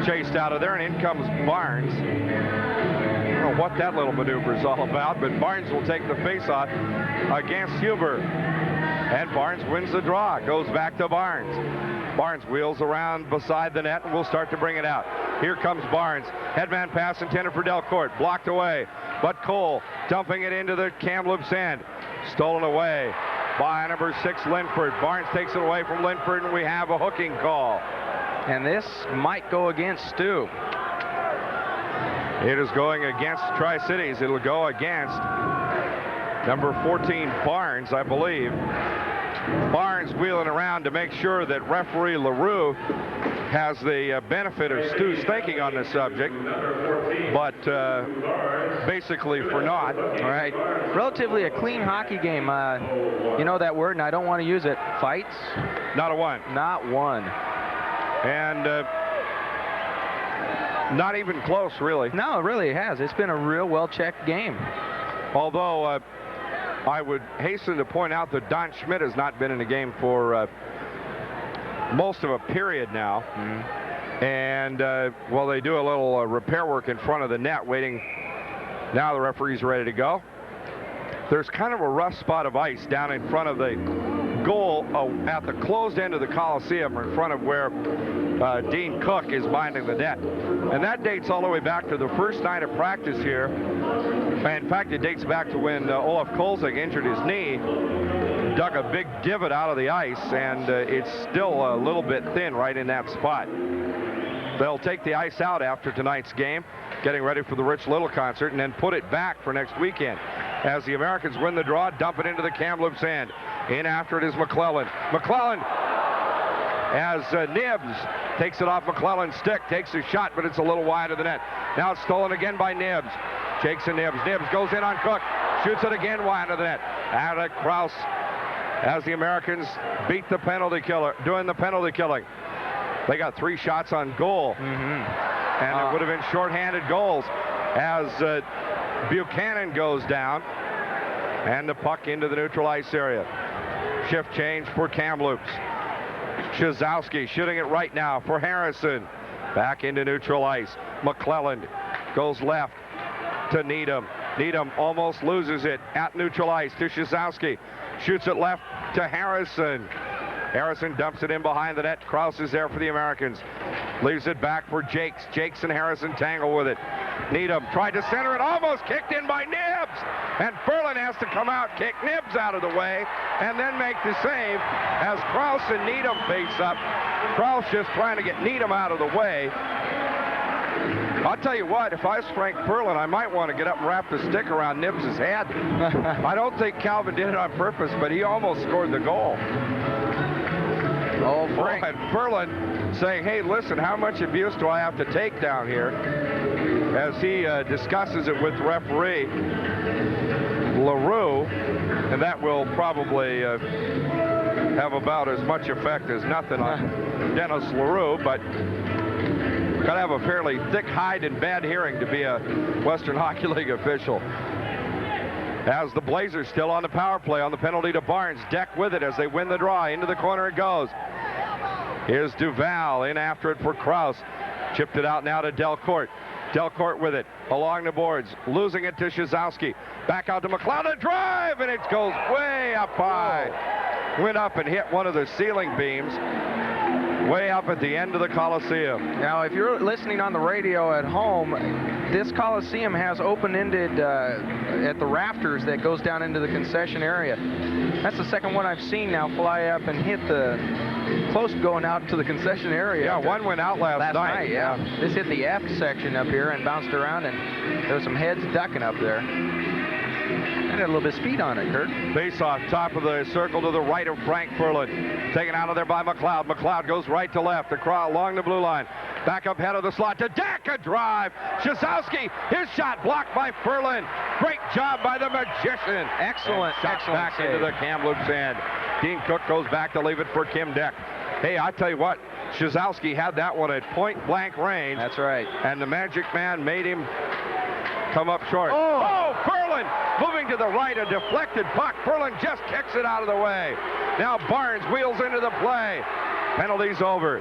[SPEAKER 1] chased out of there, and in comes Barnes. I don't know what that little maneuver is all about, but Barnes will take the face-off against Huber. And Barnes wins the draw. Goes back to Barnes. Barnes wheels around beside the net and will start to bring it out. Here comes Barnes. Headman pass intended for Delcourt. Blocked away. But Cole dumping it into the Kamloops end. Stolen away by number 6, Linford. Barnes takes it away from Linford, and we have a hooking call.
[SPEAKER 5] And this might go against Stu.
[SPEAKER 1] It is going against Tri-Cities. It'll go against number 14, Barnes, I believe. Barnes wheeling around to make sure that referee LaRue has the benefit of Stu's thinking on this subject, but basically for naught.
[SPEAKER 5] All right. Relatively a clean hockey game. You know that word, and I don't want to use it. Fights?
[SPEAKER 1] Not a one.
[SPEAKER 5] Not one.
[SPEAKER 1] And not even close, really.
[SPEAKER 5] No, it really has. It's been a real well-checked game.
[SPEAKER 1] Although I would hasten to point out that Don Schmidt has not been in the game for most of a period now. And well, they do a little repair work in front of the net, waiting. Now the referee's ready to go. There's kind of a rough spot of ice down in front of the goal at the closed end of the Coliseum, in front of where Dean Cook is minding the net. And that dates all the way back to the first night of practice here. In fact, it dates back to when Olaf Kolzig injured his knee, dug a big divot out of the ice, and it's still a little bit thin right in that spot. They'll take the ice out after tonight's game, getting ready for the Rich Little concert, and then put it back for next weekend. As the Americans win the draw, dump it into the Kamloops end. In after it is McClellan. McClellan, as Nibbs takes it off McClellan's stick, takes a shot, but it's a little wide of the net. Now it's stolen again by Nibbs. Jakes and Nibbs. Nibbs goes in on Cook, shoots it again wide of the net. Out of Krause, as the Americans beat the penalty killer, doing the penalty killing. They got 3 shots on goal, and it would have been shorthanded goals as Buchanan goes down, and the puck into the neutral ice area. Shift change for Kamloops. Shazowski shooting it right now for Harrison. Back into neutral ice. McClellan goes left to Needham. Needham almost loses it at neutral ice to Shazowski. Shoots it left to Harrison. Harrison dumps it in behind the net. Krause is there for the Americans. Leaves it back for Jakes. Jakes and Harrison tangle with it. Needham tried to center it, almost kicked in by Nibbs. And Furlan has to come out, kick Nibbs out of the way, and then make the save as Krause and Needham face up. Krause just trying to get Needham out of the way. I'll tell you what, if I was Frank Furlan, I might want to get up and wrap the stick around Nibbs' head. I don't think Calvin did it on purpose, but he almost scored the goal.
[SPEAKER 5] Oh, Frank.
[SPEAKER 1] And Furlan saying, hey, listen, how much abuse do I have to take down here? As he discusses it with referee LaRue, and that will probably have about as much effect as nothing on Dennis LaRue, but got to have a fairly thick hide and bad hearing to be a Western Hockey League official. As the Blazers still on the power play on the penalty to Barnes. Deck with it as they win the draw. Into the corner it goes. Here's Duval in after it for Krause. Chipped it out now to Delcourt. Delcourt with it along the boards. Losing it to Shazowski. Back out to McLeod. A drive, and it goes way up high. Went up and hit one of the ceiling beams. way up at the end of the Coliseum.
[SPEAKER 5] Now, if you're listening on the radio at home, this Coliseum has open-ended at the rafters that goes down into the concession area. That's the second one I've seen now fly up and hit the close going out to the concession area.
[SPEAKER 1] Yeah, one went out last night.
[SPEAKER 5] Yeah. This hit the F section up here and bounced around, and there was some heads ducking up there. And had a little bit of speed on it, Kurt.
[SPEAKER 1] Face off, top of the circle to the right of Frank Furlan. Taken out of there by McLeod. McLeod goes right to left, along the blue line. Back up head of the slot to Deck, a drive. Shazowski, his shot blocked by Furlan. Great job by the magician.
[SPEAKER 5] Excellent, excellent
[SPEAKER 1] back
[SPEAKER 5] save.
[SPEAKER 1] into the Kamloops end. Dean Cook goes back to leave it for Kim Deck. Hey, I tell you what, Shazowski had that one at point-blank range.
[SPEAKER 5] That's right.
[SPEAKER 1] And the Magic Man made him come up short.
[SPEAKER 5] Oh,
[SPEAKER 1] Furlan moving to the right, a deflected puck. Furlan just kicks it out of the way. Now Barnes wheels into the play. Penalty's over.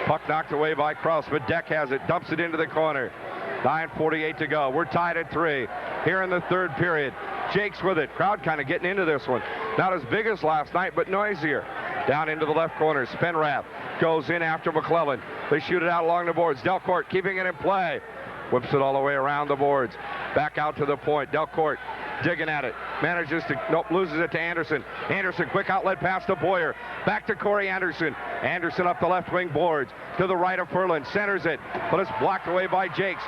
[SPEAKER 1] Puck knocked away by Kraus, but Deck has it, dumps it into the corner. 9:48 to go. We're tied at 3 here in the third period. Jake's with it. Crowd kind of getting into this one. Not as big as last night, but noisier. Down into the left corner. Spenrath goes in after McClellan. They shoot it out along the boards. Delcourt keeping it in play. Whips it all the way around the boards. Back out to the point. Delcourt digging at it. Manages to, nope, loses it to Anderson. Anderson, quick outlet pass to Boyer. Back to Corey Anderson. Anderson up the left wing boards. To the right of Furlan. Centers it, but it's blocked away by Jakes.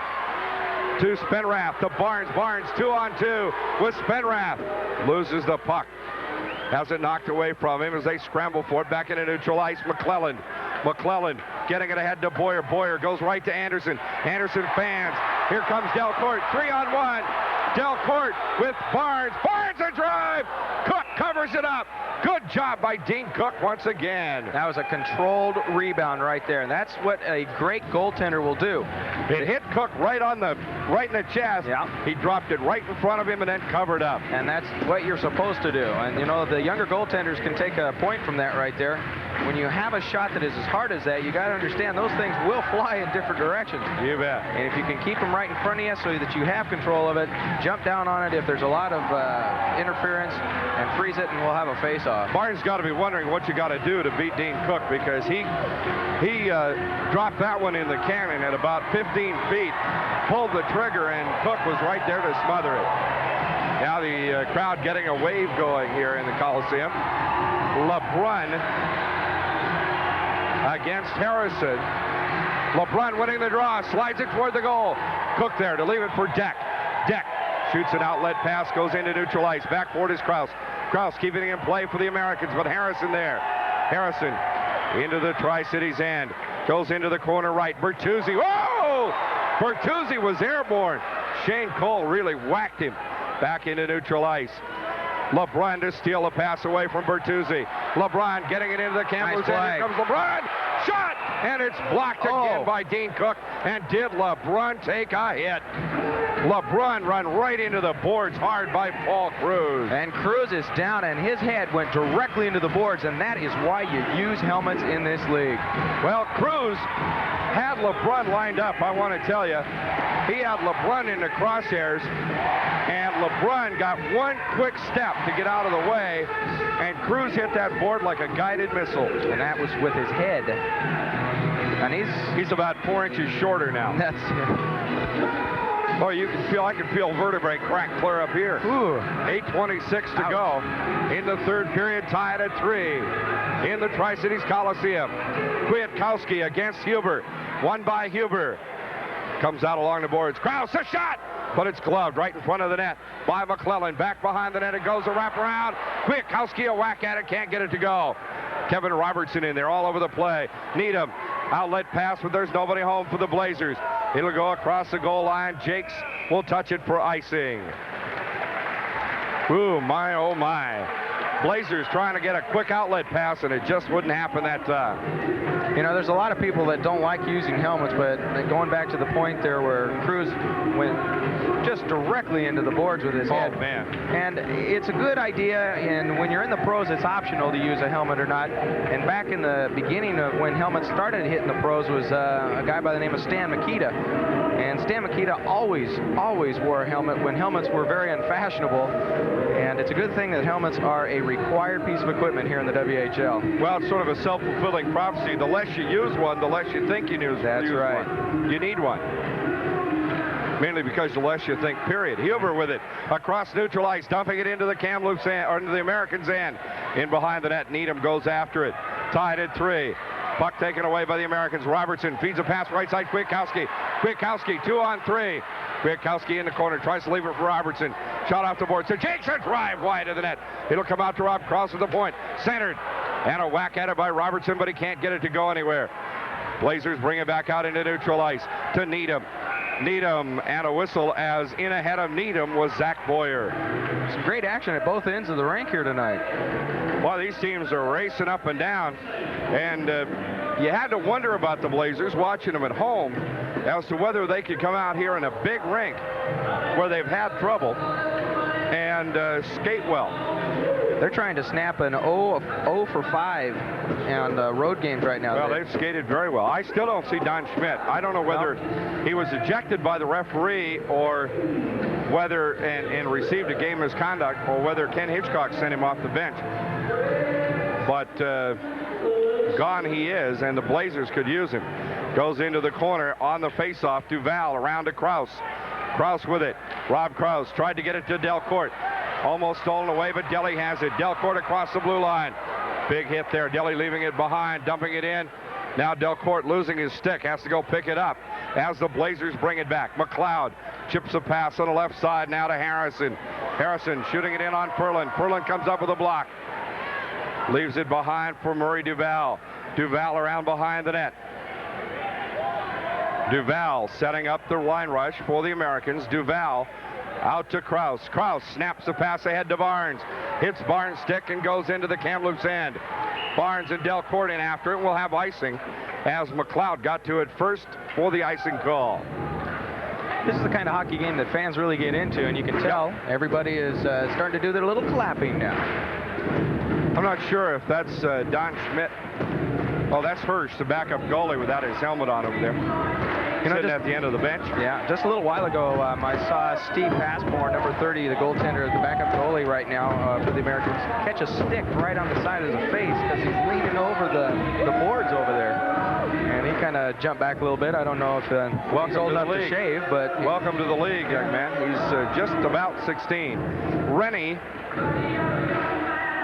[SPEAKER 1] To Spenrath, to Barnes. Barnes 2-on-2 with Spenrath. Loses the puck. Has it knocked away from him as they scramble for it. Back into neutral ice. McClellan. McClellan getting it ahead to Boyer. Boyer goes right to Anderson. Anderson fans. Here comes Delcourt. 3-on-1. Delcourt with Barnes. Barnes a drive. Cook covers it up. Good job by Dean Cook once again.
[SPEAKER 5] That was a controlled rebound right there, and that's what a great goaltender will do.
[SPEAKER 1] It hit Cook right in the chest.
[SPEAKER 5] Yeah.
[SPEAKER 1] He dropped it right in front of him and then covered up.
[SPEAKER 5] And that's what you're supposed to do. And you know, the younger goaltenders can take a point from that right there. When you have a shot that is as hard as that, you got to understand those things will fly in different directions.
[SPEAKER 1] You bet.
[SPEAKER 5] And if you can keep them right in front of you so that you have control of it, jump down on it if there's a lot of interference and freeze it, and we'll have a face-off.
[SPEAKER 1] Barnes got to be wondering what you got to do to beat Dean Cook, because he dropped that one in the cannon at about 15 feet, pulled the trigger, and Cook was right there to smother it. Now the crowd getting a wave going here in the Coliseum. LeBrun against Harrison. LeBrun winning the draw, slides it toward the goal. Cook there to leave it for Deck. Deck shoots an outlet pass, goes into neutral ice. Backboard is Kraus. Kraus keeping it in play for the Americans, but Harrison there. Harrison into the Tri-Cities end. Goes into the corner right. Bertuzzi. Whoa! Bertuzzi was airborne. Shane Cole really whacked him back into neutral ice. LeBrun to steal the pass away from Bertuzzi. LeBrun getting it into the Kamloops. Here comes LeBrun. Shot! And it's blocked again by Dean Cook. And did LeBrun take a hit? LeBrun run right into the boards hard by Paul Cruz.
[SPEAKER 5] And Cruz is down, and his head went directly into the boards, and that is why you use helmets in this league.
[SPEAKER 1] Well, Cruz had LeBrun lined up, I want to tell you. He had LeBrun in the crosshairs, and LeBrun got one quick step to get out of the way, and Cruz hit that board like a guided missile.
[SPEAKER 5] And that was with his head. And
[SPEAKER 1] he's about 4 inches shorter now. Oh, you can feel, I can feel vertebrae crack clear up here.
[SPEAKER 5] Ooh.
[SPEAKER 1] 8:26 to go in the third period, tied at 3 in the Tri-Cities Coliseum. Kwiatkowski against Huber. Won by Huber. Comes out along the boards. Kraus, a shot! But it's gloved right in front of the net by McClellan. Back behind the net, it goes a wraparound. Kwiatkowski a whack at it, can't get it to go. Kevin Robertson in there all over the play. Needham, outlet pass, but there's nobody home for the Blazers. It'll go across the goal line. Jakes will touch it for icing. Ooh, my, oh my. Blazers trying to get a quick outlet pass, and it just wouldn't happen that time.
[SPEAKER 5] You know, there's a lot of people that don't like using helmets, but going back to the point there where Cruz went just directly into the boards with his head.
[SPEAKER 1] Oh, man.
[SPEAKER 5] And it's a good idea, and when you're in the pros, it's optional to use a helmet or not. And back in the beginning of when helmets started hitting the pros was a guy by the name of Stan Mikita. And Stan Mikita always wore a helmet when helmets were very unfashionable. And it's a good thing that helmets are a required piece of equipment here in the WHL.
[SPEAKER 1] Well, it's sort of a self-fulfilling prophecy. The less you use one, the less you think you use
[SPEAKER 5] That's right.
[SPEAKER 1] one. You need one. Mainly because the less you think, period. Huber with it across neutral ice, dumping it into the Kamloops end, or into the Americans' end. In behind the net, Needham goes after it. Tied at 3. Puck taken away by the Americans. Robertson feeds a pass right side. Kwiatkowski. Kwiatkowski 2-on-3. Kwiatkowski in the corner, tries to leave it for Robertson. Shot off the board. So Jackson drive wide of the net. It'll come out to Rob Cross at the point. Centered. And a whack at it by Robertson, but he can't get it to go anywhere. Blazers bring it back out into neutral ice to Needham. Needham and a whistle, as in ahead of Needham was Zach Boyer.
[SPEAKER 5] Some great action at both ends of the rink here tonight.
[SPEAKER 1] Well, these teams are racing up and down, and you had to wonder about the Blazers watching them at home as to whether they could come out here in a big rink where they've had trouble and skate well.
[SPEAKER 5] They're trying to snap an 0 for 5 on road games right now.
[SPEAKER 1] Well, they've skated very well. I still don't see Don Schmidt. I don't know whether he was ejected by the referee or whether and received a game misconduct, or whether Ken Hitchcock sent him off the bench. But gone he is, and the Blazers could use him. Goes into the corner on the faceoff. Duval around to Kraus. Kraus with it. Rob Kraus tried to get it to Delcourt. Almost stolen away, but Delly has it. Delcourt across the blue line. Big hit there. Delly leaving it behind, dumping it in. Now Delcourt losing his stick, has to go pick it up as the Blazers bring it back. McLeod chips a pass on the left side now to Harrison. Harrison shooting it in on Ferland. Ferland comes up with a block. Leaves it behind for Murray Duval. Duval around behind the net. Duval setting up the line rush for the Americans. Duval out to Kraus. Kraus snaps the pass ahead to Barnes. Hits Barnes' stick and goes into the Kamloops end. Barnes and Delcourt in after it. Will have icing as McLeod got to it first for the icing call.
[SPEAKER 5] This is the kind of hockey game that fans really get into, and you can tell everybody is starting to do their little clapping now.
[SPEAKER 1] I'm not sure if that's Don Schmidt. Oh, that's Hirsch, the backup goalie, without his helmet on over there. Sitting at the end of the bench.
[SPEAKER 5] Yeah, just a little while ago, I saw Steve Passmore, number 30, the goaltender, the backup goalie right now for the Americans, catch a stick right on the side of the face because he's leaning over the boards over there. And he kind of jumped back a little bit. I don't know if he's old enough to shave, but...
[SPEAKER 1] Welcome to the league, young man. He's just about 16. Rennie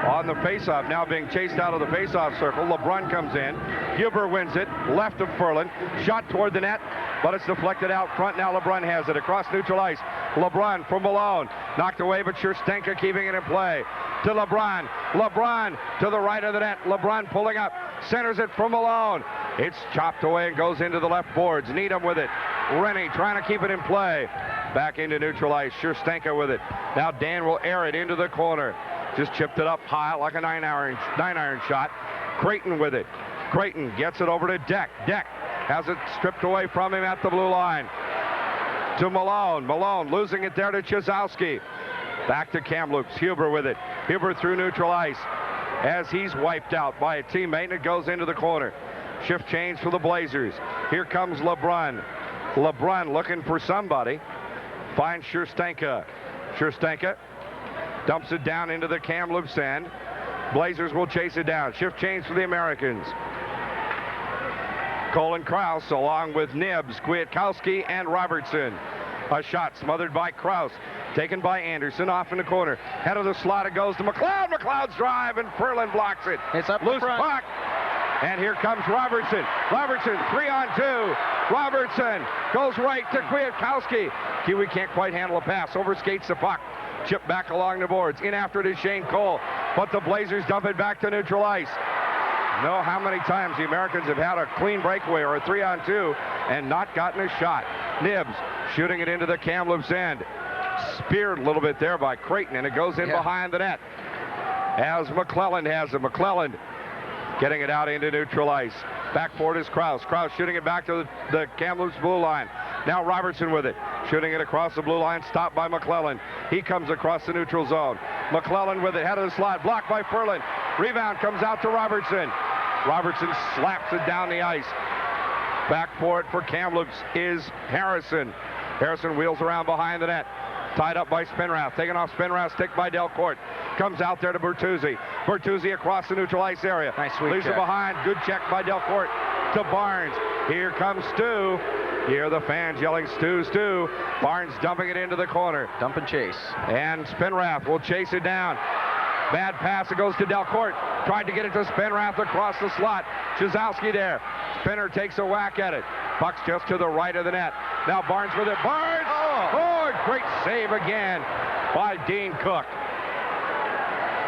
[SPEAKER 1] on the faceoff, now being chased out of the faceoff circle. LeBrun comes in. Huber wins it, left of Ferland. Shot toward the net, but it's deflected out front. Now LeBrun has it across neutral ice. LeBrun from Malone. Knocked away, but Scherstenka keeping it in play. To LeBrun. LeBrun to the right of the net. LeBrun pulling up. Centers it from Malone. It's chopped away and goes into the left boards. Needham with it. Rennie trying to keep it in play. Back into neutral ice. Scherstenka with it. Now Dan will air it into the corner. Just chipped it up high like a nine iron shot. Creighton with it. Creighton gets it over to Deck. Deck has it stripped away from him at the blue line. To Malone. Malone losing it there to Chizowski. Back to Kamloops. Huber with it. Huber through neutral ice as he's wiped out by a teammate, and it goes into the corner. Shift change for the Blazers. Here comes LeBrun. LeBrun looking for somebody. Finds Scherstenka. Scherstenka dumps it down into the Kamloops end. Blazers will chase it down. Shift change for the Americans. Colin Kraus along with Nibbs, Kwiatkowski, and Robertson. A shot smothered by Kraus. Taken by Anderson off in the corner. Head of the slot, it goes to McLeod. McLeod's drive, and Ferland blocks it.
[SPEAKER 5] It's up
[SPEAKER 1] loose
[SPEAKER 5] front.
[SPEAKER 1] puck. And here comes Robertson. Robertson, 3-on-2. Robertson goes right to Kwiatkowski. Kiwi can't quite handle a pass. Overskates the puck. Chip back along the boards. In after it is Shane Cole. But the Blazers dump it back to neutral ice. Know how many times the Americans have had a clean breakaway or a 3-on-2 and not gotten a shot. Nibbs shooting it into the Kamloops end. Speared a little bit there by Creighton, and it goes in behind the net. As McClelland has it. McClelland getting it out into neutral ice. Back forward is Kraus. Kraus shooting it back to the Kamloops blue line. Now Robertson with it. Shooting it across the blue line. Stopped by McClelland. He comes across the neutral zone. McClelland with it. Head of the slot. Blocked by Ferland. Rebound comes out to Robertson. Robertson slaps it down the ice. Back for it for Kamloops is Harrison. Harrison wheels around behind the net. Tied up by Spinrath. Taken off Spinrath. Stick by Delcourt. Comes out there to Bertuzzi. Bertuzzi across the neutral ice area.
[SPEAKER 5] Nice sweep
[SPEAKER 1] Leaves
[SPEAKER 5] check.
[SPEAKER 1] it behind. Good check by Delcourt to Barnes. Here comes Stu. Hear the fans yelling, Stu, Stu. Barnes dumping it into the corner.
[SPEAKER 5] Dump and chase.
[SPEAKER 1] And Spinrath will chase it down. Bad pass. It goes to Delcourt. Tried to get it to Spinrath across the slot. Chizowski there. Spinner takes a whack at it. Puck's just to the right of the net. Now Barnes with it. Barnes! Oh, great save again by Dean Cook.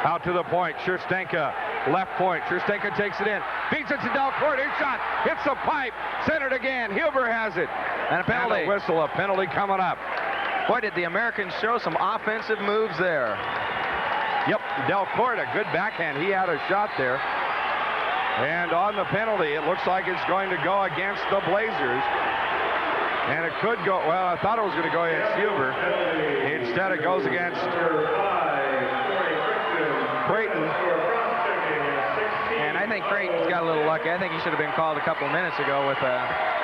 [SPEAKER 1] Out to the point. Scherstenka. Left point. Scherstenka takes it in. Beats it to Delcourt. His shot. Hits the pipe. Centered again. Huber has it.
[SPEAKER 5] And a penalty.
[SPEAKER 1] And a whistle. A penalty coming up.
[SPEAKER 5] Boy, did the Americans show some offensive moves there.
[SPEAKER 1] Yep, Delcourt, a good backhand. He had a shot there. And on the penalty, it looks like it's going to go against the Blazers. And it could go, well, I thought it was going to go against Huber. Instead, it goes against Creighton.
[SPEAKER 5] And I think Creighton's got a little lucky. I think he should have been called a couple of minutes ago with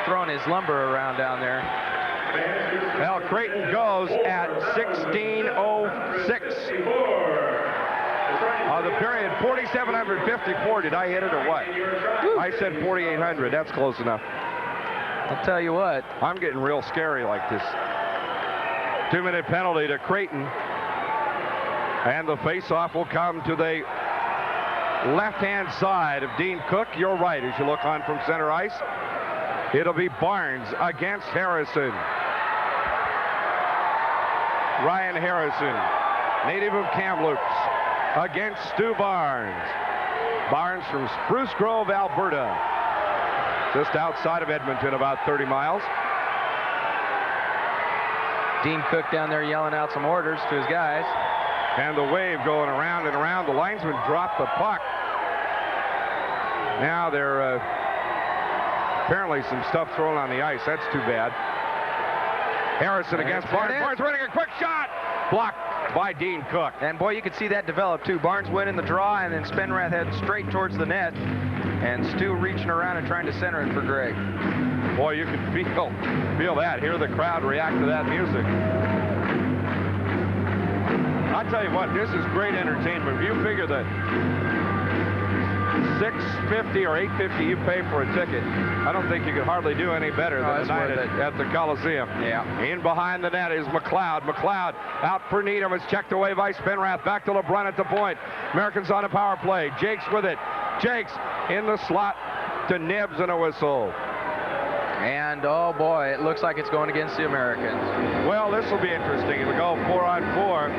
[SPEAKER 5] throwing his lumber around down there.
[SPEAKER 1] Well, Creighton goes at 16:06. The period, 4,754. Did I hit it or what? I said 4,800. That's close enough.
[SPEAKER 5] I'll tell you what.
[SPEAKER 1] I'm getting real scary like this. 2-minute penalty to Creighton. And the face-off will come to the left-hand side of Dean Cook. You're right as you look on from center ice. It'll be Barnes against Harrison. Ryan Harrison, native of Kamloops, against Stu Barnes. Barnes from Spruce Grove, Alberta. Just outside of Edmonton, about 30 miles.
[SPEAKER 5] Dean Cook down there yelling out some orders to his guys.
[SPEAKER 1] And the wave going around and around. The linesman dropped the puck. Now there apparently some stuff thrown on the ice. That's too bad. Harrison against Barnes. Barnes winning a quick shot. Blocked by Dean Cook.
[SPEAKER 5] And boy, you could see that develop too. Barnes winning the draw, and then Spinrath heading straight towards the net. And Stu reaching around and trying to center it for Greg.
[SPEAKER 1] Boy, you can feel that. Hear the crowd react to that music. I'll tell you what, this is great entertainment. If you figure that $6.50 or $8.50 you pay for a ticket, I don't think you could hardly do any better than tonight at the Coliseum.
[SPEAKER 5] Yeah.
[SPEAKER 1] In behind the net is McLeod. McLeod out for Needham. It's checked away by Spinrath. Back to LeBrun at the point. Americans on a power play. Jakes with it. Jakes in the slot to Nibbs and a whistle.
[SPEAKER 5] And oh boy, it looks like it's going against the Americans.
[SPEAKER 1] Well, this will be interesting. It'll go 4-on-4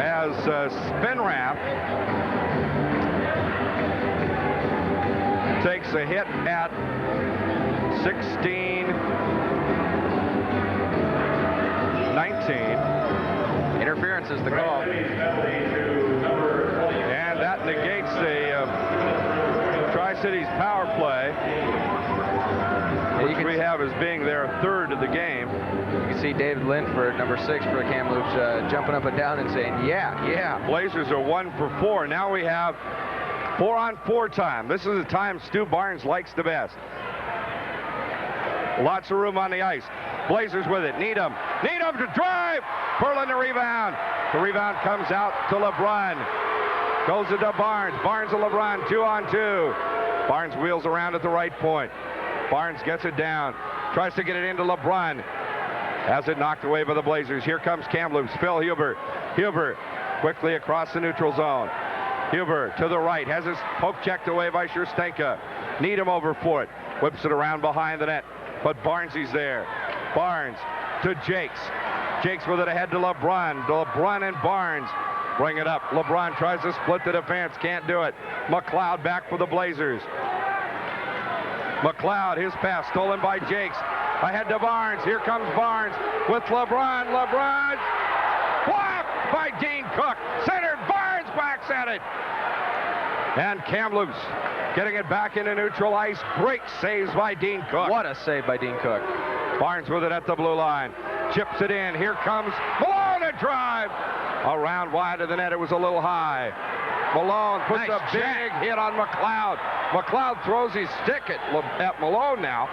[SPEAKER 1] as Spinrath takes a hit at 16-19.
[SPEAKER 5] Interference is the call.
[SPEAKER 1] And that negates the Tri-Cities power play, which we have as being their third of the game.
[SPEAKER 5] You can see David Linford, number 6 for the Kamloops, jumping up and down and saying, yeah.
[SPEAKER 1] Blazers are 1 for 4. Now we have 4-on-4 time. This is the time Stu Barnes likes the best. Lots of room on the ice. Blazers with it. Needham to drive. Perlin to rebound. The rebound comes out to LeBrun. Goes it to Barnes. Barnes to LeBrun. 2-on-2. Barnes wheels around at the right point. Barnes gets it down. Tries to get it into LeBrun. Has it knocked away by the Blazers. Here comes Kamloops. Phil Huber. Huber quickly across the neutral zone. Huber to the right. Has his poke checked away by Scherstenka. Needham over for it. Whips it around behind the net. But Barnes is there. Barnes to Jakes. Jakes with it ahead to LeBrun. LeBrun and Barnes bring it up. LeBrun tries to split the defense. Can't do it. McLeod back for the Blazers. McLeod, his pass stolen by Jakes. Ahead to Barnes. Here comes Barnes with LeBrun. LeBrun blocked by Dean Cook. Centered. Barnes backs at it. And Kamloops getting it back into neutral ice. Great saves by Dean Cook.
[SPEAKER 5] What a save by Dean Cook.
[SPEAKER 1] Barnes with it at the blue line. Chips it in. Here comes Malone to drive. Around wide of the net. It was a little high. Malone puts a big hit on McLeod. McLeod throws his stick at Malone now.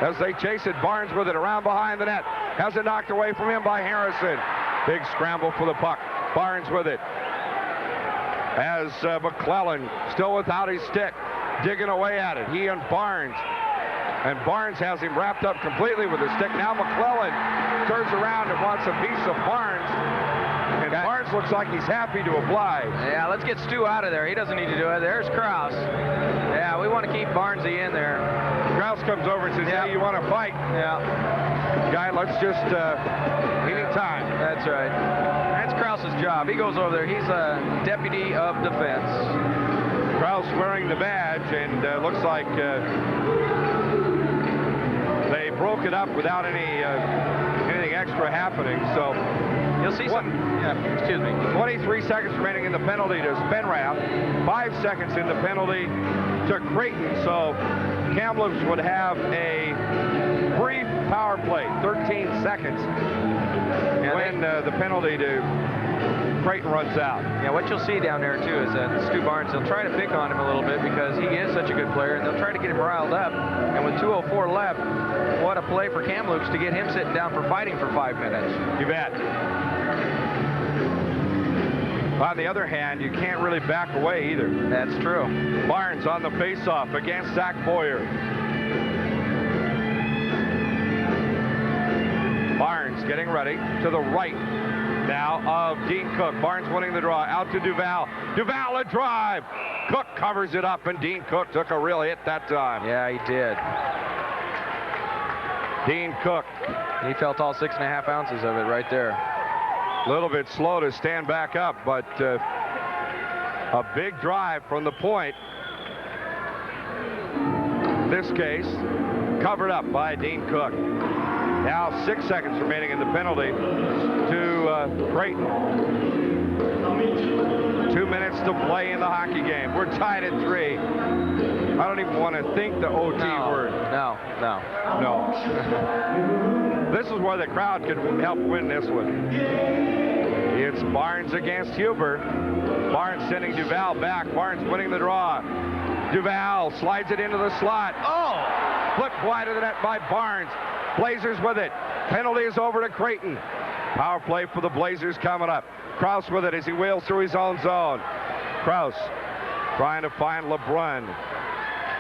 [SPEAKER 1] as they chase it. Barnes with it around behind the net. Has it knocked away from him by Harrison. Big scramble for the puck. Barnes with it. As McClellan still without his stick. Digging away at it. He and Barnes. And Barnes has him wrapped up completely with his stick. Now McClellan turns around and wants a piece of Barnes. And Barnes looks like he's happy to oblige.
[SPEAKER 5] Yeah, let's get Stu out of there. He doesn't need to do it. There's Krause. Yeah, we want to keep Barnesy in there.
[SPEAKER 1] Krause comes over and says, yeah, you want to fight?
[SPEAKER 5] Yeah.
[SPEAKER 1] Guy, let's just, any time.
[SPEAKER 5] That's right. That's Krause's job. He goes over there. He's a deputy of defense.
[SPEAKER 1] Krause wearing the badge, and looks like they broke it up without anything extra happening. So
[SPEAKER 5] you'll see some. Yeah, excuse me.
[SPEAKER 1] 23 seconds remaining in the penalty to Spenrath. 5 seconds in the penalty to Creighton. So Kamloops would have a brief power play, 13 seconds, when the penalty to Creighton runs out.
[SPEAKER 5] Yeah, what you'll see down there, too, is that Stu Barnes, they'll try to pick on him a little bit because he is such a good player, and they'll try to get him riled up. And with 2:04 left, what a play for Kamloops to get him sitting down for fighting for 5 minutes.
[SPEAKER 1] You bet. On the other hand, you can't really back away either.
[SPEAKER 5] That's true.
[SPEAKER 1] Barnes on the faceoff against Zach Boyer. Barnes getting ready to the right now of Dean Cook. Barnes winning the draw out to Duval. Duval a drive. Cook covers it up, and Dean Cook took a real hit that time.
[SPEAKER 5] Yeah, he did.
[SPEAKER 1] Dean Cook.
[SPEAKER 5] He felt all 6.5 ounces of it right there.
[SPEAKER 1] A little bit slow to stand back up, but a big drive from the point. In this case, covered up by Dean Cook. Now 6 seconds remaining in the penalty to Creighton. 2 minutes to play in the hockey game. We're tied at 3. I don't even want to think the OT word.
[SPEAKER 5] No.
[SPEAKER 1] This is where the crowd could help win this one. It's Barnes against Huber. Barnes sending Duval back. Barnes winning the draw. Duval slides it into the slot. Oh! Flipped wide of the net by Barnes. Blazers with it. Penalty is over to Creighton. Power play for the Blazers coming up. Krause with it as he wheels through his own zone. Krause trying to find LeBrun.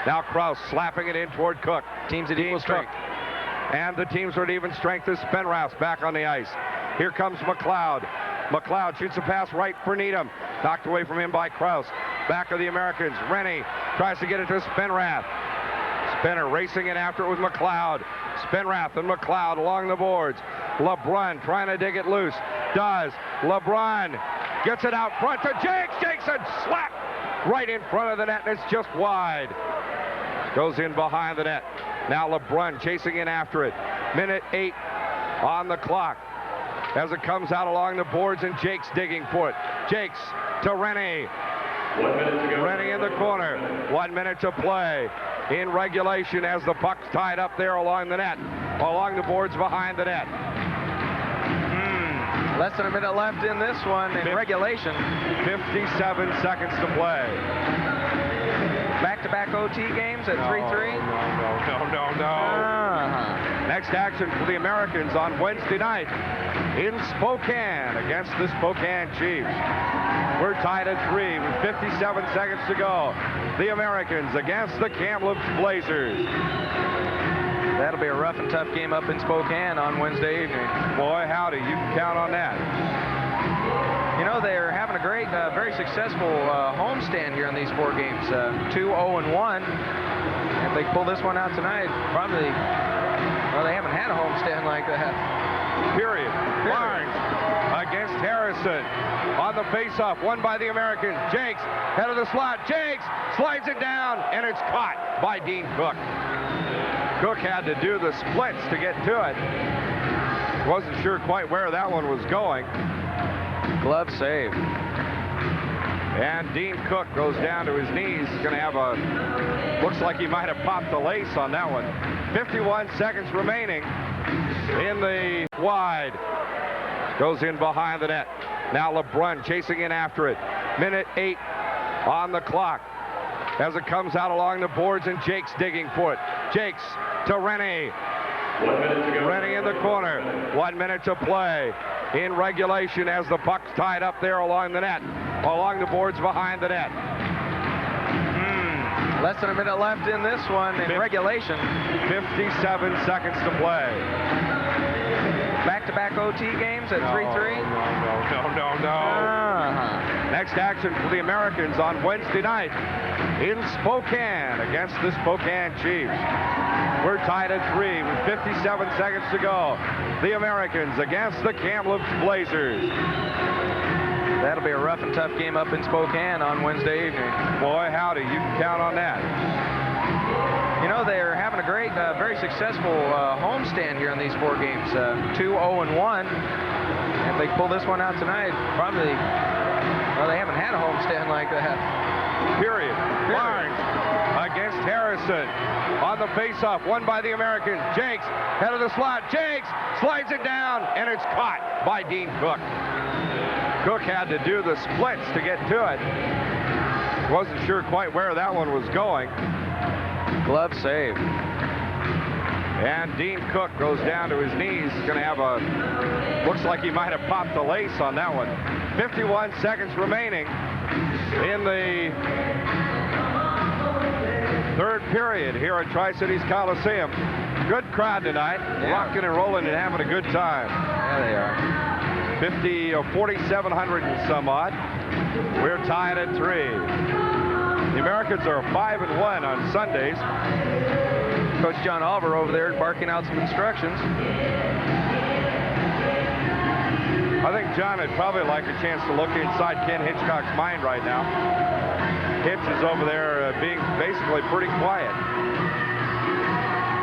[SPEAKER 1] Now Krause slapping it in toward Cook.
[SPEAKER 5] Teams at equal strength.
[SPEAKER 1] And the teams are at even strength as Spenrath back on the ice. Here comes McLeod. McLeod shoots a pass right for Needham. Knocked away from him by Krause. Back of the Americans. Rennie tries to get it to Spenrath. Spinner racing in after it with McLeod. Spenrath and McLeod along the boards. LeBrun trying to dig it loose. Does. LeBrun gets it out front to Jakes. Jakes and slap right in front of the net, and it's just wide. Goes in behind the net. Now LeBrun chasing in after it. Minute 8 on the clock as it comes out along the boards, and Jakes digging for it. Jakes to Rennie.
[SPEAKER 4] 1 minute to go.
[SPEAKER 1] Rennie in the corner. 1 minute to play in regulation as the puck's tied up there along the net, along the boards behind the net.
[SPEAKER 5] Less than a minute left in this one in regulation.
[SPEAKER 1] 57 seconds to play.
[SPEAKER 5] Back-to-back OT games at 3-3?
[SPEAKER 1] No. Next action for the Americans on Wednesday night in Spokane against the Spokane Chiefs. We're tied at 3 with 57 seconds to go. The Americans against the Kamloops Blazers.
[SPEAKER 5] That'll be a rough and tough game up in Spokane on Wednesday evening.
[SPEAKER 1] Boy, howdy, you can count on that.
[SPEAKER 5] You know, they're having a great, very successful homestand here in these 4 games. 2-0-1. If they pull this one out tonight, probably, well, they haven't had a homestand like that.
[SPEAKER 1] Period. Barnes against Harrison. On the faceoff, won by the Americans. Jakes, head of the slot. Jakes slides it down, and it's caught by Dean Cook. Cook had to do the splits to get to it. Wasn't sure quite where that one was going.
[SPEAKER 5] Glove save.
[SPEAKER 1] And Dean Cook goes down to his knees. He's going to have a, looks like he might have popped the lace on that one. 51 seconds remaining in the wide. Goes in behind the net. Now LeBrun chasing in after it. Minute 8 on the clock as it comes out along the boards, and Jakes digging for it. Jakes to Rennie.
[SPEAKER 3] 1 minute to go.
[SPEAKER 1] Rennie in the corner. 1 minute to play in regulation as the puck's tied up there along the net, along the boards behind the net.
[SPEAKER 5] Less than a minute left in this one in regulation.
[SPEAKER 1] 57 seconds to play.
[SPEAKER 5] Back-to-back OT games at 3-3?
[SPEAKER 1] No. Next action for the Americans on Wednesday night in Spokane against the Spokane Chiefs. We're tied at 3 with 57 seconds to go. The Americans against the Kamloops Blazers.
[SPEAKER 5] That'll be a rough and tough game up in Spokane on Wednesday evening.
[SPEAKER 1] Boy, howdy, you can count on that.
[SPEAKER 5] You know, they're having a great, very successful homestand here in these 4 games. 2-0-1. If they pull this one out tonight, probably, well, they haven't had a homestand like that.
[SPEAKER 1] Period. Barnes against Harrison on the faceoff, won by the Americans. Jakes, head of the slot. Jakes slides it down, and it's caught by Dean Cook. Cook had to do the splits to get to it. Wasn't sure quite where that one was going.
[SPEAKER 5] Glove save.
[SPEAKER 1] And Dean Cook goes down to his knees. He's going to have a, looks like he might have popped the lace on that one. 51 seconds remaining in the third period here at Tri-Cities Coliseum. Good crowd tonight, rocking and rolling and having a good time.
[SPEAKER 5] Yeah, they are.
[SPEAKER 1] 4,700 and some odd. We're tied at 3. The Americans are 5-1 on Sundays.
[SPEAKER 5] Coach John Oliver over there barking out some instructions.
[SPEAKER 1] I think John would probably like a chance to look inside Ken Hitchcock's mind right now. Hitch is over there being basically pretty quiet.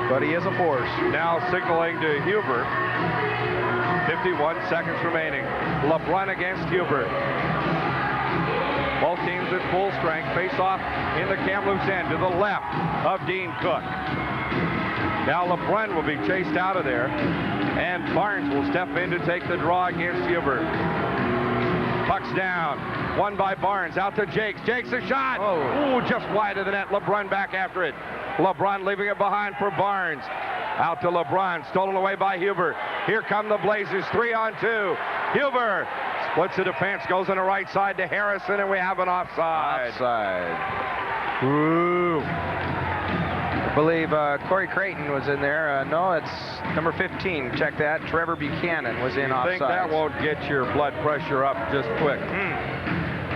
[SPEAKER 5] But he is a force.
[SPEAKER 1] Now signaling to Huber. 51 seconds remaining. LeBrun against Huber. Both teams at full strength. Face off in the Kamloops end to the left of Dean Cook. Now LeBrun will be chased out of there, and Barnes will step in to take the draw against Huber. Puck's down. Won by Barnes. Out to Jakes. Jakes a shot. Ooh, just wide of the net. LeBrun back after it. LeBrun leaving it behind for Barnes. Out to LeBrun, stolen away by Huber. Here come the Blazers, 3-on-2. Huber splits the defense, goes on the right side to Harrison, and we have an offside. Ooh.
[SPEAKER 5] I believe Corey Creighton was in there. No, it's number 15. Check that. Trevor Buchanan was in offside.
[SPEAKER 1] I think that won't get your blood pressure up just quick.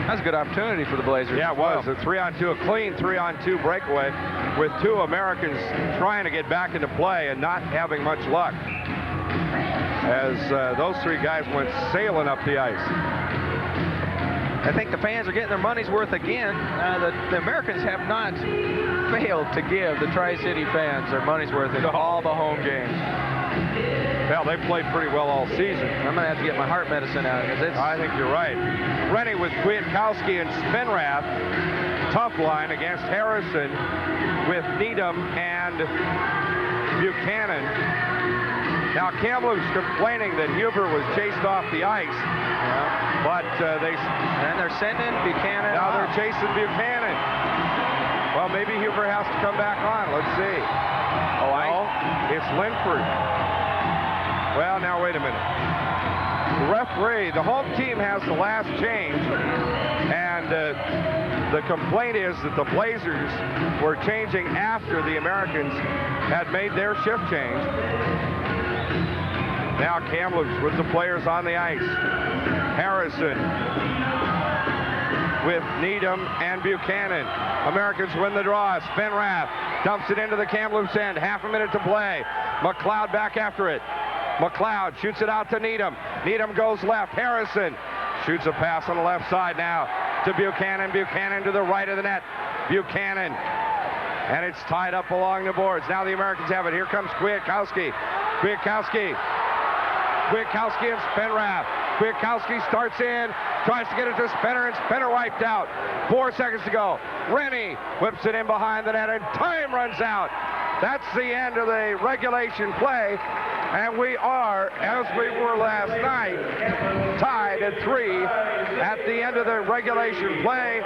[SPEAKER 5] That was a good opportunity for the Blazers.
[SPEAKER 1] Yeah, it was. A 3-on-2, a clean 3-on-2 breakaway with 2 Americans trying to get back into play and not having much luck as those 3 guys went sailing up the ice.
[SPEAKER 5] I think the fans are getting their money's worth again. The Americans have not failed to give the Tri-City fans their money's worth in all the home games.
[SPEAKER 1] Well, they played pretty well all season.
[SPEAKER 5] I'm going to have to get my heart medicine out.
[SPEAKER 1] I think you're right. Rennie with Kwiatkowski and Spinrath. Tough line against Harrison with Needham and Buchanan. Now Kamloops complaining that Huber was chased off the ice.
[SPEAKER 5] Yeah.
[SPEAKER 1] But
[SPEAKER 5] they're sending Buchanan.
[SPEAKER 1] Now they're chasing Buchanan. Well, maybe Huber has to come back on. Let's see. Oh, no, it's Linford. Well, now wait a minute. The referee, the home team has the last change, and the complaint is that the Blazers were changing after the Americans had made their shift change. Now Kamloops with the players on the ice. Harrison with Needham and Buchanan. Americans win the draw. Spinrath dumps it into the Kamloops end. Half a minute to play. McLeod back after it. McLeod shoots it out to Needham. Needham goes left. Harrison shoots a pass on the left side now to Buchanan. Buchanan to the right of the net. Buchanan. And it's tied up along the boards. Now the Americans have it. Here comes Kwiatkowski. Kwiatkowski and Spinrath. Kwiatkowski starts in, tries to get it to Spinner, and Spinner wiped out. 4 seconds to go. Rennie whips it in behind the net, and time runs out. That's the end of the regulation play, and we are, as we were last night, tied tied at 3 at the end of the regulation play.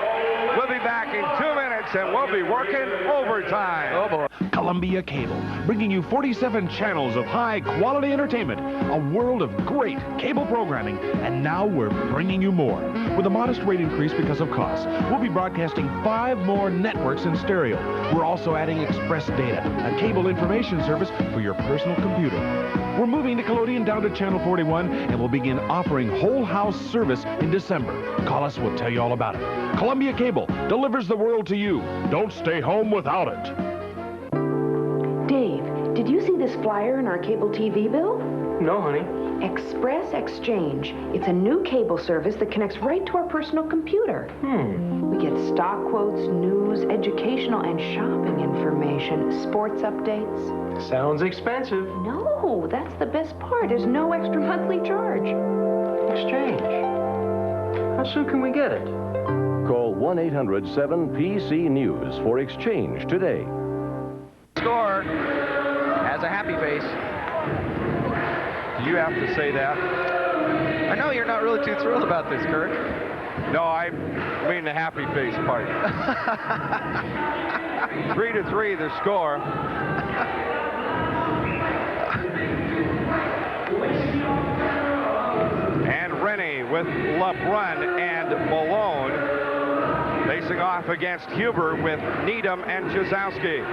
[SPEAKER 1] We'll be back in 2 minutes, and we'll be working overtime.
[SPEAKER 5] Oh, boy.
[SPEAKER 11] Columbia Cable, bringing you 47 channels of high-quality entertainment, a world of great cable programming, and now we're bringing you more. With a modest rate increase because of costs, we'll be broadcasting 5 more networks in stereo. We're also adding Express Data, a cable information service for your personal computer. We're moving Nickelodeon down to Channel 41, and we'll begin offering whole house service in December. Call us, we'll tell you all about it. Columbia Cable delivers the world to you. Don't stay home without it.
[SPEAKER 12] Dave, did you see this flyer in our cable TV bill?
[SPEAKER 5] No, honey.
[SPEAKER 12] Express Exchange. It's a new cable service that connects right to our personal computer. We get stock quotes, news, educational and shopping information, sports updates.
[SPEAKER 5] Sounds expensive.
[SPEAKER 12] No, that's the best part. There's no extra monthly charge.
[SPEAKER 5] Exchange. How soon can we get it?
[SPEAKER 8] Call 1-800-7PC-NEWS for Exchange today.
[SPEAKER 5] Score has a happy face.
[SPEAKER 1] Do you have to say that?
[SPEAKER 5] I know you're not really too thrilled about this, Kirk.
[SPEAKER 1] No, I mean the happy face part. 3-3 the score. And Rennie with LeBrun and Malone facing off against Huber with Needham and Jazowski.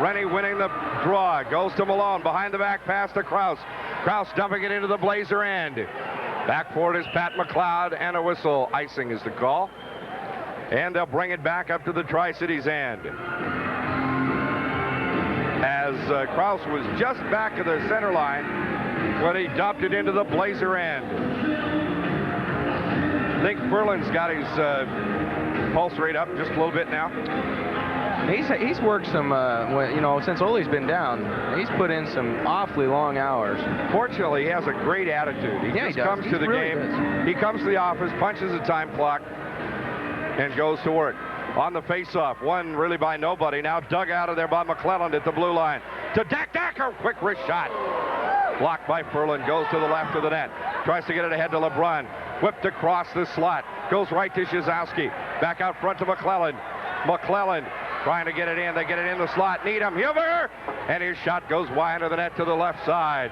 [SPEAKER 1] Rennie winning the draw. Goes to Malone. Behind the back pass to Kraus. Kraus dumping it into the Blazer end. Back for it is Pat McLeod, and a whistle. Icing is the call. And they'll bring it back up to the Tri-Cities end. As Kraus was just back of the center line when he dumped it into the Blazer end. I think Ferland's got his pulse rate up just a little bit now.
[SPEAKER 5] He's worked some, since Ole's been down, he's put in some awfully long hours.
[SPEAKER 1] Fortunately, he has a great attitude. He just comes to the game. He comes to the office, punches the time clock, and goes to work. On the face-off, one really by nobody. Now dug out of there by McClelland at the blue line. To Dacker, quick wrist shot. Blocked by Ferland, goes to the left of the net. Tries to get it ahead to LeBrun. Whipped across the slot. Goes right to Jazowski. Back out front to McClelland. McClelland trying to get it in. They get it in the slot. Needham, Huber! And his shot goes wide of the net to the left side.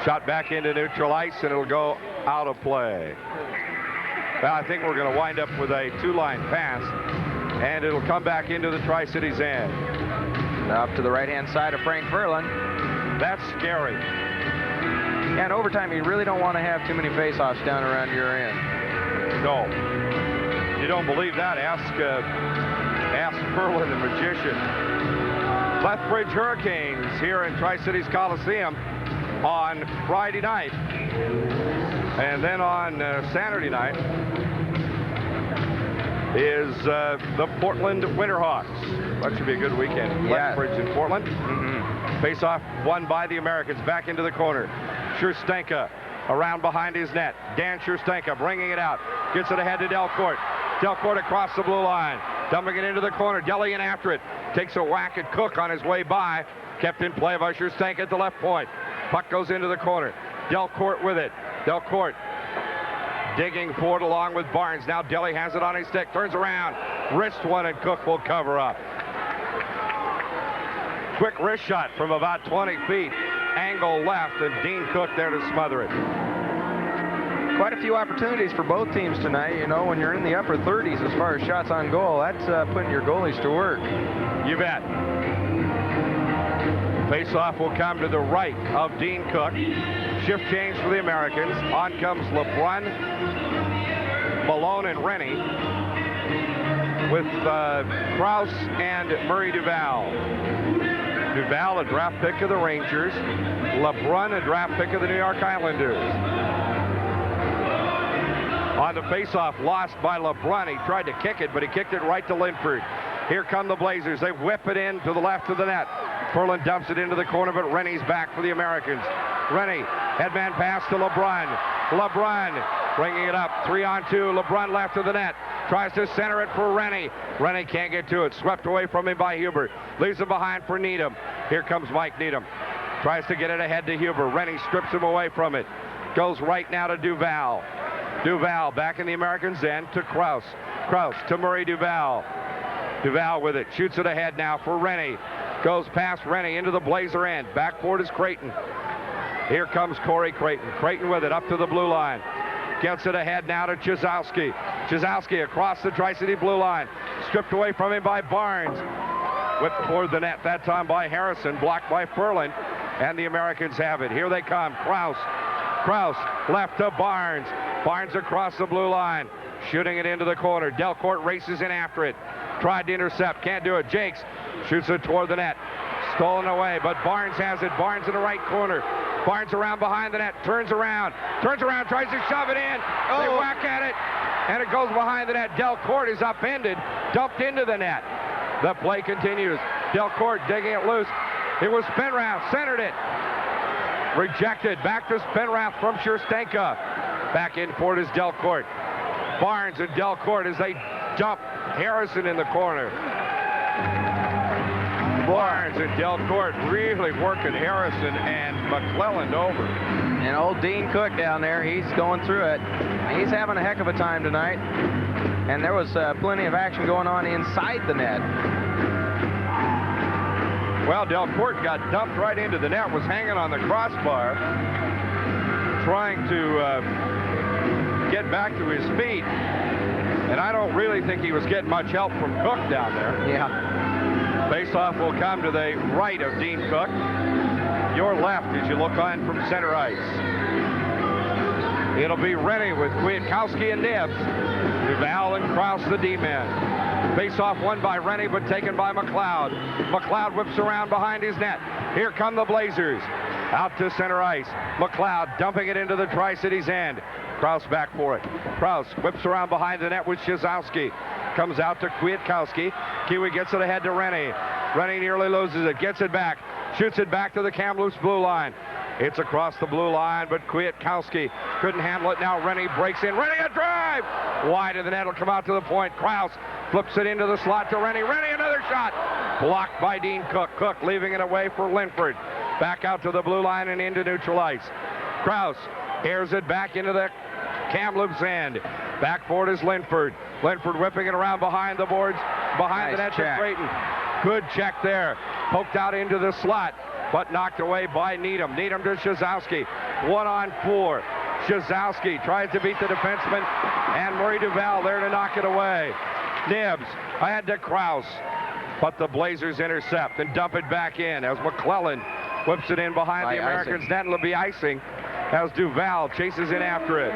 [SPEAKER 1] Shot back into neutral ice, and it'll go out of play. Well, I think we're going to wind up with a 2-line pass, and it'll come back into the Tri-Cities end.
[SPEAKER 5] Now up to the right-hand side of Frank Ferland.
[SPEAKER 1] That's scary.
[SPEAKER 5] Yeah, in overtime, you really don't want to have too many face-offs down around your end.
[SPEAKER 1] No. You don't believe that? Ask Ferland, the magician. Lethbridge Hurricanes here in Tri-Cities Coliseum on Friday night. And then on Saturday night is the Portland Winterhawks. That should be a good weekend.
[SPEAKER 5] Yeah.
[SPEAKER 1] Lethbridge and Portland. Face-off won by the Americans. Back into the corner. Scherstenka around behind his net. Dan Scherstenka bringing it out. Gets it ahead to Delcourt. Delcourt across the blue line. Dumping it into the corner. Delly in after it. Takes a whack at Cook on his way by. Kept in play by Scherstenka at the left point. Puck goes into the corner. Delcourt with it. Delcourt digging forward along with Barnes. Now Delly has it on his stick. Turns around. Wrist one, and Cook will cover up. Quick wrist shot from about 20 feet. Angle left, and Dean Cook there to smother it.
[SPEAKER 5] Quite a few opportunities for both teams tonight. You know, when you're in the upper 30s as far as shots on goal, that's putting your goalies to work.
[SPEAKER 1] You bet. Face-off will come to the right of Dean Cook. Shift change for the Americans. On comes LeBrun, Malone, and Rennie with Kraus and Murray Duval. Duval, a draft pick of the Rangers. LeBrun, a draft pick of the New York Islanders. On the face-off, lost by LeBrun. He tried to kick it, but he kicked it right to Linford. Here come the Blazers. They whip it in to the left of the net. Ferland dumps it into the corner, but Rennie's back for the Americans. Rennie, headman pass to LeBrun. LeBrun bringing it up, 3-on-2. LeBrun left of the net. Tries to center it for Rennie. Rennie can't get to it. Swept away from him by Huber. Leaves it behind for Needham. Here comes Mike Needham. Tries to get it ahead to Huber. Rennie strips him away from it. Goes right now to Duval. Duval back in the Americans' end to Kraus. Kraus to Murray Duval. Duval with it. Shoots it ahead now for Rennie. Goes past Rennie into the Blazer end. Backboard is Creighton. Here comes Corey Creighton. Creighton with it up to the blue line. Gets it ahead now to Chizowski. Chizowski across the Tri-City blue line. Stripped away from him by Barnes. Whipped toward the net that time by Harrison. Blocked by Furlan. And the Americans have it. Here they come. Kraus. Kraus left to Barnes. Barnes across the blue line. Shooting it into the corner. Delcourt races in after it. Tried to intercept. Can't do it. Jakes shoots it toward the net. Stolen away, but Barnes has it. Barnes in the right corner. Barnes around behind the net. Turns around, tries to shove it in. They whack at it, and it goes behind the net. Delcourt is upended, dumped into the net. The play continues. Delcourt digging it loose. It was Spenrath, centered it. Rejected. Back to Spenrath from Scherstenka. Back in for it is Delcourt. Barnes and Delcourt as they dump Harrison in the corner. Barnes and Delcourt really working Harrison and McClelland over.
[SPEAKER 5] And old Dean Cook down there, he's going through it. He's having a heck of a time tonight. And there was plenty of action going on inside the net.
[SPEAKER 1] Well, Delcourt got dumped right into the net, was hanging on the crossbar, trying to get back to his feet. And I don't really think he was getting much help from Cook down there.
[SPEAKER 5] Yeah.
[SPEAKER 1] Faceoff will come to the right of Dean Cook. Your left as you look on from center ice. It'll be Rennie with Kwiatkowski and Nibbs. Duval and Kraus, the D-men. Faceoff won by Rennie, but taken by McLeod. McLeod whips around behind his net. Here come the Blazers. Out to center ice. McLeod dumping it into the Tri-Cities end. Kraus back for it. Kraus whips around behind the net with Chizowski. Comes out to Kwiatkowski. Kiwi gets it ahead to Rennie. Rennie nearly loses it. Gets it back. Shoots it back to the Kamloops blue line. It's across the blue line, but Kwiatkowski couldn't handle it. Now Rennie breaks in. Rennie a drive! Wide of the net. Will come out to the point. Kraus flips it into the slot to Rennie. Rennie another shot. Blocked by Dean Cook. Cook leaving it away for Linford. Back out to the blue line and into neutral ice. Kraus airs it back into the Kamloops end. Back for it is Linford. Linford whipping it around behind the boards, behind the net to Creighton. Good check there. Poked out into the slot, but knocked away by Needham. Needham to Chizowski. 1-on-4. Chizowski tries to beat the defenseman, and Murray Duval there to knock it away. Nibbs ahead to Kraus, but the Blazers intercept and dump it back in as McClelland whips it in behind the Americans' net. It'll be icing as Duval chases in after it.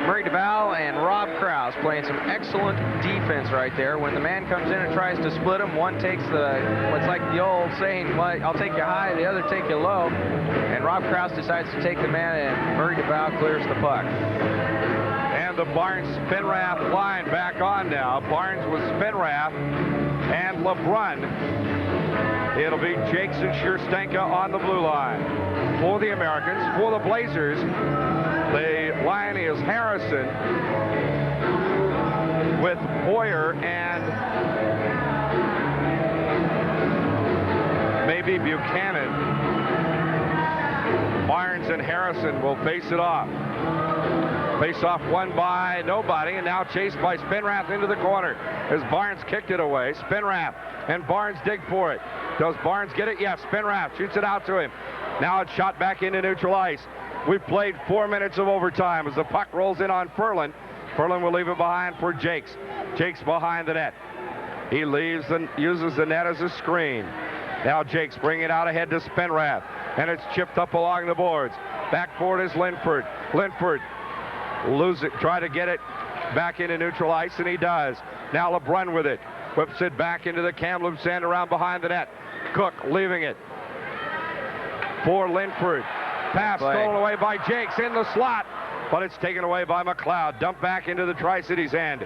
[SPEAKER 5] Murray Duval and Rob Kraus playing some excellent defense right there. When the man comes in and tries to split them, one takes what's like the old saying, well, I'll take you high, the other take you low. And Rob Kraus decides to take the man, and Murray Duval clears the puck.
[SPEAKER 1] And the Barnes-Spenrath line back on now. Barnes with Spenrath and LeBrun. It'll be Jakes and Scherstenka on the blue line. For the Americans, for the Blazers, the line is Harrison with Boyer and maybe Buchanan. Barnes and Harrison will face it off. Face off won by nobody, and now chased by Spenrath into the corner as Barnes kicked it away. Spenrath and Barnes dig for it. Does Barnes get it? Yes. Spenrath shoots it out to him. Now it's shot back into neutral ice. We've played 4 minutes of overtime as the puck rolls in on Furlan. Furlan will leave it behind for Jakes. Jakes behind the net. He leaves and uses the net as a screen. Now Jakes bring it out ahead to Spenrath, and it's chipped up along the boards. Back for it is Linford. Linford lose it, try to get it back into neutral ice, and he does. Now LeBrun with it. Whips it back into the Kamloops end around behind the net. Cook leaving it for Linford. Pass stolen away by Jakes in the slot, but it's taken away by McLeod. Dumped back into the Tri-Cities end.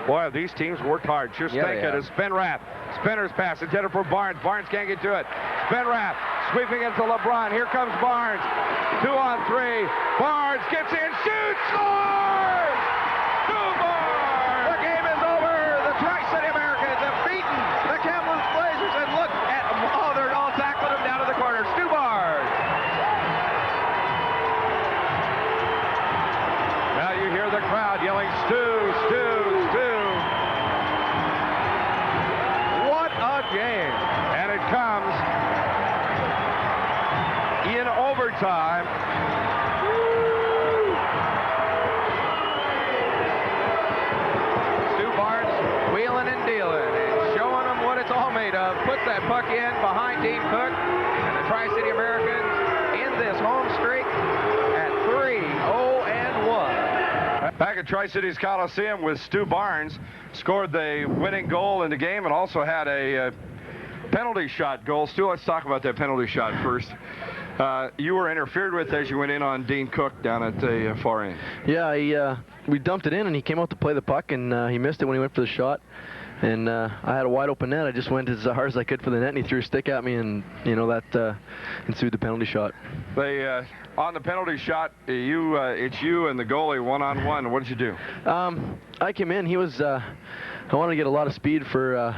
[SPEAKER 1] Boy, these teams worked hard. Scherstenka to Spenrath. Spinner's pass intended for Barnes. Barnes can't get to it. Spenrath sweeping into LeBron. Here comes Barnes. 2-on-3. Barnes gets in, shoots, scores! The game is over. The Tri-City Americans have beaten the Kamloops Blazers, and look at them. Oh, they're all tackling them down to the corner. Stu Barnes. Well, crowd yelling, Stu, Stu, Stu. What a game. And it comes in overtime.
[SPEAKER 5] Stu Barnes wheeling and dealing and showing them what it's all made of. Puts that puck in behind Dean Cook, and the Tri-City Americans end this home streak at 3-0-1.
[SPEAKER 1] Back at Tri-Cities Coliseum with Stu Barnes, scored the winning goal in the game and also had a penalty shot goal. Stu, let's talk about that penalty shot first. You were interfered with as you went in on Dean Cook down at the far end.
[SPEAKER 13] Yeah, we dumped it in, and he came out to play the puck, and he missed it when he went for the shot. And I had a wide open net. I just went as hard as I could for the net, and he threw a stick at me, and that ensued the penalty shot.
[SPEAKER 1] They on the penalty shot, it's you and the goalie one-on-one. What did you do?
[SPEAKER 13] I came in. He was. I wanted to get a lot of speed for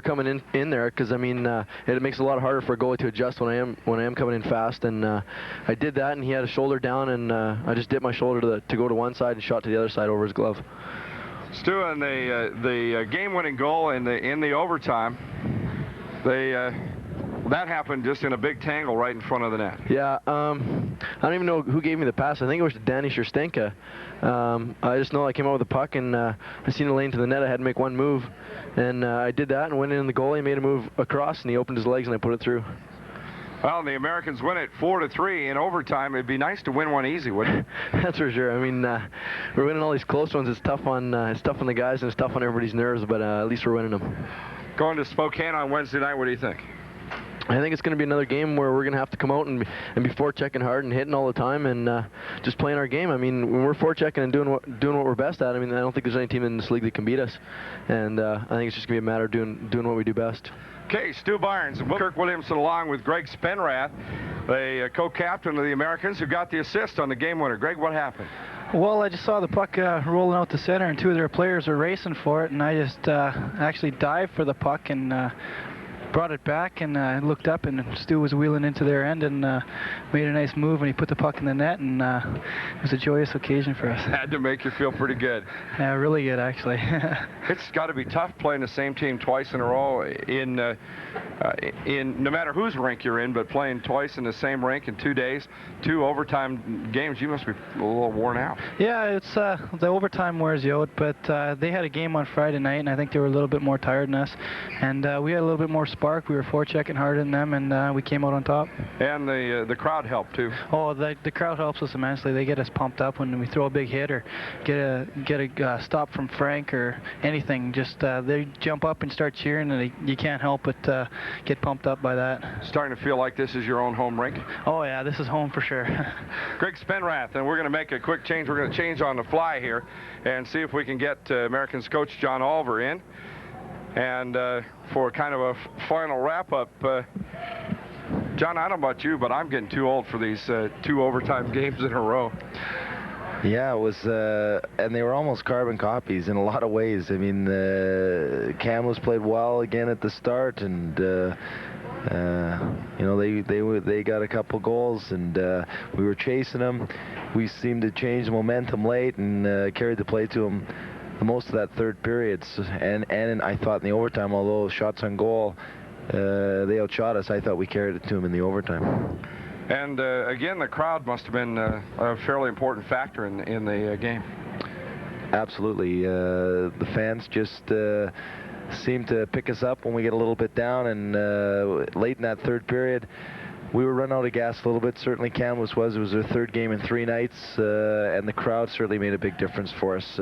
[SPEAKER 13] coming in there, because I mean it makes it a lot harder for a goalie to adjust when I am coming in fast, and I did that, and he had a shoulder down, and I just dipped my shoulder to go to one side and shot to the other side over his glove.
[SPEAKER 1] Stu, and the game-winning goal in the overtime, that happened just in a big tangle right in front of the net.
[SPEAKER 13] Yeah, I don't even know who gave me the pass. I think it was Danny Sherstenka. I just know I came out with the puck, and I seen the lane to the net. I had to make one move, and I did that and went in the goalie, made a move across, and he opened his legs, and I put it through.
[SPEAKER 1] Well, the Americans win it 4-3 in overtime. It'd be nice to win one easy, wouldn't it?
[SPEAKER 13] That's for sure. I mean, we're winning all these close ones. It's tough on the guys, and it's tough on everybody's nerves, but at least we're winning them.
[SPEAKER 1] Going to Spokane on Wednesday night, what do you think?
[SPEAKER 13] I think it's going to be another game where we're going to have to come out and be forechecking hard and hitting all the time, and just playing our game. I mean, when we're forechecking and doing what we're best at, I mean, I don't think there's any team in this league that can beat us, and I think it's just going to be a matter of doing what we do best.
[SPEAKER 1] Okay, Stu Barnes and Kirk Williamson along with Greg Spenrath, the co-captain of the Americans, who got the assist on the game winner. Greg, what happened?
[SPEAKER 14] Well, I just saw the puck rolling out the center, and two of their players were racing for it, and I just actually dived for the puck and brought it back, and looked up, and Stu was wheeling into their end and made a nice move, and he put the puck in the net, and it was a joyous occasion for us.
[SPEAKER 1] Had to make you feel pretty good.
[SPEAKER 14] Yeah, really good, actually.
[SPEAKER 1] It's got to be tough playing the same team twice in a row in no matter whose rink you're in, but playing twice in the same rink in 2 days, 2 overtime games. You must be a little worn out.
[SPEAKER 14] Yeah, it's the overtime wears you out, but they had a game on Friday night, and I think they were a little bit more tired than us, and we had a little bit more spark. We were forechecking harder than them, and we came out on top.
[SPEAKER 1] And the crowd helped too.
[SPEAKER 14] Oh, the crowd helps us immensely. They get us pumped up when we throw a big hit or get a stop from Frank or anything. Just they jump up and start cheering, and you can't help but get pumped up by that.
[SPEAKER 1] Starting to feel like this is your own home rink?
[SPEAKER 14] Oh yeah, this is home for sure.
[SPEAKER 1] Greg Spenrath, and we're going to make a quick change. We're going to change on the fly here and see if we can get Americans coach John Oliver in. And for kind of a final wrap-up, John, I don't know about you, but I'm getting too old for these 2 overtime games in a row.
[SPEAKER 15] Yeah, it was, and they were almost carbon copies in a lot of ways. I mean, Kamloops played well again at the start, and they got a couple goals, and we were chasing them. We seemed to change the momentum late and carried the play to them the most of that third period, and I thought in the overtime, although shots on goal, they outshot us, I thought we carried it to them in the overtime.
[SPEAKER 1] And again, the crowd must have been a fairly important factor in the game.
[SPEAKER 15] Absolutely. The fans just seem to pick us up when we get a little bit down, and late in that third period, we were running out of gas a little bit. Certainly Kamloops was. It was their 3rd game in 3 nights, and the crowd certainly made a big difference for us.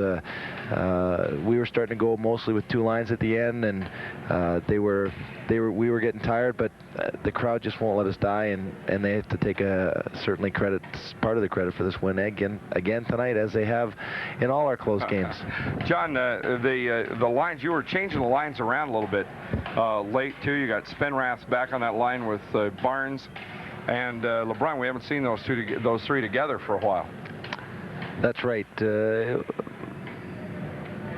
[SPEAKER 15] We were starting to go mostly with 2 lines at the end, and we were getting tired, but the crowd just won't let us die, and they have to take certainly part of the credit for this win again tonight, as they have in all our close games.
[SPEAKER 1] John, the lines, you were changing the lines around a little bit late too. You got Spenrath back on that line with Barnes and LeBrun. We haven't seen those 3 together for a while.
[SPEAKER 15] That's right.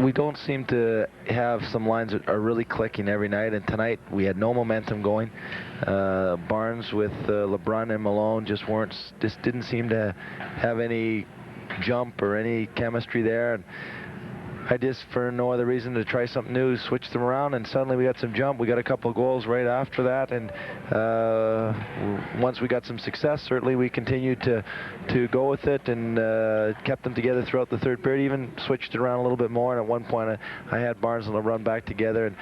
[SPEAKER 15] We don't seem to have some lines that are really clicking every night, and tonight we had no momentum going. Barnes with LeBrun and Malone just didn't seem to have any jump or any chemistry there. And I just, for no other reason, to try something new, switched them around, and suddenly we got some jump. We got a couple of goals right after that, and once we got some success, certainly we continued to go with it and kept them together throughout the third period, even switched it around a little bit more, and at one point I had Barnes and run back together. And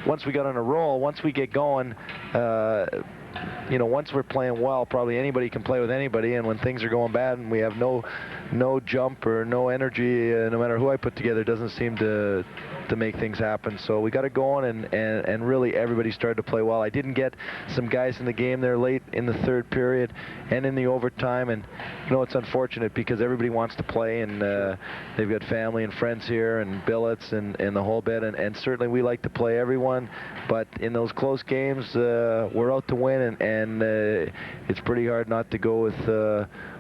[SPEAKER 15] once we got on a roll, once we get going, you know, once we're playing well, probably anybody can play with anybody, and when things are going bad and we have no jump or no energy, no matter who I put together, it doesn't seem to make things happen. So we got it going, and really everybody started to play well. I didn't get some guys in the game there late in the third period and in the overtime, and you know, it's unfortunate because everybody wants to play, and they've got family and friends here and billets and the whole bit, and certainly we like to play everyone, but in those close games, we're out to win, and it's pretty hard not to go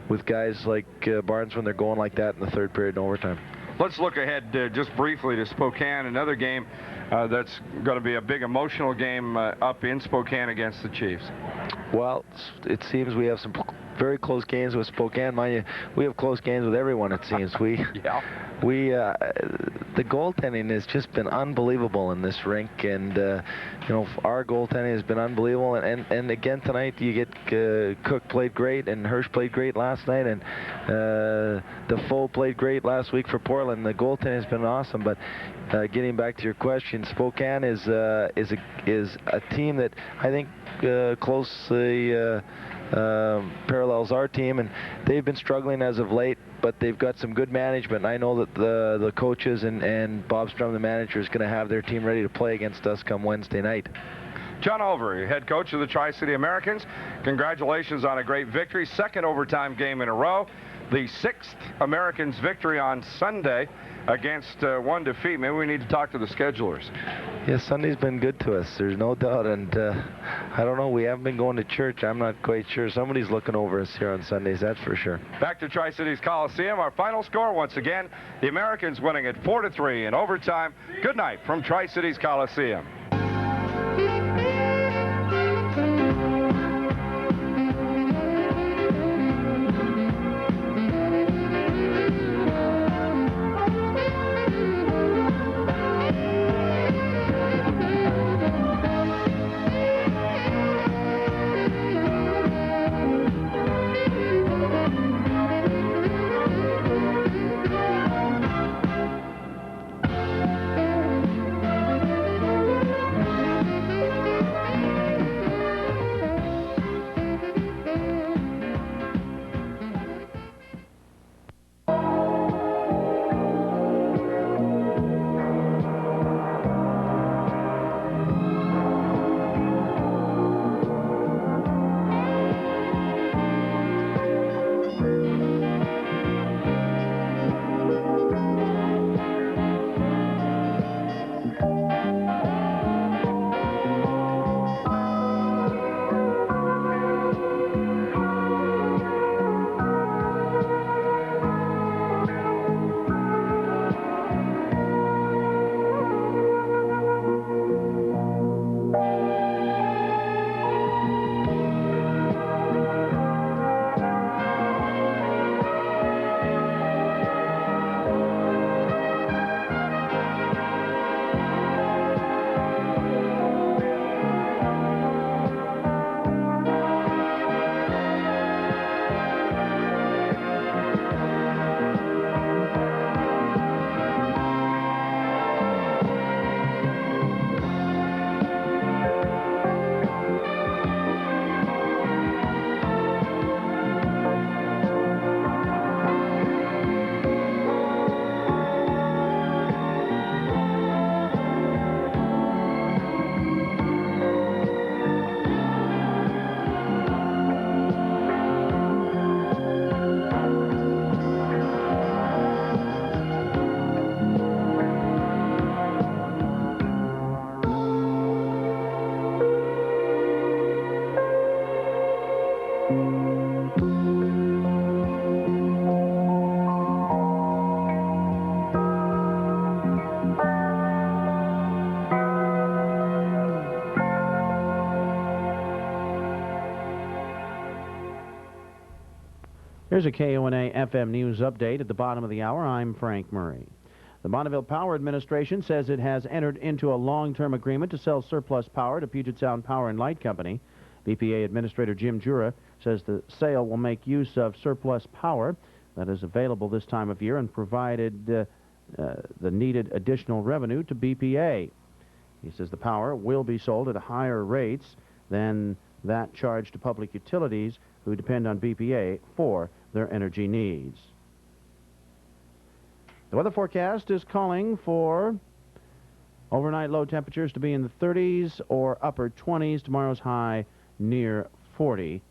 [SPEAKER 15] with guys like Barnes when they're going like that in the third period and overtime.
[SPEAKER 1] Let's look ahead just briefly to Spokane, another game that's going to be a big emotional game up in Spokane against the Chiefs. Well,
[SPEAKER 15] It seems we have some very close games with Spokane. Mind you, we have close games with everyone, it seems. The goaltending has just been unbelievable in this rink, and you know, our goaltending has been unbelievable. And again tonight, you get Cook played great, and Hirsch played great last night, and Defoe played great last week for Portland. The goaltending has been awesome. But getting back to your question, Spokane is a team that I think closely parallels our team, and they've been struggling as of late, but they've got some good management. I know that the coaches and Bob Strum, the manager, is going to have their team ready to play against us come Wednesday night.
[SPEAKER 1] John Overy, head coach of the Tri-City Americans, congratulations on a great victory. Second overtime game in a row. The 6th Americans victory on Sunday against one defeat. Maybe we need to talk to the schedulers.
[SPEAKER 15] Yes, Sunday's been good to us, there's no doubt, and I don't know, we haven't been going to church. I'm not quite sure. Somebody's looking over us here on Sundays, that's for sure.
[SPEAKER 1] Back to Tri-Cities Coliseum. Our final score, once again, the Americans winning at 4-3 in overtime. Good night from Tri-Cities Coliseum.
[SPEAKER 16] Here's a KONA FM News update at the bottom of the hour. I'm Frank Murray. The Bonneville Power Administration says it has entered into a long-term agreement to sell surplus power to Puget Sound Power and Light Company. BPA Administrator Jim Jura says the sale will make use of surplus power that is available this time of year and provided the needed additional revenue to BPA. He says the power will be sold at higher rates than that charged to public utilities who depend on BPA for their energy needs. The weather forecast is calling for overnight low temperatures to be in the 30s or upper 20s. Tomorrow's high near 40.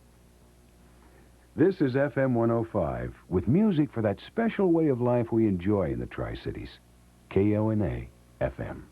[SPEAKER 17] This is FM 105 with music for that special way of life we enjoy in the Tri-Cities. KONA FM.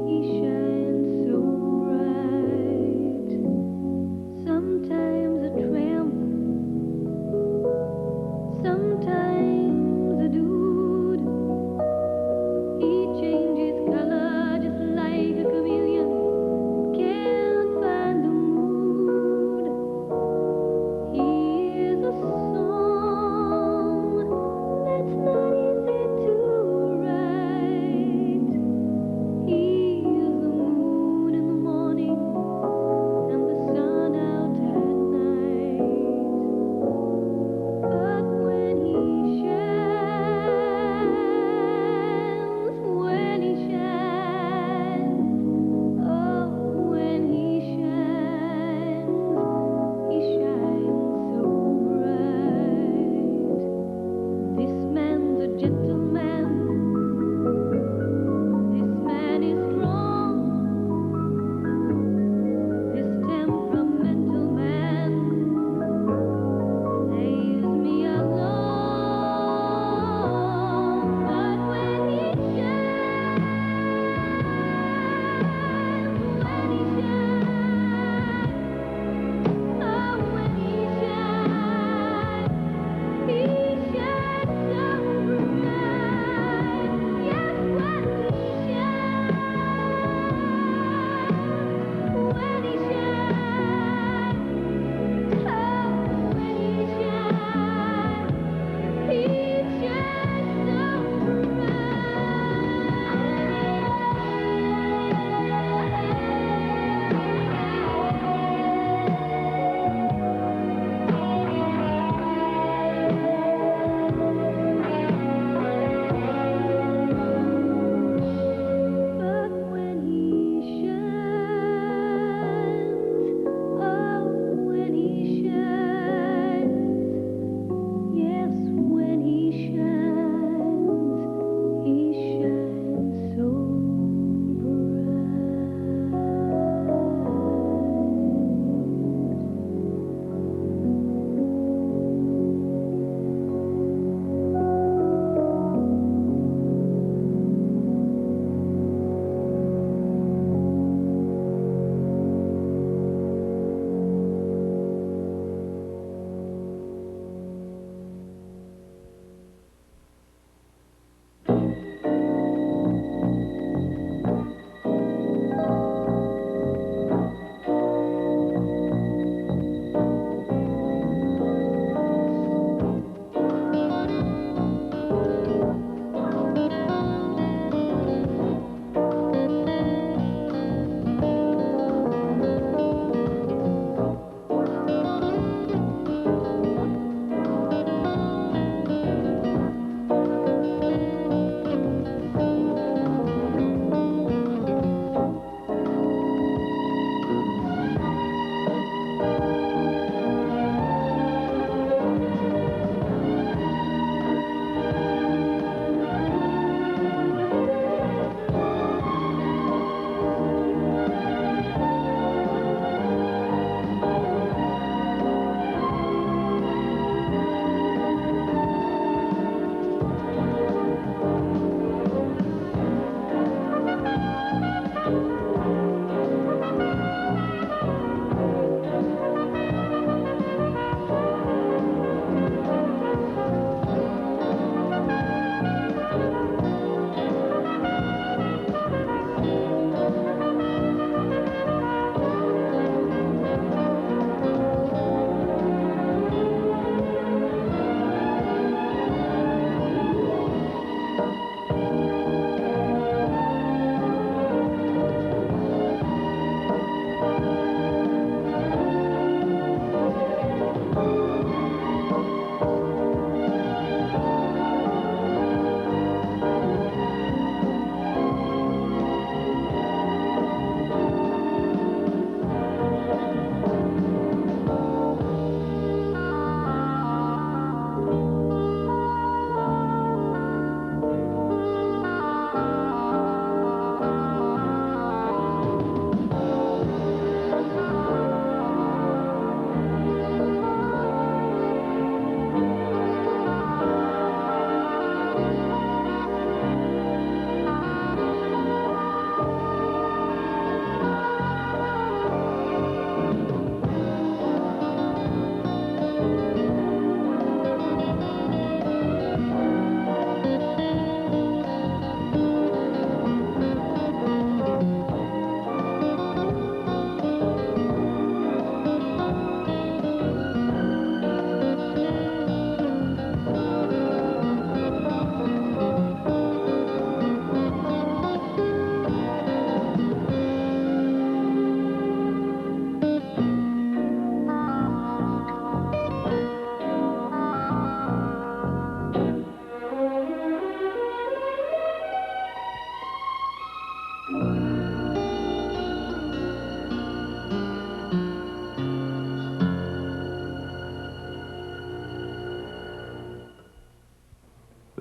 [SPEAKER 18] He shines so bright.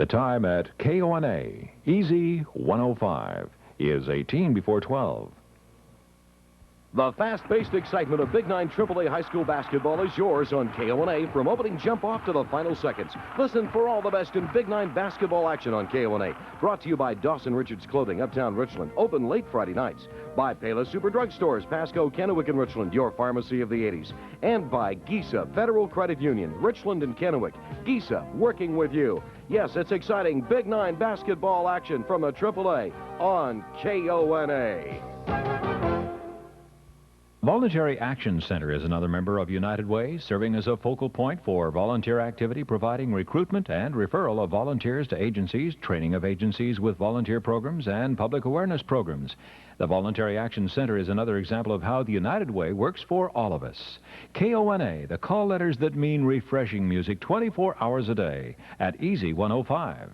[SPEAKER 18] The time at KONA, Easy 105, is 18 before 12.
[SPEAKER 8] The fast-paced excitement of Big 9 AAA high school basketball is yours on KONA from opening jump-off to the final seconds. Listen for all the best in Big 9 basketball action on KONA. Brought to you by Dawson Richards Clothing, Uptown Richland. Open late Friday nights. By Payless Super Drug Stores, Pasco, Kennewick, and Richland, your pharmacy of the 80s. And by GISA Federal Credit Union, Richland and Kennewick. GISA, working with you. Yes, it's exciting Big 9 basketball action from the AAA on KONA.
[SPEAKER 19] Voluntary Action Center is another member of United Way, serving as a focal point for volunteer activity, providing recruitment and referral of volunteers to agencies, training of agencies with volunteer programs, and public awareness programs. The Voluntary Action Center is another example of how the United Way works for all of us. KONA, the call letters that mean refreshing music 24 hours a day at Easy 105.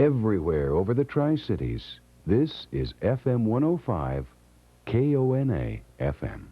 [SPEAKER 17] everywhere over the Tri-Cities. This is FM 105, KONA FM.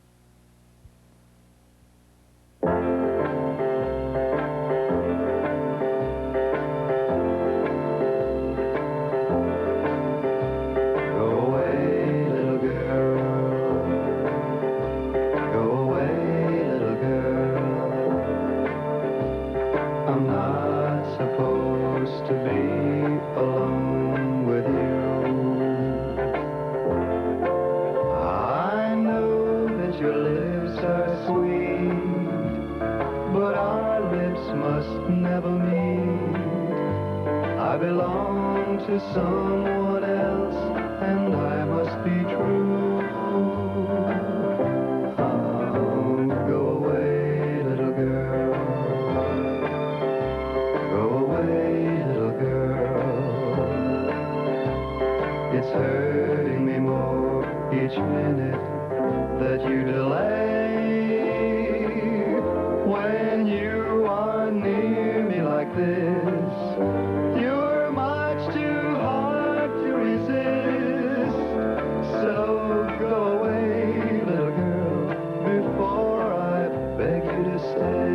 [SPEAKER 20] Someone else, and I must be true. Oh, go away, little girl. Go away, little girl. It's hurting me more each minute that you delay. When you are near me like this, you're much too hard to resist. So go away, little girl, before I beg you to stay.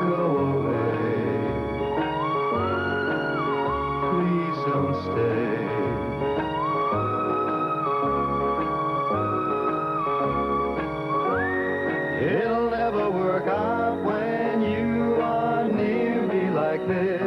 [SPEAKER 20] Go away. Please don't stay. It'll never work out when you are near me like this.